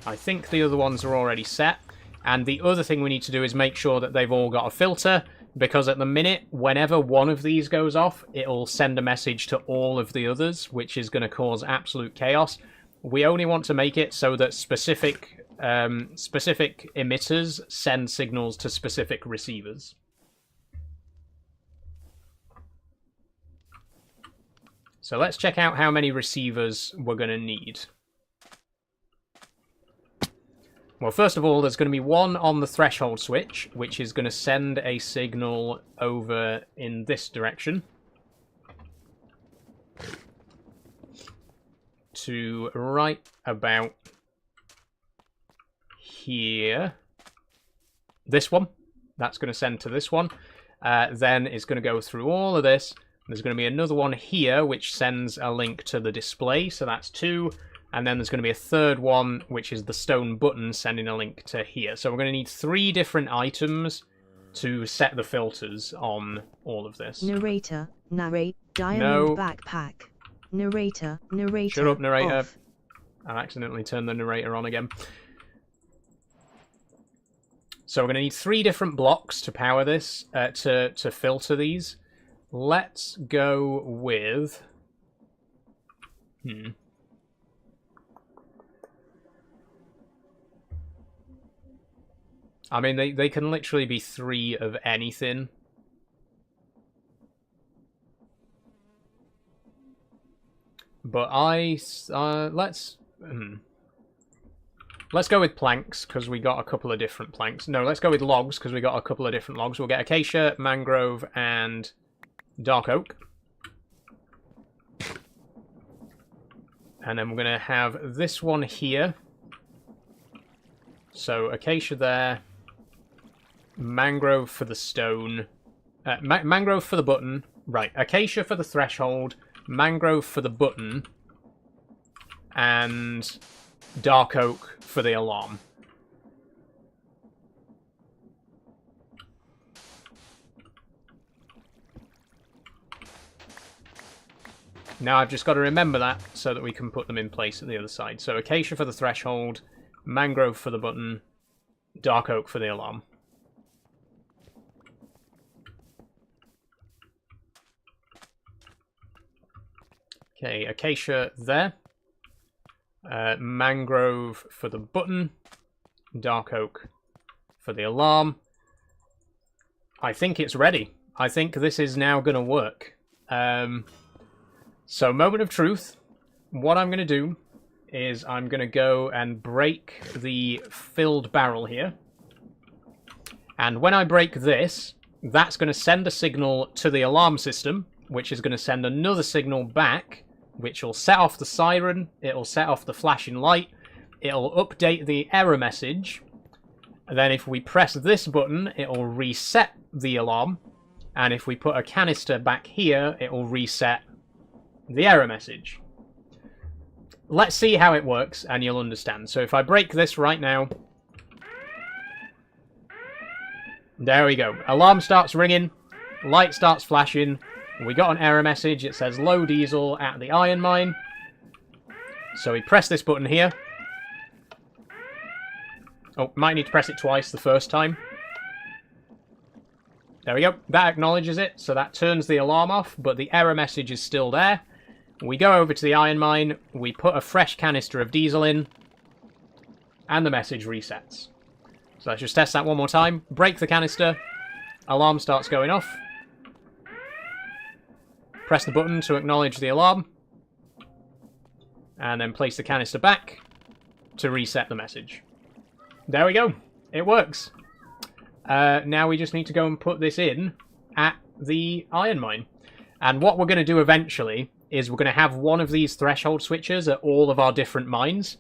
I think the other ones are already set. And the other thing we need to do is make sure that they've all got a filter, because at the minute, whenever one of these goes off, it'll send a message to all of the others, which is going to cause absolute chaos. We only want to make it so that specific specific emitters send signals to specific receivers. So let's check out how many receivers we're going to need. Well, first of all, there's going to be one on the threshold switch, which is going to send a signal over in this direction to right about here. This one, that's going to send to this one. Then it's going to go through all of this. There's going to be another one here, which sends a link to the display, so that's 2. And then there's going to be a third one, which is the stone button, sending a link to here. So we're going to need 3 different items to set the filters on all of this. Narrator, narrate, diamond backpack. Narrator, narrator. Shut up, narrator. Off. I accidentally turned the narrator on again. So we're going to need 3 different blocks to power this, to filter these. Let's go with... I mean, they can literally be 3 of anything. But let's go with planks, because we got a couple of different planks. No, let's go with logs, because we got a couple of different logs. We'll get acacia, mangrove, and dark oak. And then we're going to have this one here. So acacia there. Mangrove for the stone. Mangrove for the button. Right, acacia for the threshold. Mangrove for the button. And dark oak for the alarm. Now I've just got to remember that so that we can put them in place at the other side. So acacia for the threshold, mangrove for the button, dark oak for the alarm. Okay, acacia there. Mangrove for the button, dark oak for the alarm. I think it's ready. I think this is now going to work. So, moment of truth. What I'm going to do is I'm going to go and break the filled barrel here. And when I break this, that's going to send a signal to the alarm system, which is going to send another signal back, which will set off the siren, it'll set off the flashing light, it'll update the error message, and then if we press this button, it'll reset the alarm, and if we put a canister back here, it'll reset the error message. Let's see how it works, and you'll understand. So if I break this right now, there we go. Alarm starts ringing, light starts flashing. We got an error message. It says low diesel at the iron mine. So we press this button here. Oh, might need to press it twice the first time. There we go. That acknowledges it, so that turns the alarm off, but the error message is still there. We go over to the iron mine, we put a fresh canister of diesel in, and the message resets. So let's just test that one more time. Break the canister, alarm starts going off. Press the button to acknowledge the alarm, and then place the canister back to reset the message. There we go. It works. Now we just need to go and put this in at the iron mine. And what we're going to do eventually is we're going to have one of these threshold switches at all of our different mines.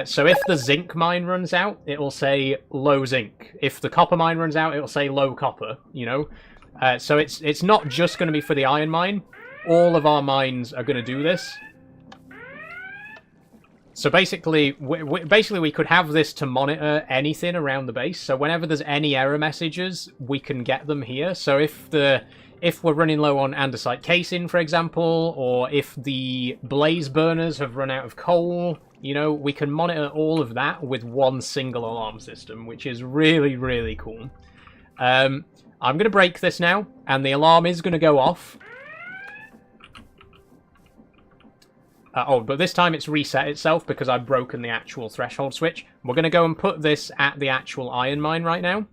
So if the zinc mine runs out, it'll say low zinc. If the copper mine runs out, it'll say low copper, you know. So it's not just going to be for the iron mine. All of our mines are going to do this. So basically, we could have this to monitor anything around the base. So whenever there's any error messages, we can get them here. So if we're running low on andesite casing, for example, or if the blaze burners have run out of coal, you know, we can monitor all of that with one single alarm system, which is really, really cool. I'm going to break this now, and the alarm is going to go off. Oh, but this time it's reset itself because I've broken the actual threshold switch. We're going to go and put this at the actual iron mine right now.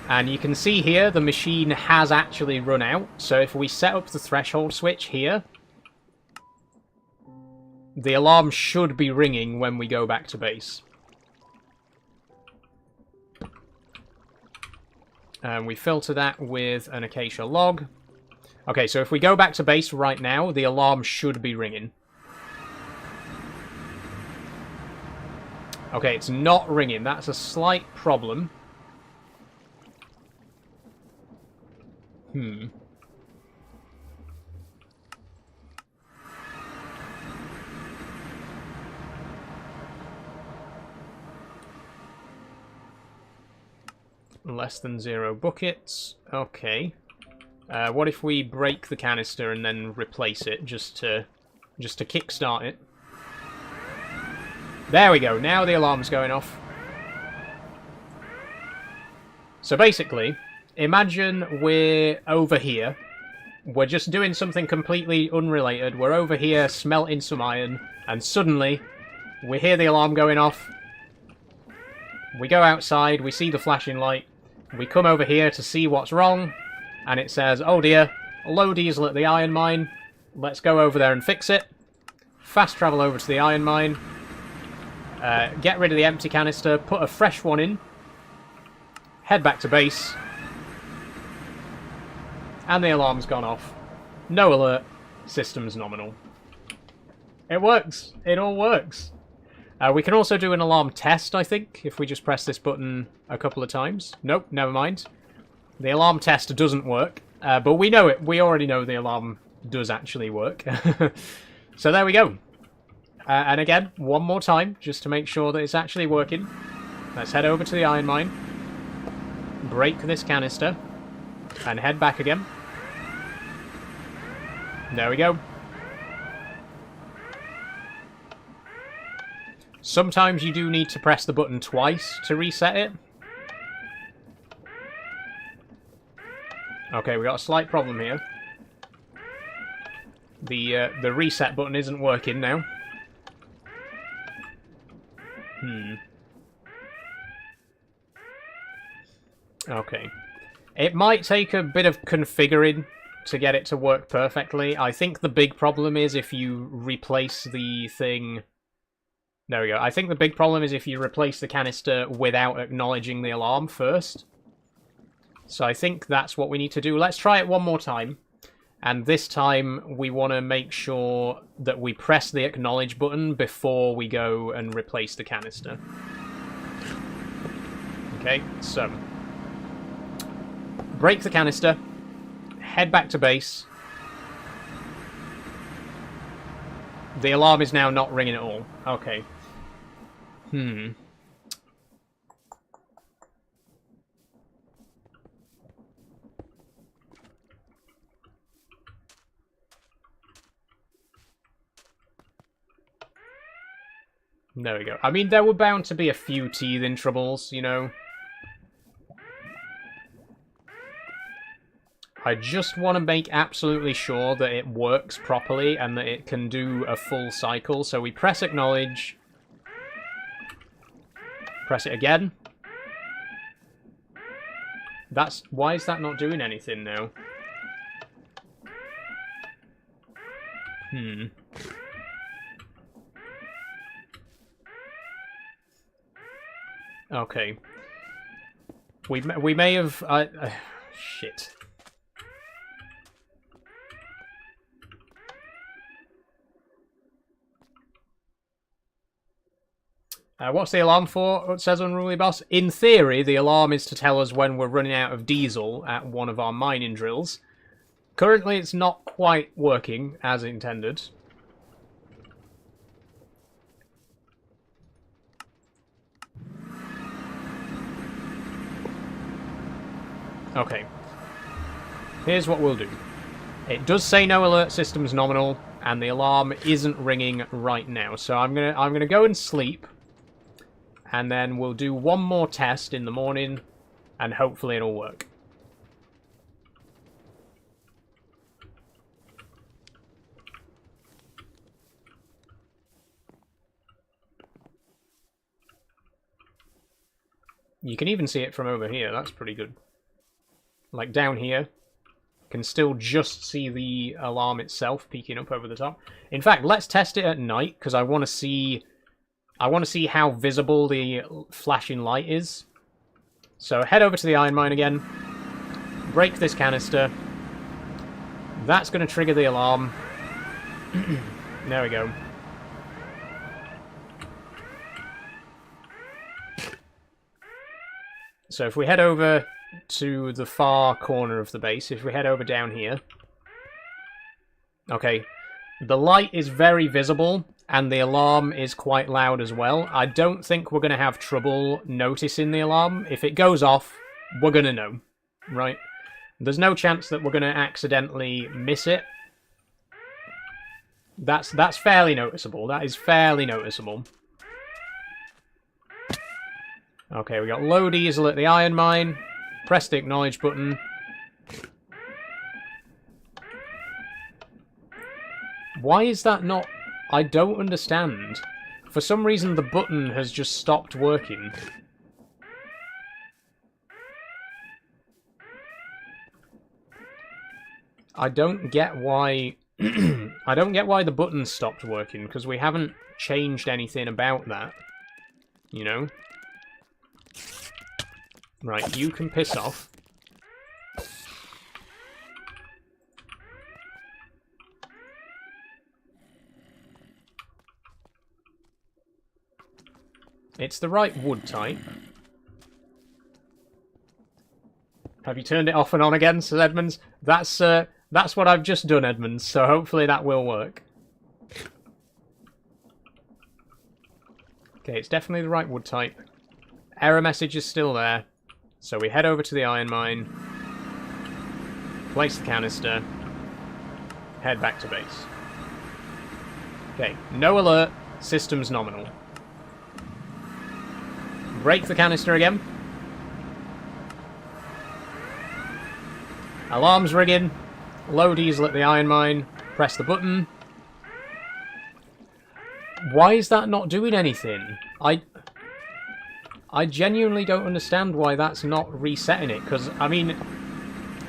And you can see here the machine has actually run out. So if we set up the threshold switch here, the alarm should be ringing when we go back to base. And we filter that with an acacia log. Okay, so if we go back to base right now, the alarm should be ringing. Okay, it's not ringing. That's a slight problem. Less than 0 buckets. Okay. What if we break the canister and then replace it just to kickstart it? There we go. Now the alarm's going off. So basically, imagine we're over here. We're just doing something completely unrelated. We're over here smelting some iron, and suddenly we hear the alarm going off. We go outside, we see the flashing light. We come over here to see what's wrong, and it says, oh dear, low diesel at the iron mine. Let's go over there and fix it. Fast travel over to the iron mine. Get rid of the empty canister, put a fresh one in. Head back to base. And the alarm's gone off. No alert. System's nominal. It works. It all works. We can also do an alarm test, I think, if we just press this button a couple of times. Nope, never mind. The alarm test doesn't work, but we know it. We already know the alarm does actually work. So there we go. And again, one more time, just to make sure that it's actually working. Let's head over to the iron mine. Break this canister. And head back again. There we go. Sometimes you do need to press the button twice to reset it. Okay, we got a slight problem here. The reset button isn't working now. Okay. It might take a bit of configuring to get it to work perfectly. I think the big problem is if you replace the thing... There we go. I think the big problem is if you replace the canister without acknowledging the alarm first. So I think that's what we need to do. Let's try it one more time. And this time we want to make sure that we press the acknowledge button before we go and replace the canister. Okay, so... break the canister. Head back to base. The alarm is now not ringing at all. Okay. There we go. I mean, there were bound to be a few teething troubles, you know. I just want to make absolutely sure that it works properly and that it can do a full cycle. So we press acknowledge. Press it again. Why is that not doing anything now? Okay. We may have... shit. What's the alarm for? It says Unruly Boss. In theory, the alarm is to tell us when we're running out of diesel at one of our mining drills. Currently, it's not quite working as intended. Okay. Here's what we'll do. It does say no alert, system's nominal, and the alarm isn't ringing right now. So I'm gonna go and sleep. And then we'll do one more test in the morning, and hopefully it'll work. You can even see it from over here. That's pretty good. Like down here, can still just see the alarm itself peeking up over the top. In fact, let's test it at night because I want to see how visible the flashing light is. So head over to the iron mine again. Break this canister. That's going to trigger the alarm. There we go. So if we head over to the far corner of the base, if we head over down here... Okay, the light is very visible, and the alarm is quite loud as well. I don't think we're going to have trouble noticing the alarm. If it goes off, we're going to know, right? There's no chance that we're going to accidentally miss it. That's fairly noticeable. That is fairly noticeable. Okay, we got low diesel at the iron mine. Press the acknowledge button. Why is that not... I don't understand. For some reason, the button has just stopped working. I don't get why... I don't get why the button stopped working, because we haven't changed anything about that. You know? Right, you can piss off. It's the right wood type. Have you turned it off and on again, says Edmonds? That's what I've just done, Edmonds, so hopefully that will work. Okay, it's definitely the right wood type. Error message is still there. So we head over to the iron mine, place the canister, head back to base. Okay, no alert, system's nominal. Break the canister again. Alarm's ringing. Low diesel at the iron mine. Press the button. Why is that not doing anything? I genuinely don't understand why that's not resetting it, because, I mean,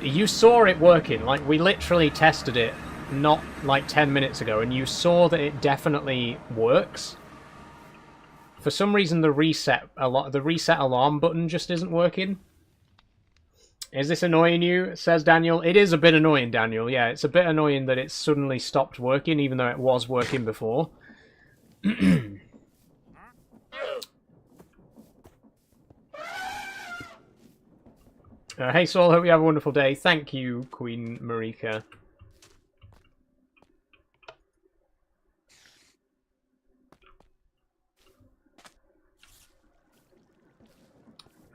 you saw it working. Like, we literally tested it not, like, 10 minutes ago, and you saw that it definitely works. For some reason, the reset alarm button just isn't working. Is this annoying you? Says Daniel. It is a bit annoying, Daniel. Yeah, it's a bit annoying that it suddenly stopped working, even though it was working before. Hey Saul, hope you have a wonderful day. Thank you, Queen Marika.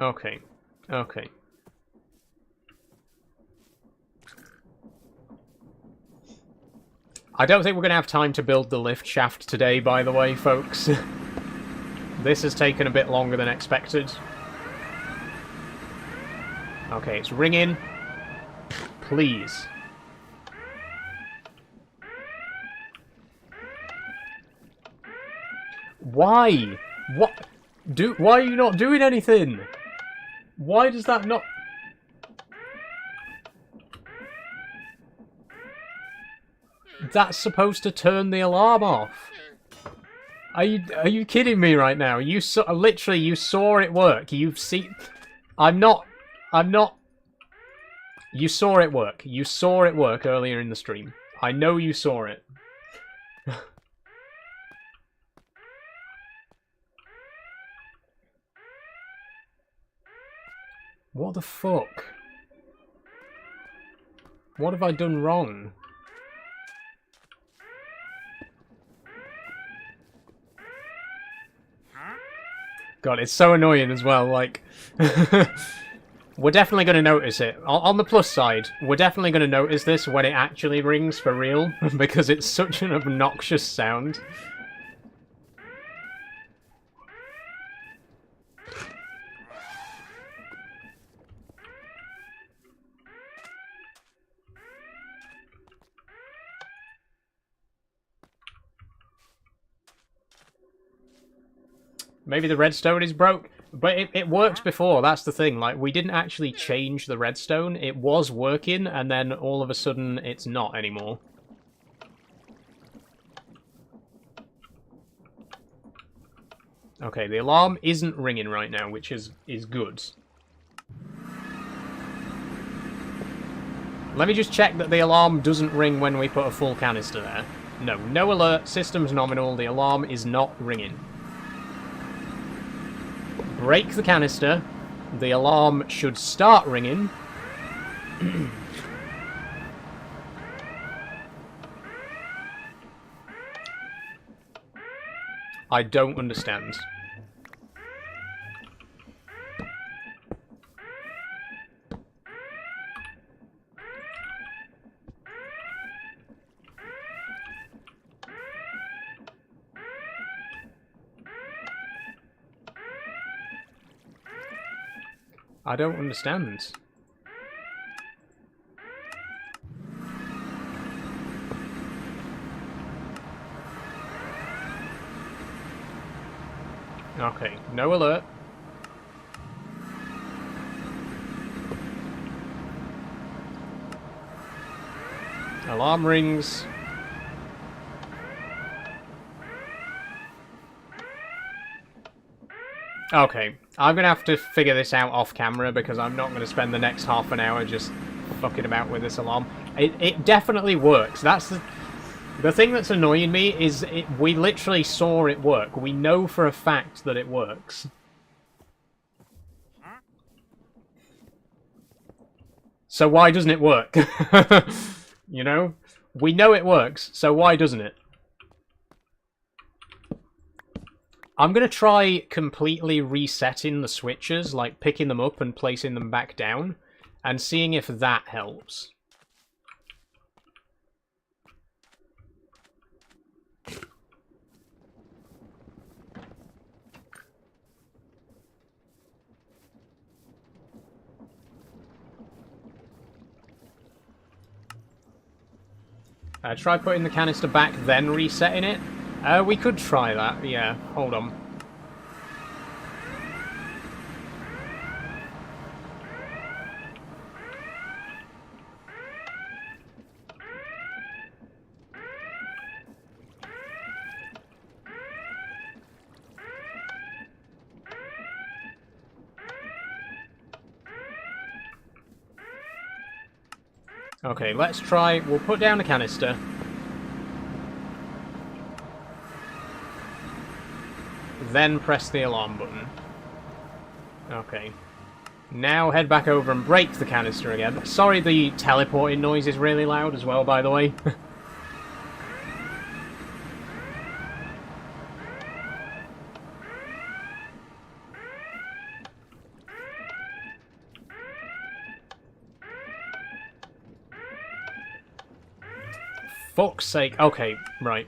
Okay, okay. I don't think we're going to have time to build the lift shaft today, by the way, folks. This has taken a bit longer than expected. Okay, it's ringing. Please. Why? What? Why are you not doing anything? Why does that not... That's supposed to turn the alarm off. Are you kidding me right now? You literally, you saw it work. You've seen... I'm not... You saw it work. You saw it work earlier in the stream. I know you saw it. What the fuck? What have I done wrong? God, it's so annoying as well, like... We're definitely going to notice it. On the plus side, we're definitely going to notice this when it actually rings for real, because it's such an obnoxious sound. Maybe the redstone is broke. But it worked before, that's the thing. Like, we didn't actually change the redstone. It was working, and then all of a sudden, it's not anymore. Okay, the alarm isn't ringing right now, which is good. Let me just check that the alarm doesn't ring when we put a full canister there. No, no alert, system's nominal, the alarm is not ringing. Break the canister, the alarm should start ringing. I don't understand. I don't understand. Okay, no alert. Alarm rings. Okay, I'm going to have to figure this out off camera because I'm not going to spend the next half an hour just fucking about with this alarm. It definitely works. That's the thing that's annoying me is we literally saw it work. We know for a fact that it works. So why doesn't it work? You know? We know it works, so why doesn't it? I'm going to try completely resetting the switches, like picking them up and placing them back down, and seeing if that helps. Try putting the canister back, then resetting it. We could try that, yeah. Hold on. Okay, let's try. We'll put down the canister. Then press the alarm button. Okay. Now head back over and break the canister again. Sorry, the teleporting noise is really loud as well, by the way. Fuck's sake. Okay, right.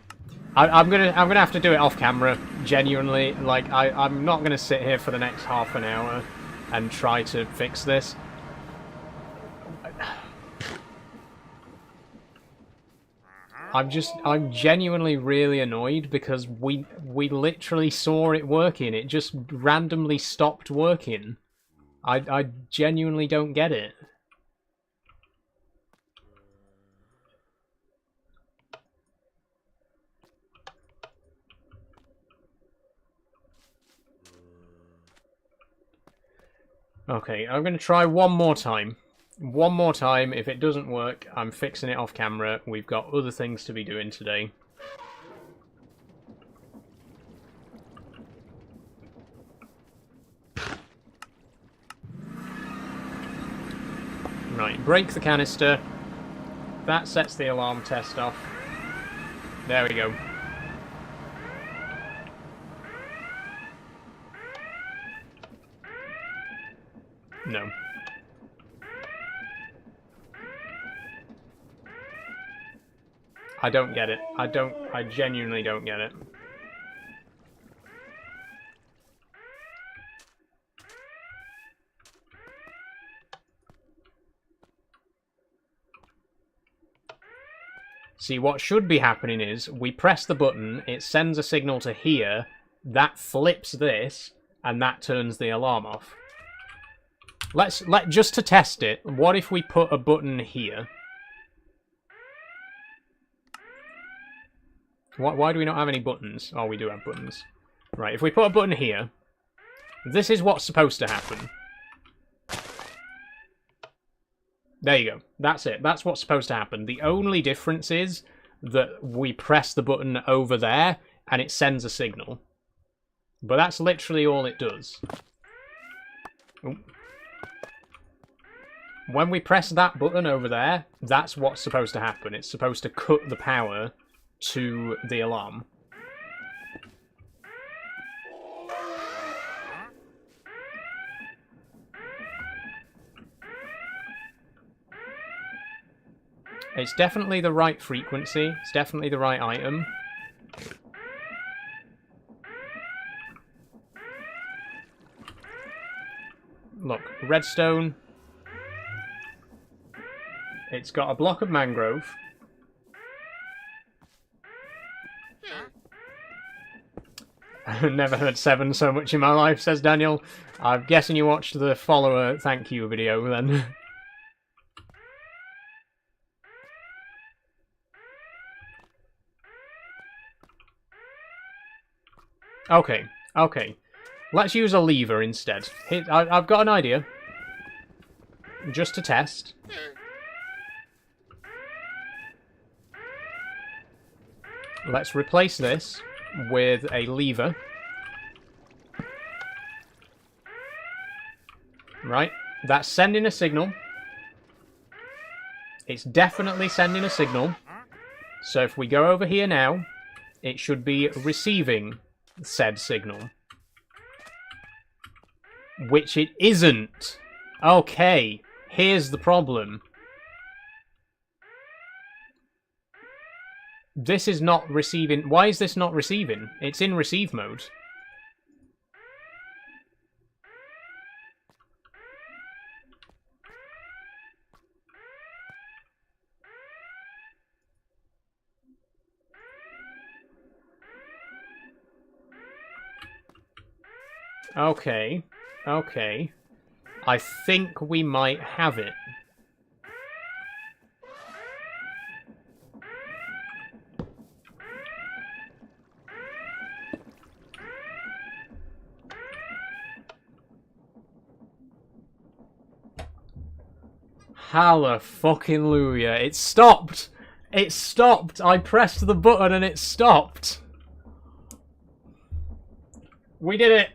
I'm gonna have to do it off camera. Genuinely, like I'm not gonna sit here for the next half an hour and try to fix this. I'm genuinely really annoyed because we literally saw it working. It just randomly stopped working. I genuinely don't get it. Okay, I'm going to try one more time. One more time. If it doesn't work, I'm fixing it off camera. We've got other things to be doing today. Right, break the canister. That sets the alarm test off. There we go. No. I don't get it. I genuinely don't get it. See, what should be happening is, we press the button, it sends a signal to here, that flips this, and that turns the alarm off. Just to test it, what if we put a button here? Why do we not have any buttons? Oh, we do have buttons. Right, if we put a button here, this is what's supposed to happen. There you go. That's it. That's what's supposed to happen. The only difference is that we press the button over there and it sends a signal. But that's literally all it does. Ooh. When we press that button over there, that's what's supposed to happen. It's supposed to cut the power to the alarm. It's definitely the right frequency. It's definitely the right item. Look, redstone. It's got a block of mangrove. I've never heard 7 so much in my life, says Daniel. I'm guessing you watched the follower thank you video then. Okay, okay. Let's use a lever instead. I've got an idea. Just to test. Let's replace this with a lever. Right, that's sending a signal. It's definitely sending a signal. So if we go over here now, it should be receiving said signal. Which it isn't. Okay, here's the problem. This is not receiving. Why is this not receiving? It's in receive mode. Okay, okay. I think we might have it. Hallelujah. It stopped! It stopped! I pressed the button and it stopped! We did it!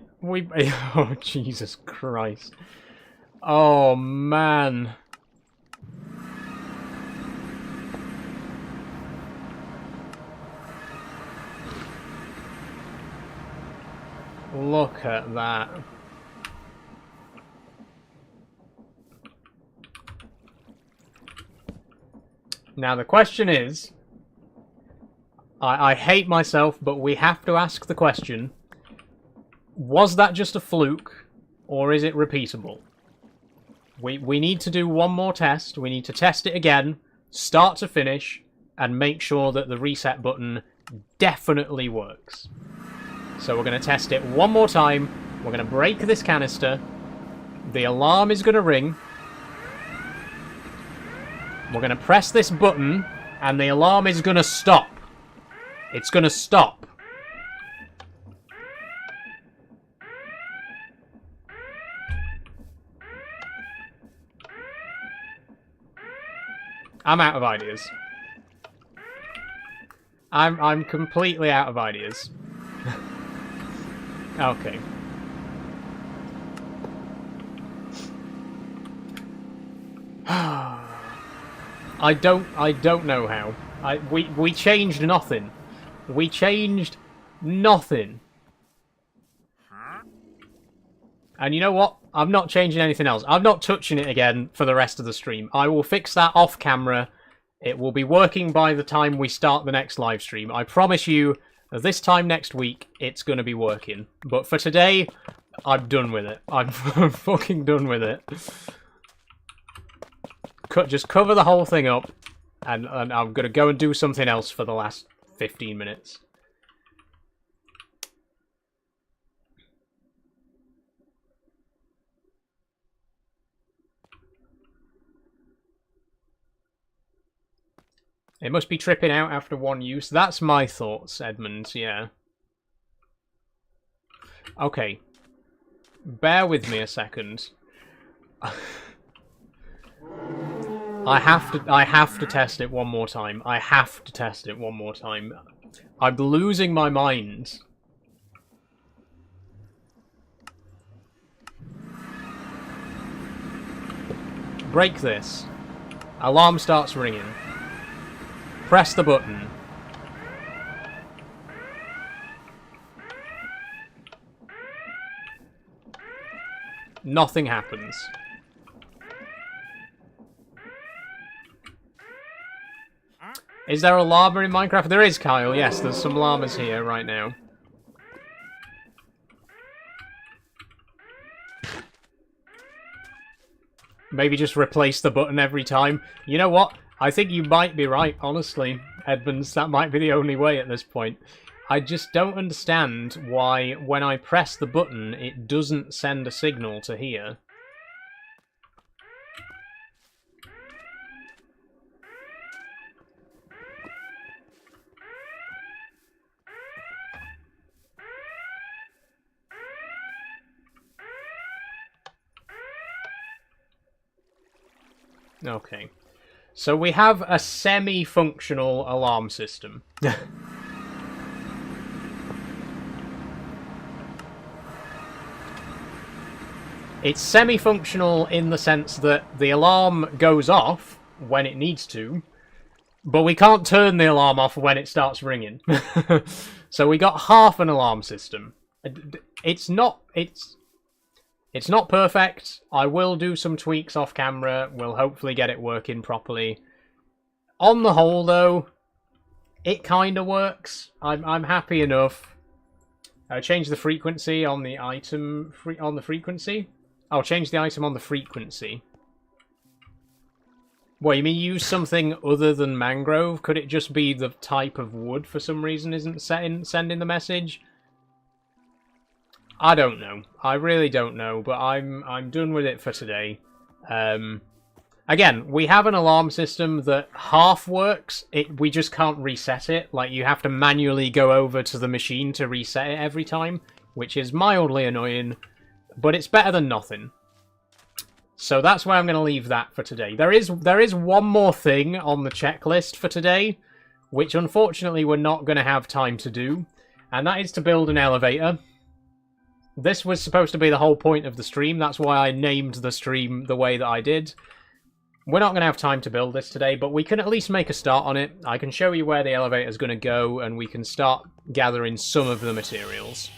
Oh, Jesus Christ. Oh, man. Look at that. Now the question is, I hate myself, but we have to ask the question, was that just a fluke, or is it repeatable? We need to do one more test, we need to test it again, start to finish, and make sure that the reset button definitely works. So we're going to test it one more time, we're going to break this canister, the alarm is going to ring, we're going to press this button, and the alarm is going to stop. It's going to stop. I'm out of ideas. I'm completely out of ideas. Okay. I don't know how. We changed nothing. We changed nothing. And you know what? I'm not changing anything else. I'm not touching it again for the rest of the stream. I will fix that off camera. It will be working by the time we start the next live stream. I promise you, this time next week, it's going to be working. But for today, I'm done with it. I'm fucking done with it. Just cover the whole thing up, and I'm going to go and do something else for the last 15 minutes. It must be tripping out after one use. That's my thoughts, Edmund, yeah. Okay. Bear with me a second. I have to test it one more time. I have to test it one more time. I'm losing my mind. Break this. Alarm starts ringing. Press the button. Nothing happens. Is there a llama in Minecraft? There is, Kyle. Yes, there's some llamas here right now. Maybe just replace the button every time. You know what? I think you might be right, honestly, Edmonds. That might be the only way at this point. I just don't understand why, when I press the button, it doesn't send a signal to here. Okay. So we have a semi-functional alarm system. It's semi-functional in the sense that the alarm goes off when it needs to, but we can't turn the alarm off when it starts ringing. So we got half an alarm system. It's not perfect. I will do some tweaks off camera. We'll hopefully get it working properly. On the whole, though, it kind of works. I'm happy enough. Change the frequency on the item on the frequency. I'll change the item on the frequency. What, you mean use something other than mangrove? Could it just be the type of wood for some reason isn't sending the message? I don't know. I really don't know, but I'm done with it for today. Again, we have an alarm system that half works. We just can't reset it. Like, you have to manually go over to the machine to reset it every time, which is mildly annoying, but it's better than nothing. So that's where I'm going to leave that for today. There is one more thing on the checklist for today, which unfortunately we're not going to have time to do, and that is to build an elevator. This was supposed to be the whole point of the stream. That's why I named the stream the way that I did. We're not going to have time to build this today, but we can at least make a start on it. I can show you where the elevator is going to go, and we can start gathering some of the materials.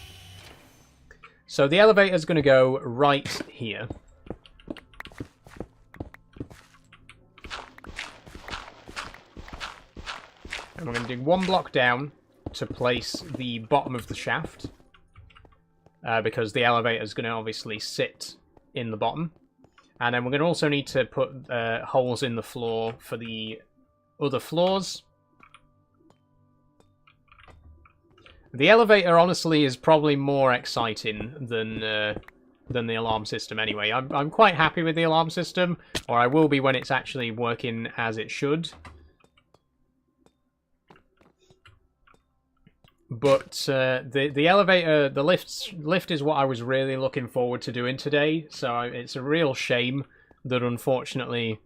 So the elevator is going to go right here. And we're going to dig one block down to place the bottom of the shaft. Because the elevator is going to obviously sit in the bottom. And then we're going to also need to put holes in the floor for the other floors. The elevator, honestly, is probably more exciting than the alarm system anyway. I'm quite happy with the alarm system, or I will be when it's actually working as it should. But the elevator, the lift is what I was really looking forward to doing today. So it's a real shame that unfortunately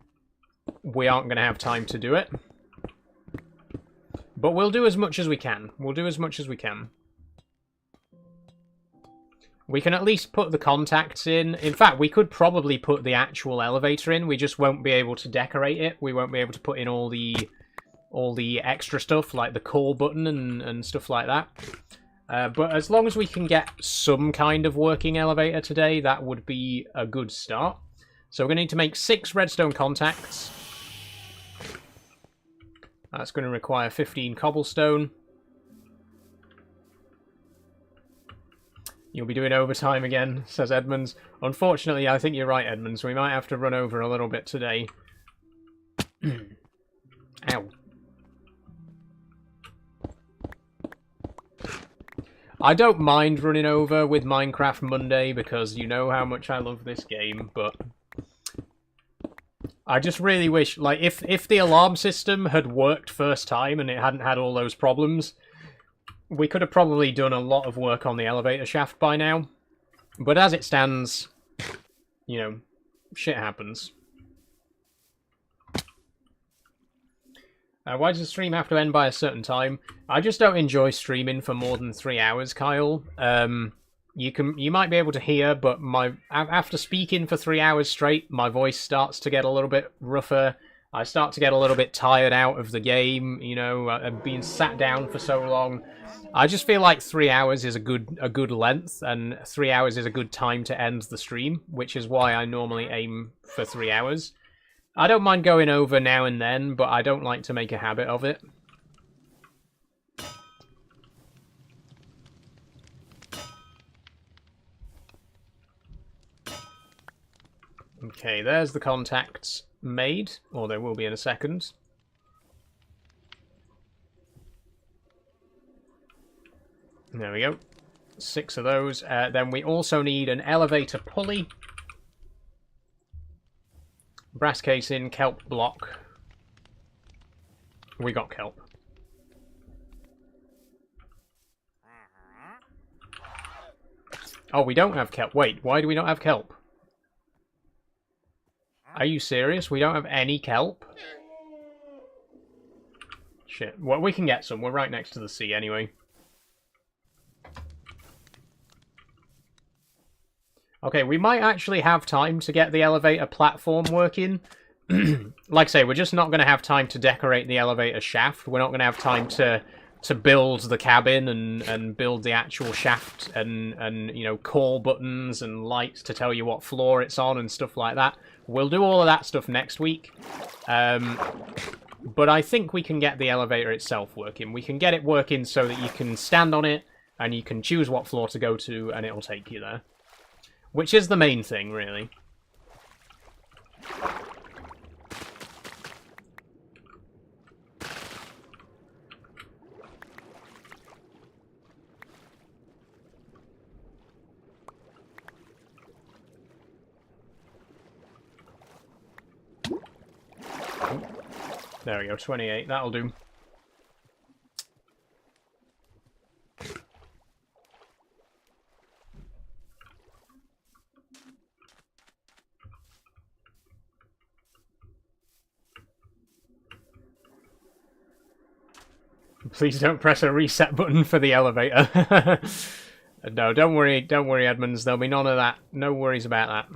we aren't going to have time to do it. But we'll do as much as we can. We'll do as much as we can. We can at least put the contacts in. In fact, we could probably put the actual elevator in. We just won't be able to decorate it. We won't be able to put in all the extra stuff, like the call button and stuff like that. But as long as we can get some kind of working elevator today, that would be a good start. So we're going to need to make 6 redstone contacts. That's going to require 15 cobblestone. You'll be doing overtime again, says Edmonds. Unfortunately, I think you're right, Edmonds. We might have to run over a little bit today. Ow. I don't mind running over with Minecraft Monday because you know how much I love this game, but I just really wish, like, if the alarm system had worked first time and it hadn't had all those problems, we could have probably done a lot of work on the elevator shaft by now. But as it stands, you know, shit happens. Why does the stream have to end by a certain time? I just don't enjoy streaming for more than 3 hours, Kyle. You might be able to hear, but after speaking for 3 hours straight, my voice starts to get a little bit rougher. I start to get a little bit tired out of the game, you know, and being sat down for so long. I just feel like 3 hours is a good length, and 3 hours is a good time to end the stream, which is why I normally aim for 3 hours. I don't mind going over now and then, but I don't like to make a habit of it. Okay, there's the contacts made, or there will be in a second. There we go. 6 of those. Then we also need an elevator pulley. Brass casing, kelp block. We got kelp. Oh, we don't have kelp. Wait, why do we not have kelp? Are you serious? We don't have any kelp? Shit. Well, we can get some. We're right next to the sea anyway. Okay, we might actually have time to get the elevator platform working. Like I say, we're just not going to have time to decorate the elevator shaft. We're not going to have time to build the cabin and build the actual shaft and you know, call buttons and lights to tell you what floor it's on and stuff like that. We'll do all of that stuff next week. But I think we can get the elevator itself working. We can get it working so that you can stand on it and you can choose what floor to go to and it'll take you there. Which is the main thing, really. There we go, 28. That'll do. Please don't press a reset button for the elevator. No, don't worry, Edmonds. There'll be none of that. No worries about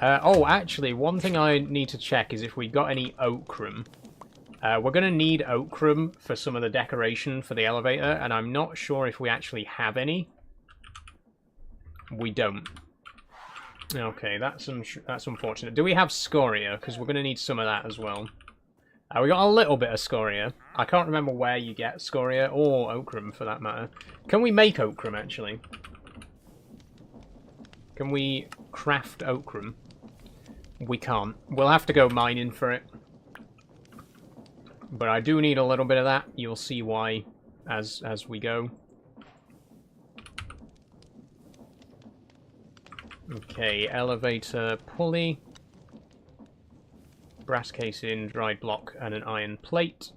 that. Oh, actually, one thing I need to check is if we got any ochrum. We're going to need ochrum for some of the decoration for the elevator, and I'm not sure if we actually have any. We don't. Okay, that's unfortunate. Do we have scoria? Because we're going to need some of that as well. We got a little bit of scoria. I can't remember where you get scoria, or ochrum for that matter. Can we make ochrum, actually? Can we craft ochrum? We can't. We'll have to go mining for it. But I do need a little bit of that. You'll see why as we go. Okay, elevator pulley. Brass casing, dried block, and an iron plate.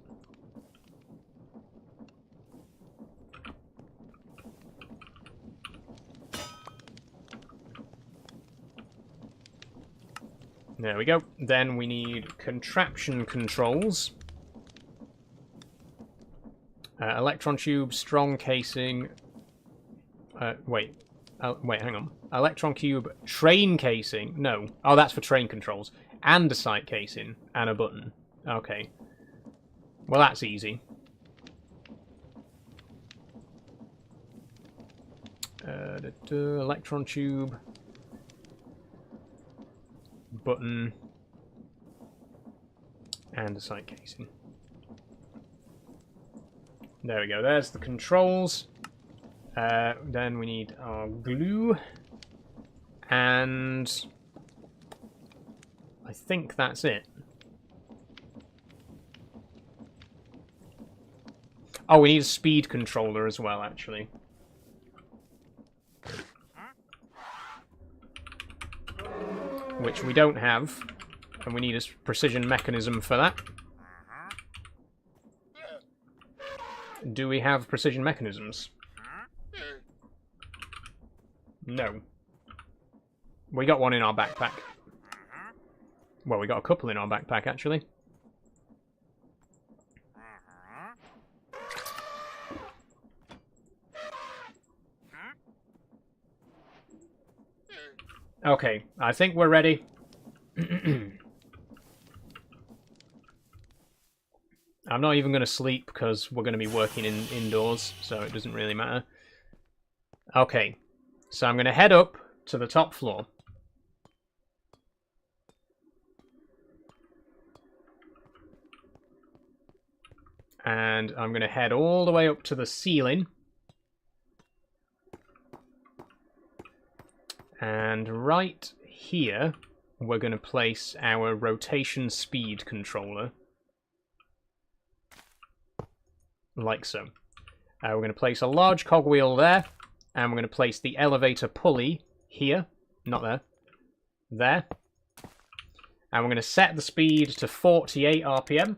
There we go. Then we need contraption controls. Electron tube, strong casing. Wait, hang on. Electron cube, train casing. No. Oh, that's for train controls. And a sight casing. And a button. Okay. Well, that's easy. Electron tube. Button. And a sight casing. There we go. There's the controls. Then we need our glue. And I think that's it. Oh, we need a speed controller as well, which we don't have, and we need a precision mechanism for that. Do we have precision mechanisms? No. We got one in our backpack. Well, we got a couple in our backpack, actually. Okay, I think we're ready. I'm not even going to sleep because we're going to be working indoors, so it doesn't really matter. Okay, so I'm going to head up to the top floor. And I'm going to head all the way up to the ceiling. And right here, we're going to place our rotation speed controller. Like so. We're going to place a large cogwheel there. And we're going to place the elevator pulley here. Not there. There. And we're going to set the speed to 48 RPM.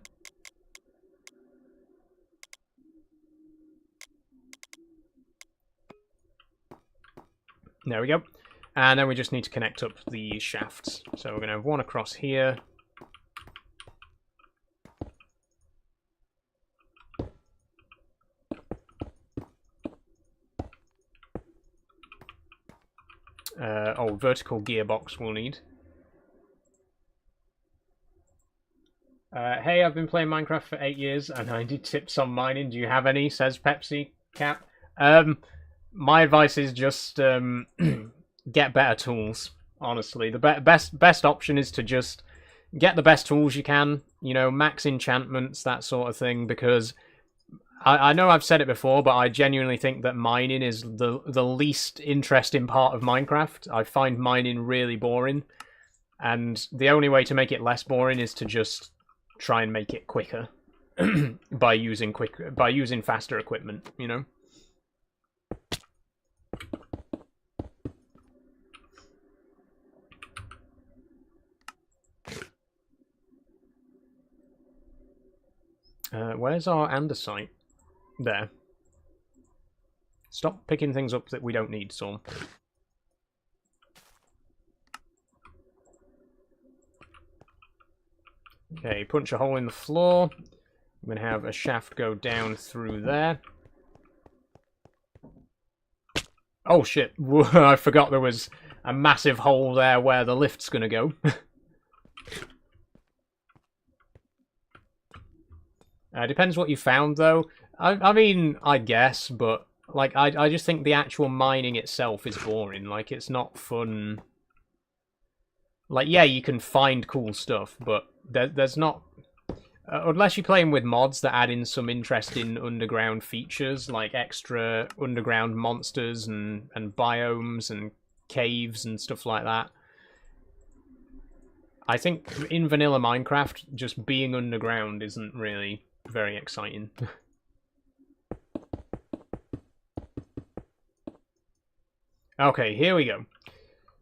There we go. And then we just need to connect up the shafts. So we're going to have one across here. Vertical gearbox we'll need. Hey, I've been playing Minecraft for 8 years and I need tips on mining. Do you have any? Says Pepsi Cap. My advice is just get better tools. Honestly, the best option is to just get the best tools you can. You know, max enchantments, that sort of thing. Because I know I've said it before, but I genuinely think that mining is the least interesting part of Minecraft. I find mining really boring, and the only way to make it less boring is to just try and make it quicker by using faster equipment. You know. Where's our andesite? There. Stop picking things up that we don't need, Saul. Okay, punch a hole in the floor. I'm going to have a shaft go down through there. Oh shit, I forgot there was a massive hole there where the lift's going to go. Depends what you found, though. I mean, I guess, but like, I just think the actual mining itself is boring. Like, it's not fun. Like, yeah, you can find cool stuff, but there's not... unless you're playing with mods that add in some interesting underground features, like extra underground monsters and biomes and caves and stuff like that. I think in vanilla Minecraft, just being underground isn't really very exciting. Okay, here we go.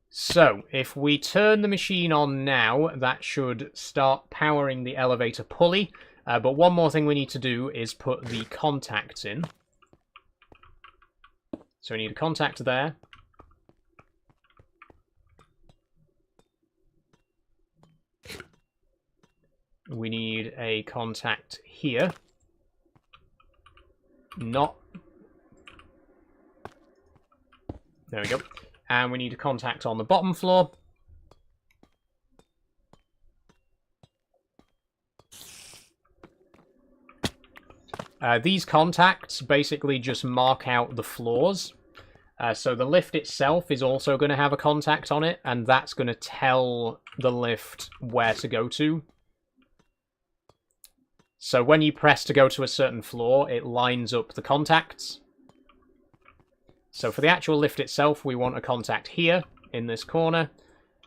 So, if we turn the machine on now, that should start powering the elevator pulley. But one more thing we need to do is put the contacts in. So we need a contact there. We need a contact here. Not... There we go. And we need a contact on the bottom floor. These contacts basically just mark out the floors. So the lift itself is also going to have a contact on it, and that's going to tell the lift where to go to. So when you press to go to a certain floor, it lines up the contacts. So for the actual lift itself, we want a contact here, in this corner.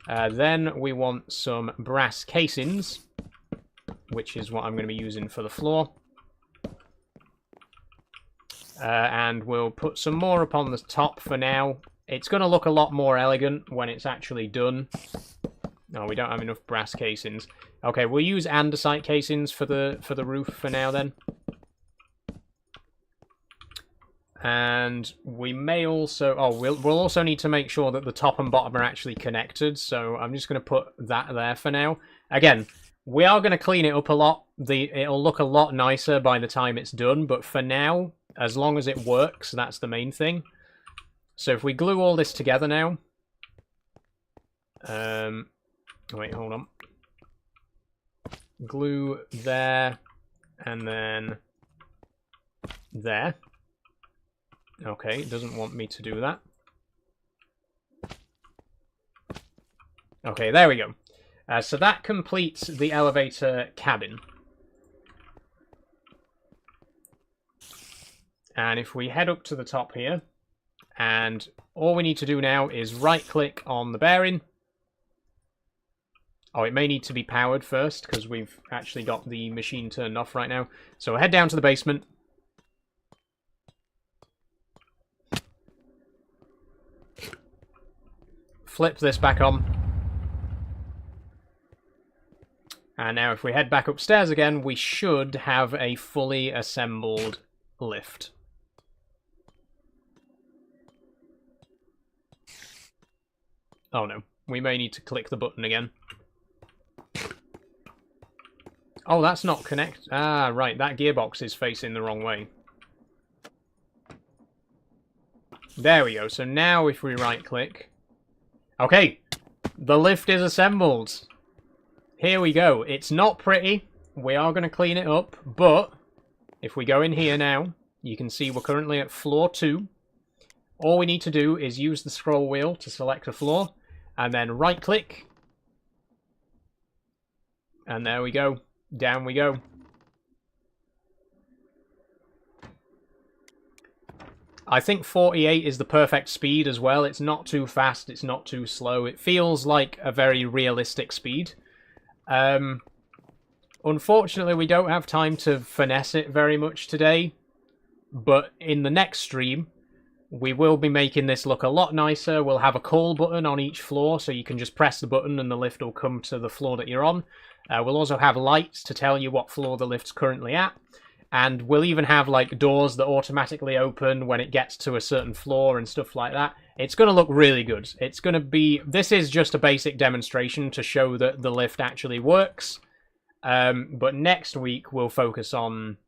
Then we want some brass casings, which is what I'm going to be using for the floor. And we'll put some more up on the top for now. It's going to look a lot more elegant when it's actually done. Oh, we don't have enough brass casings. Okay, we'll use andesite casings for the roof for now then. And we may also... Oh, we'll also need to make sure that the top and bottom are actually connected. So I'm just going to put that there for now. Again, we are going to clean it up a lot. It'll look a lot nicer by the time it's done. But for now, as long as it works, that's the main thing. So if we glue all this together now... wait, hold on. Glue there, and then there. Okay, it doesn't want me to do that. Okay, there we go. So that completes the elevator cabin. And if we head up to the top here, and all we need to do now is right-click on the bearing. Oh, it may need to be powered first, because we've actually got the machine turned off right now. So we'll head down to the basement. Flip this back on. And now if we head back upstairs again, we should have a fully assembled lift. Oh no, we may need to click the button again. Oh, that's not connect. Ah, right, that gearbox is facing the wrong way. There we go. So now if we right-click... Okay, the lift is assembled. Here we go. It's not pretty. We are going to clean it up, but if we go in here now, you can see we're currently at floor 2. All we need to do is use the scroll wheel to select a floor, and then right-click. And there we go. Down we go. I think 48 is the perfect speed as well. It's not too fast, it's not too slow. It feels like a very realistic speed. Unfortunately, we don't have time to finesse it very much today. But in the next stream, we will be making this look a lot nicer. We'll have a call button on each floor, so you can just press the button and the lift will come to the floor that you're on. We'll also have lights to tell you what floor the lift's currently at. And we'll even have like doors that automatically open when it gets to a certain floor and stuff like that. It's going to look really good. It's going to be... This is just a basic demonstration to show that the lift actually works. But next week we'll focus on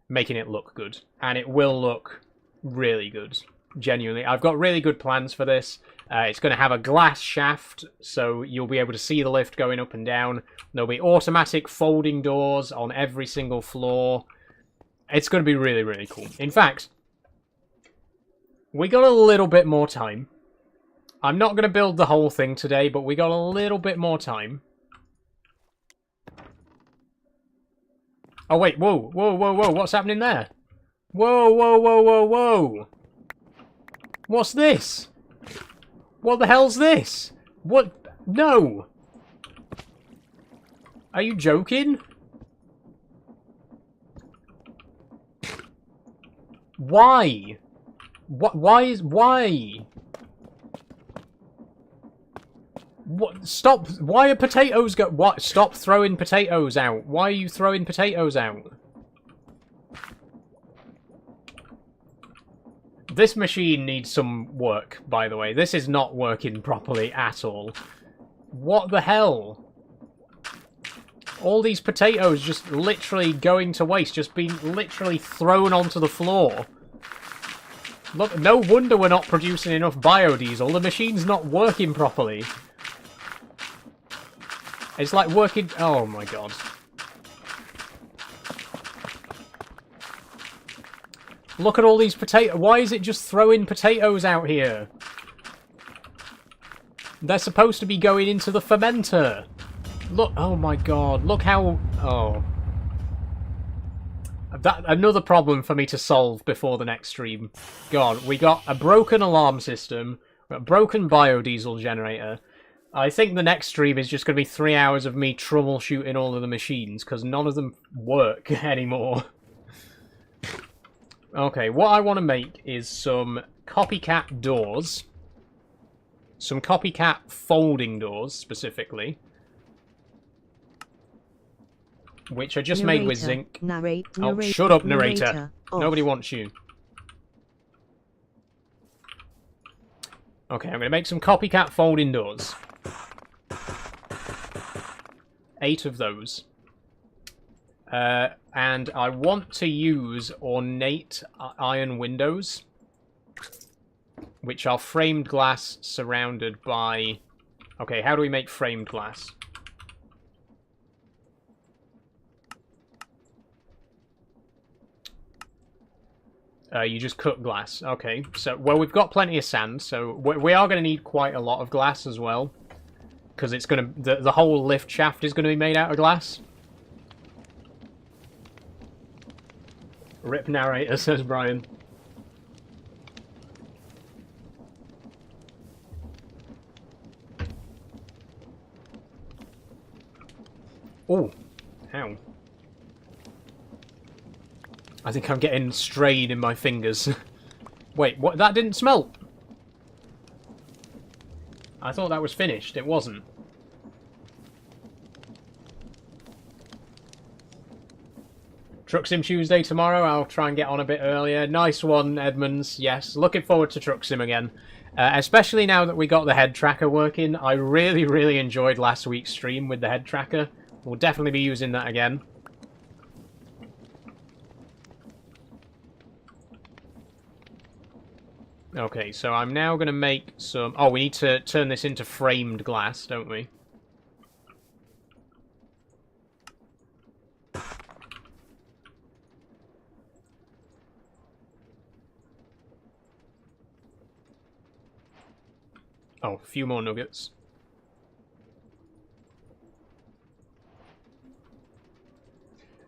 making it look good. And it will look really good. Genuinely. I've got really good plans for this. It's going to have a glass shaft, so you'll be able to see the lift going up and down. There'll be automatic folding doors on every single floor. It's going to be really, really cool. In fact, we got a little bit more time. I'm not going to build the whole thing today, but we got a little bit more time. Oh, wait. Whoa, whoa, whoa, whoa. What's happening there? Whoa, whoa, whoa, whoa, whoa. What's this? What the hell's this? What? No. Are you joking? Why? What? Why? What? Stop! Why are potatoes What? Stop throwing potatoes out! Why are you throwing potatoes out? This machine needs some work, by the way. This is not working properly at all. What the hell? All these potatoes just literally going to waste, just being literally thrown onto the floor. Look, no wonder we're not producing enough biodiesel. The machine's not working properly. It's like working... Oh my god. Look at all these potatoes. Why is it just throwing potatoes out here? They're supposed to be going into the fermenter. Look, oh my god, look how... Oh. Another problem for me to solve before the next stream. God, we got a broken alarm system, a broken biodiesel generator. I think the next stream is just going to be 3 hours of me troubleshooting all of the machines, because none of them work anymore. Okay, what I want to make is some copycat doors. some copycat folding doors, specifically. Which are just made with zinc. Oh, shut up, narrator. Nobody wants you. Okay, I'm going to make some copycat folding doors. 8 of those. And I want to use ornate iron windows, which are framed glass surrounded by... Okay, how do we make framed glass? You just cut glass. Okay, so, well, we've got plenty of sand, so we are going to need quite a lot of glass as well. Because it's going to... The whole lift shaft is going to be made out of glass. Rip narrator, says Brian. Oh, ow. I think I'm getting strayed in my fingers. Wait, what? That didn't smelt? I thought that was finished. It wasn't. Truck Sim Tuesday tomorrow. I'll try and get on a bit earlier. Nice one, Edmonds. Yes, looking forward to Truck Sim again. Especially now that we got the head tracker working. I really, really enjoyed last week's stream with the head tracker. We'll definitely be using that again. Okay, so I'm now going to make some... Oh, we need to turn this into framed glass, don't we? Oh, a few more nuggets.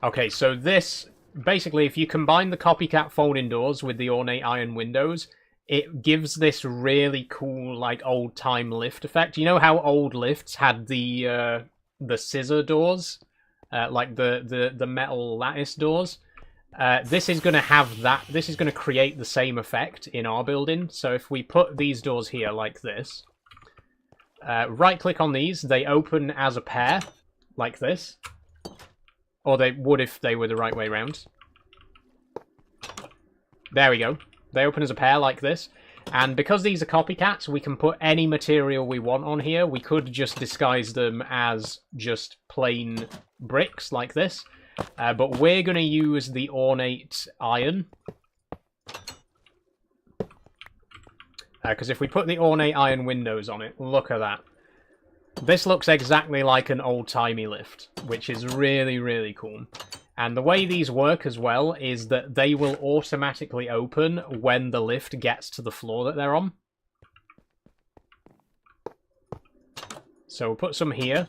Okay, so this... Basically, if you combine the copycat folding doors with the ornate iron windows... It gives this really cool, like, old-time lift effect. You know how old lifts had the scissor doors? Like the metal lattice doors? This is going to have that. This is going to create the same effect in our building. So if we put these doors here like this, right-click on these, they open as a pair, like this. Or they would if they were the right way around. There we go. They open as a pair like this. And because these are copycats, we can put any material we want on here. We could just disguise them as just plain bricks like this. But we're going to use the ornate iron. Because if we put the ornate iron windows on it, look at that. This looks exactly like an old-timey lift, which is really, really cool. And the way these work as well is that they will automatically open when the lift gets to the floor that they're on. So we'll put some here.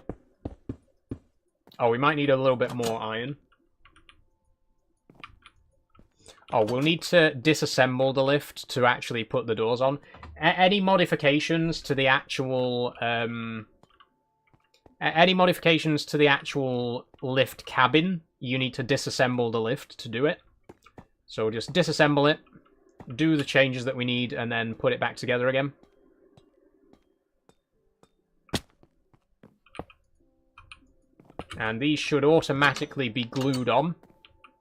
Oh, we might need a little bit more iron. Oh, we'll need to disassemble the lift to actually put the doors on. Any modifications to the actual... Any modifications to the actual lift cabin, you need to disassemble the lift to do it. So we'll just disassemble it, do the changes that we need, and then put it back together again. And these should automatically be glued on,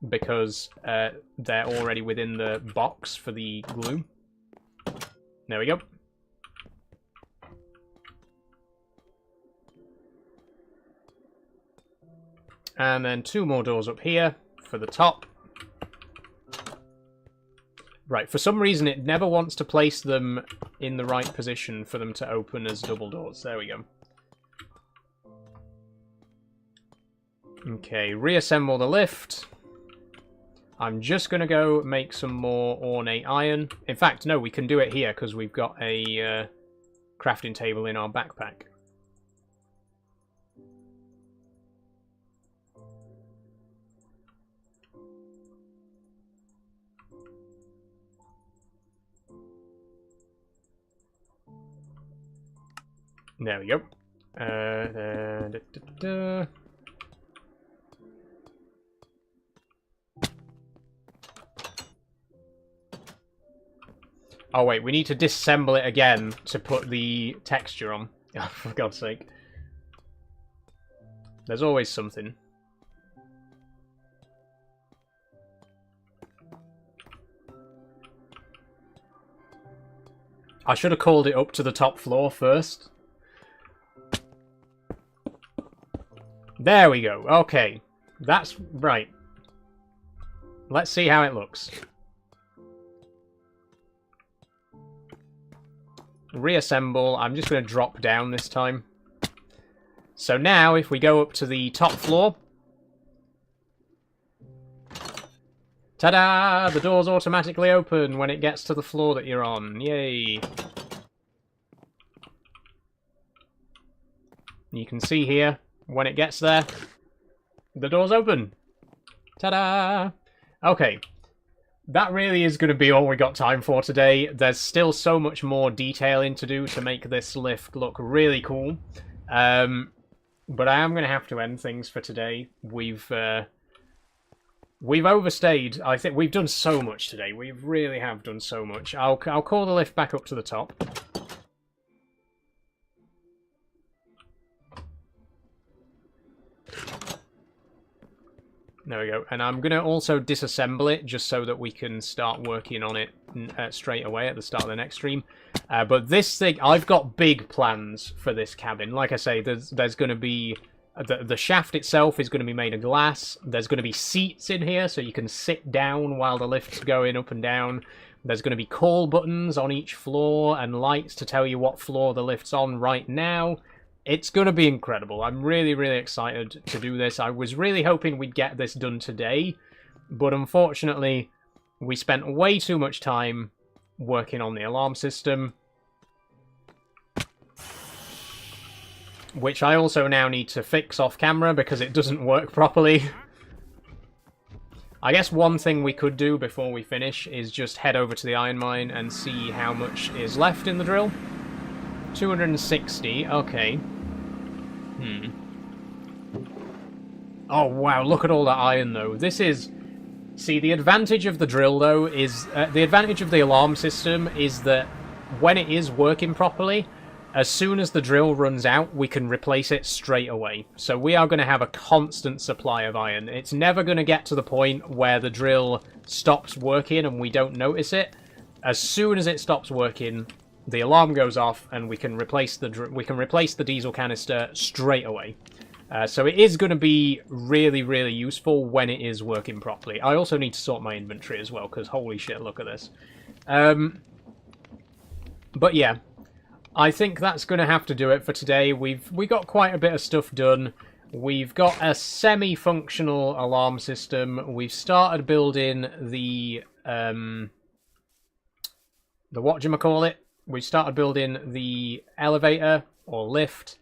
because they're already within the box for the glue. There we go. And then 2 more doors up here for the top. Right, for some reason it never wants to place them in the right position for them to open as double doors. There we go. Okay, reassemble the lift. I'm just going to go make some more ornate iron. In fact, no, we can do it here because we've got a crafting table in our backpack. There we go. Oh wait, we need to disassemble it again to put the texture on. Oh, for God's sake. There's always something. I should have called it up to the top floor first. There we go. Okay. That's right. Let's see how it looks. Reassemble. I'm just going to drop down this time. So now, if we go up to the top floor... Ta-da! The doors automatically open when it gets to the floor that you're on. Yay! You can see here, when it gets there, the doors open. Ta-da! Okay. That really is going to be all we got time for today. There's still so much more detailing to do to make this lift look really cool. But I am going to have to end things for today. We've overstayed. I think we've done so much today. We really have done so much. I'll call the lift back up to the top. There we go. And I'm going to also disassemble it just so that we can start working on it straight away at the start of the next stream. But this thing, I've got big plans for this cabin. Like I say, there's going to be... The shaft itself is going to be made of glass. There's going to be seats in here so you can sit down while the lift's going up and down. There's going to be call buttons on each floor and lights to tell you what floor the lift's on right now. It's going to be incredible. I'm really, really excited to do this. I was really hoping we'd get this done today, but unfortunately, we spent way too much time working on the alarm system, which I also now need to fix off camera because it doesn't work properly. I guess one thing we could do before we finish is just head over to the iron mine and see how much is left in the drill. 260, okay. Oh, wow, look at all that iron, though. This is... See, the advantage of the drill, though, is... the advantage of the alarm system is that when it is working properly, as soon as the drill runs out, we can replace it straight away. So we are going to have a constant supply of iron. It's never going to get to the point where the drill stops working and we don't notice it. As soon as it stops working... the alarm goes off, and we can replace the diesel canister straight away. So it is going to be really, really useful when it is working properly. I also need to sort my inventory as well, because holy shit, look at this. But yeah, I think that's going to have to do it for today. We got quite a bit of stuff done. We've got a semi-functional alarm system. We've started building the whatchamacallit. We started building the elevator, or lift,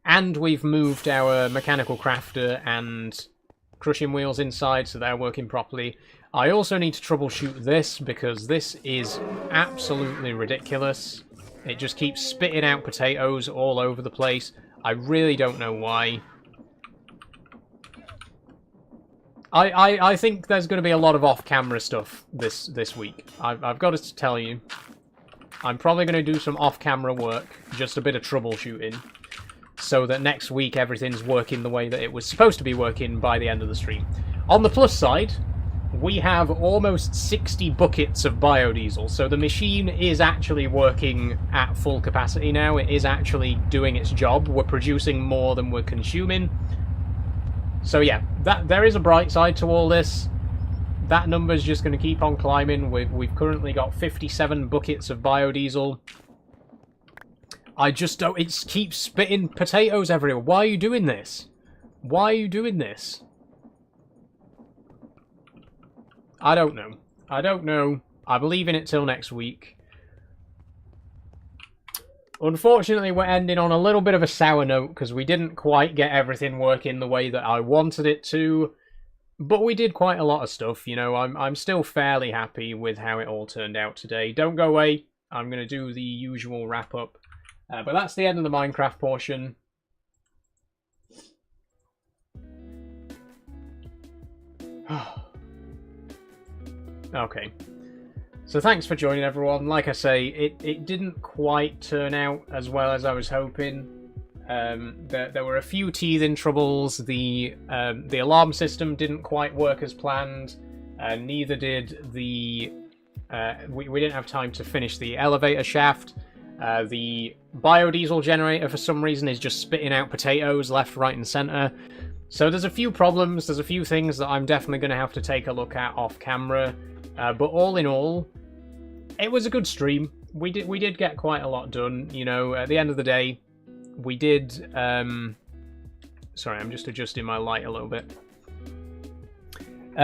and we've moved our mechanical crafter and crushing wheels inside, so they're working properly. I also need to troubleshoot this, because this is absolutely ridiculous. It just keeps spitting out potatoes all over the place. I really don't know why. I think there's going to be a lot of off-camera stuff this week. I've got to tell you. I'm probably going to do some off-camera work, just a bit of troubleshooting, so that next week everything's working the way that it was supposed to be working by the end of the stream. On the plus side, we have almost 60 buckets of biodiesel, so the machine is actually working at full capacity now. It is actually doing its job. We're producing more than we're consuming. So yeah, there is a bright side to all this. That number's just going to keep on climbing. We've currently got 57 buckets of biodiesel. I just don't... It keeps spitting potatoes everywhere. Why are you doing this? Why are you doing this? I don't know. I don't know. I'm leaving it till next week. Unfortunately, we're ending on a little bit of a sour note because we didn't quite get everything working the way that I wanted it to. But we did quite a lot of stuff, you know. I'm still fairly happy with how it all turned out today. Don't go away. I'm going to do the usual wrap-up. But that's the end of the Minecraft portion. Okay. So thanks for joining, everyone. Like I say, it didn't quite turn out as well as I was hoping. There were a few teething troubles. The alarm system didn't quite work as planned. Neither did the... we didn't have time to finish the elevator shaft. The biodiesel generator, for some reason, is just spitting out potatoes left, right, and centre. So there's a few problems. There's a few things that I'm definitely going to have to take a look at off camera. But all in all, it was a good stream. We did get quite a lot done. You know, at the end of the day, we did... sorry, I'm just adjusting my light a little bit.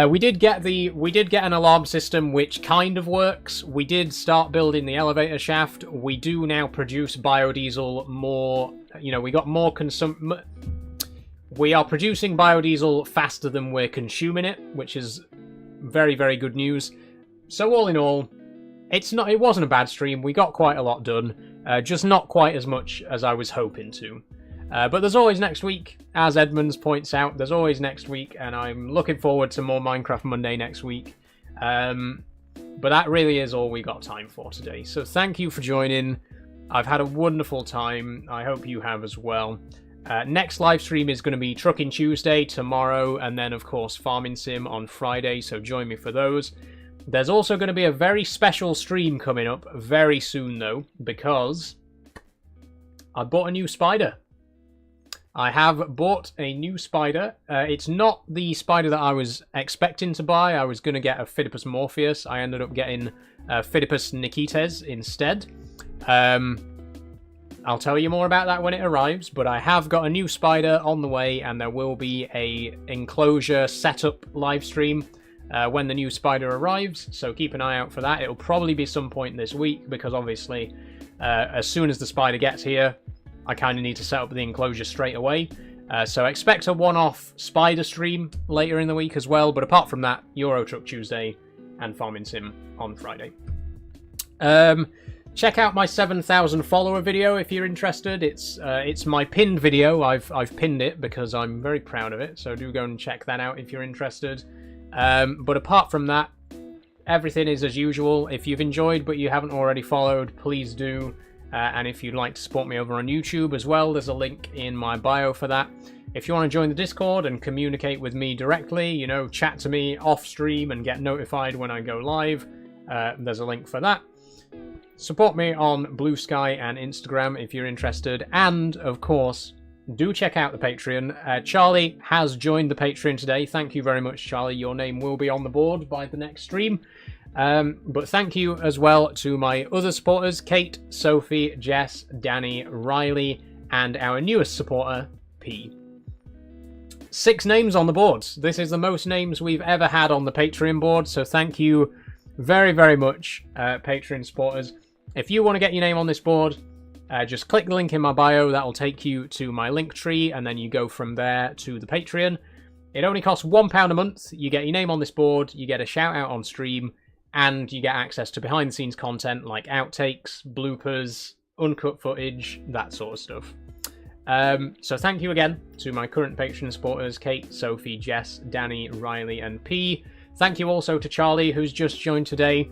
We did get an alarm system which kind of works. We did start building the elevator shaft. We do now produce biodiesel more. You know, we got more we are producing biodiesel faster than we're consuming it, which is very, very good news. So all in all, it wasn't a bad stream. We got quite a lot done, just not quite as much as I was hoping to. But there's always next week, as Edmonds points out. There's always next week, and I'm looking forward to more Minecraft Monday next week. But that really is all we got time for today. So thank you for joining. I've had a wonderful time. I hope you have as well. Next live stream is going to be Trucking Tuesday tomorrow, and then of course Farming Sim on Friday, so join me for those. There's also going to be a very special stream coming up very soon though, because I bought a new spider. I have bought a new spider. It's not the spider that I was expecting to buy. I was going to get a Phidippus morpheus. I ended up getting Phidippus nikites instead. I'll tell you more about that when it arrives, but I have got a new spider on the way, and there will be a enclosure setup live stream when the new spider arrives, so keep an eye out for that. It'll probably be some point this week, because obviously as soon as the spider gets here, I kind of need to set up the enclosure straight away. So expect a one-off spider stream later in the week as well, but apart from that, Euro Truck Tuesday and Farming Sim on Friday. Check out my 7,000 follower video if you're interested. It's my pinned video. I've pinned it because I'm very proud of it, so do go and check that out if you're interested. But apart from that, everything is as usual. If you've enjoyed but you haven't already followed, please do. And if you'd like to support me over on YouTube as well, there's a link in my bio for that. If you want to join the Discord and communicate with me directly, you know, chat to me off stream and get notified when I go live, there's a link for that. Support me on Blue Sky and Instagram if you're interested. And, of course, do check out the Patreon. Charlie has joined the Patreon today. Thank you very much, Charlie. Your name will be on the board by the next stream. But thank you as well to my other supporters, Kate, Sophie, Jess, Danny, Riley, and our newest supporter, P. 6 names on the board. This is the most names we've ever had on the Patreon board, so thank you very, very much, Patreon supporters. If you want to get your name on this board, just click the link in my bio. That'll take you to my link tree, and then you go from there to the Patreon. It only costs £1 a month. You get your name on this board, you get a shout out on stream, and you get access to behind the scenes content like outtakes, bloopers, uncut footage, that sort of stuff. So thank you again to my current Patreon supporters, Kate, Sophie, Jess, Danny, Riley, and P. Thank you also to Charlie, who's just joined today.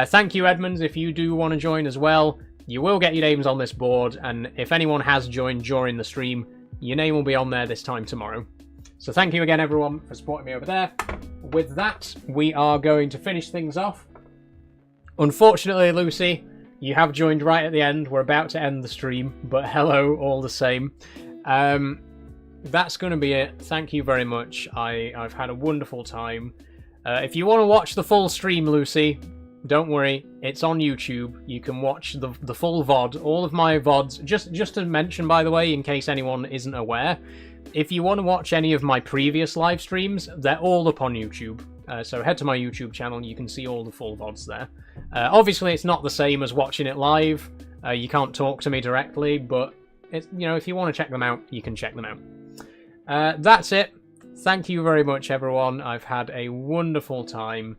Thank you, Edmonds, if you do want to join as well. You will get your names on this board, and if anyone has joined during the stream, your name will be on there this time tomorrow. So thank you again, everyone, for supporting me over there. With that, we are going to finish things off. Unfortunately, Lucy, you have joined right at the end. We're about to end the stream, but hello all the same. That's going to be it. Thank you very much. I've had a wonderful time. If you want to watch the full stream, Lucy, don't worry, it's on YouTube. You can watch the full VOD, all of my VODs. Just to mention, by the way, in case anyone isn't aware, if you want to watch any of my previous live streams, they're all up on YouTube. So head to my YouTube channel, you can see all the full VODs there. Obviously, it's not the same as watching it live. You can't talk to me directly, but it's, you know, if you want to check them out, you can check them out. That's it. Thank you very much, everyone. I've had a wonderful time.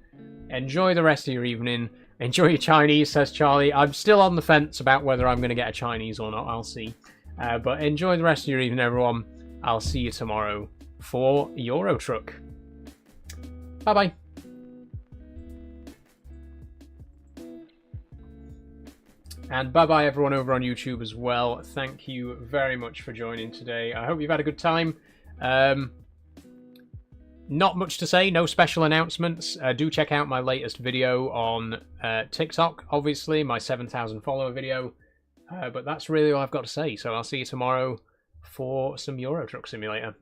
Enjoy the rest of your evening. Enjoy your Chinese, says Charlie. I'm still on the fence about whether I'm going to get a Chinese or not. I'll see. But enjoy the rest of your evening, everyone. I'll see you tomorrow for Euro Truck. Bye-bye. And bye-bye everyone over on YouTube as well. Thank you very much for joining today. I hope you've had a good time. Not much to say, no special announcements. Do check out my latest video on TikTok, obviously, my 7,000 follower video. But that's really all I've got to say, so I'll see you tomorrow for some Euro Truck Simulator.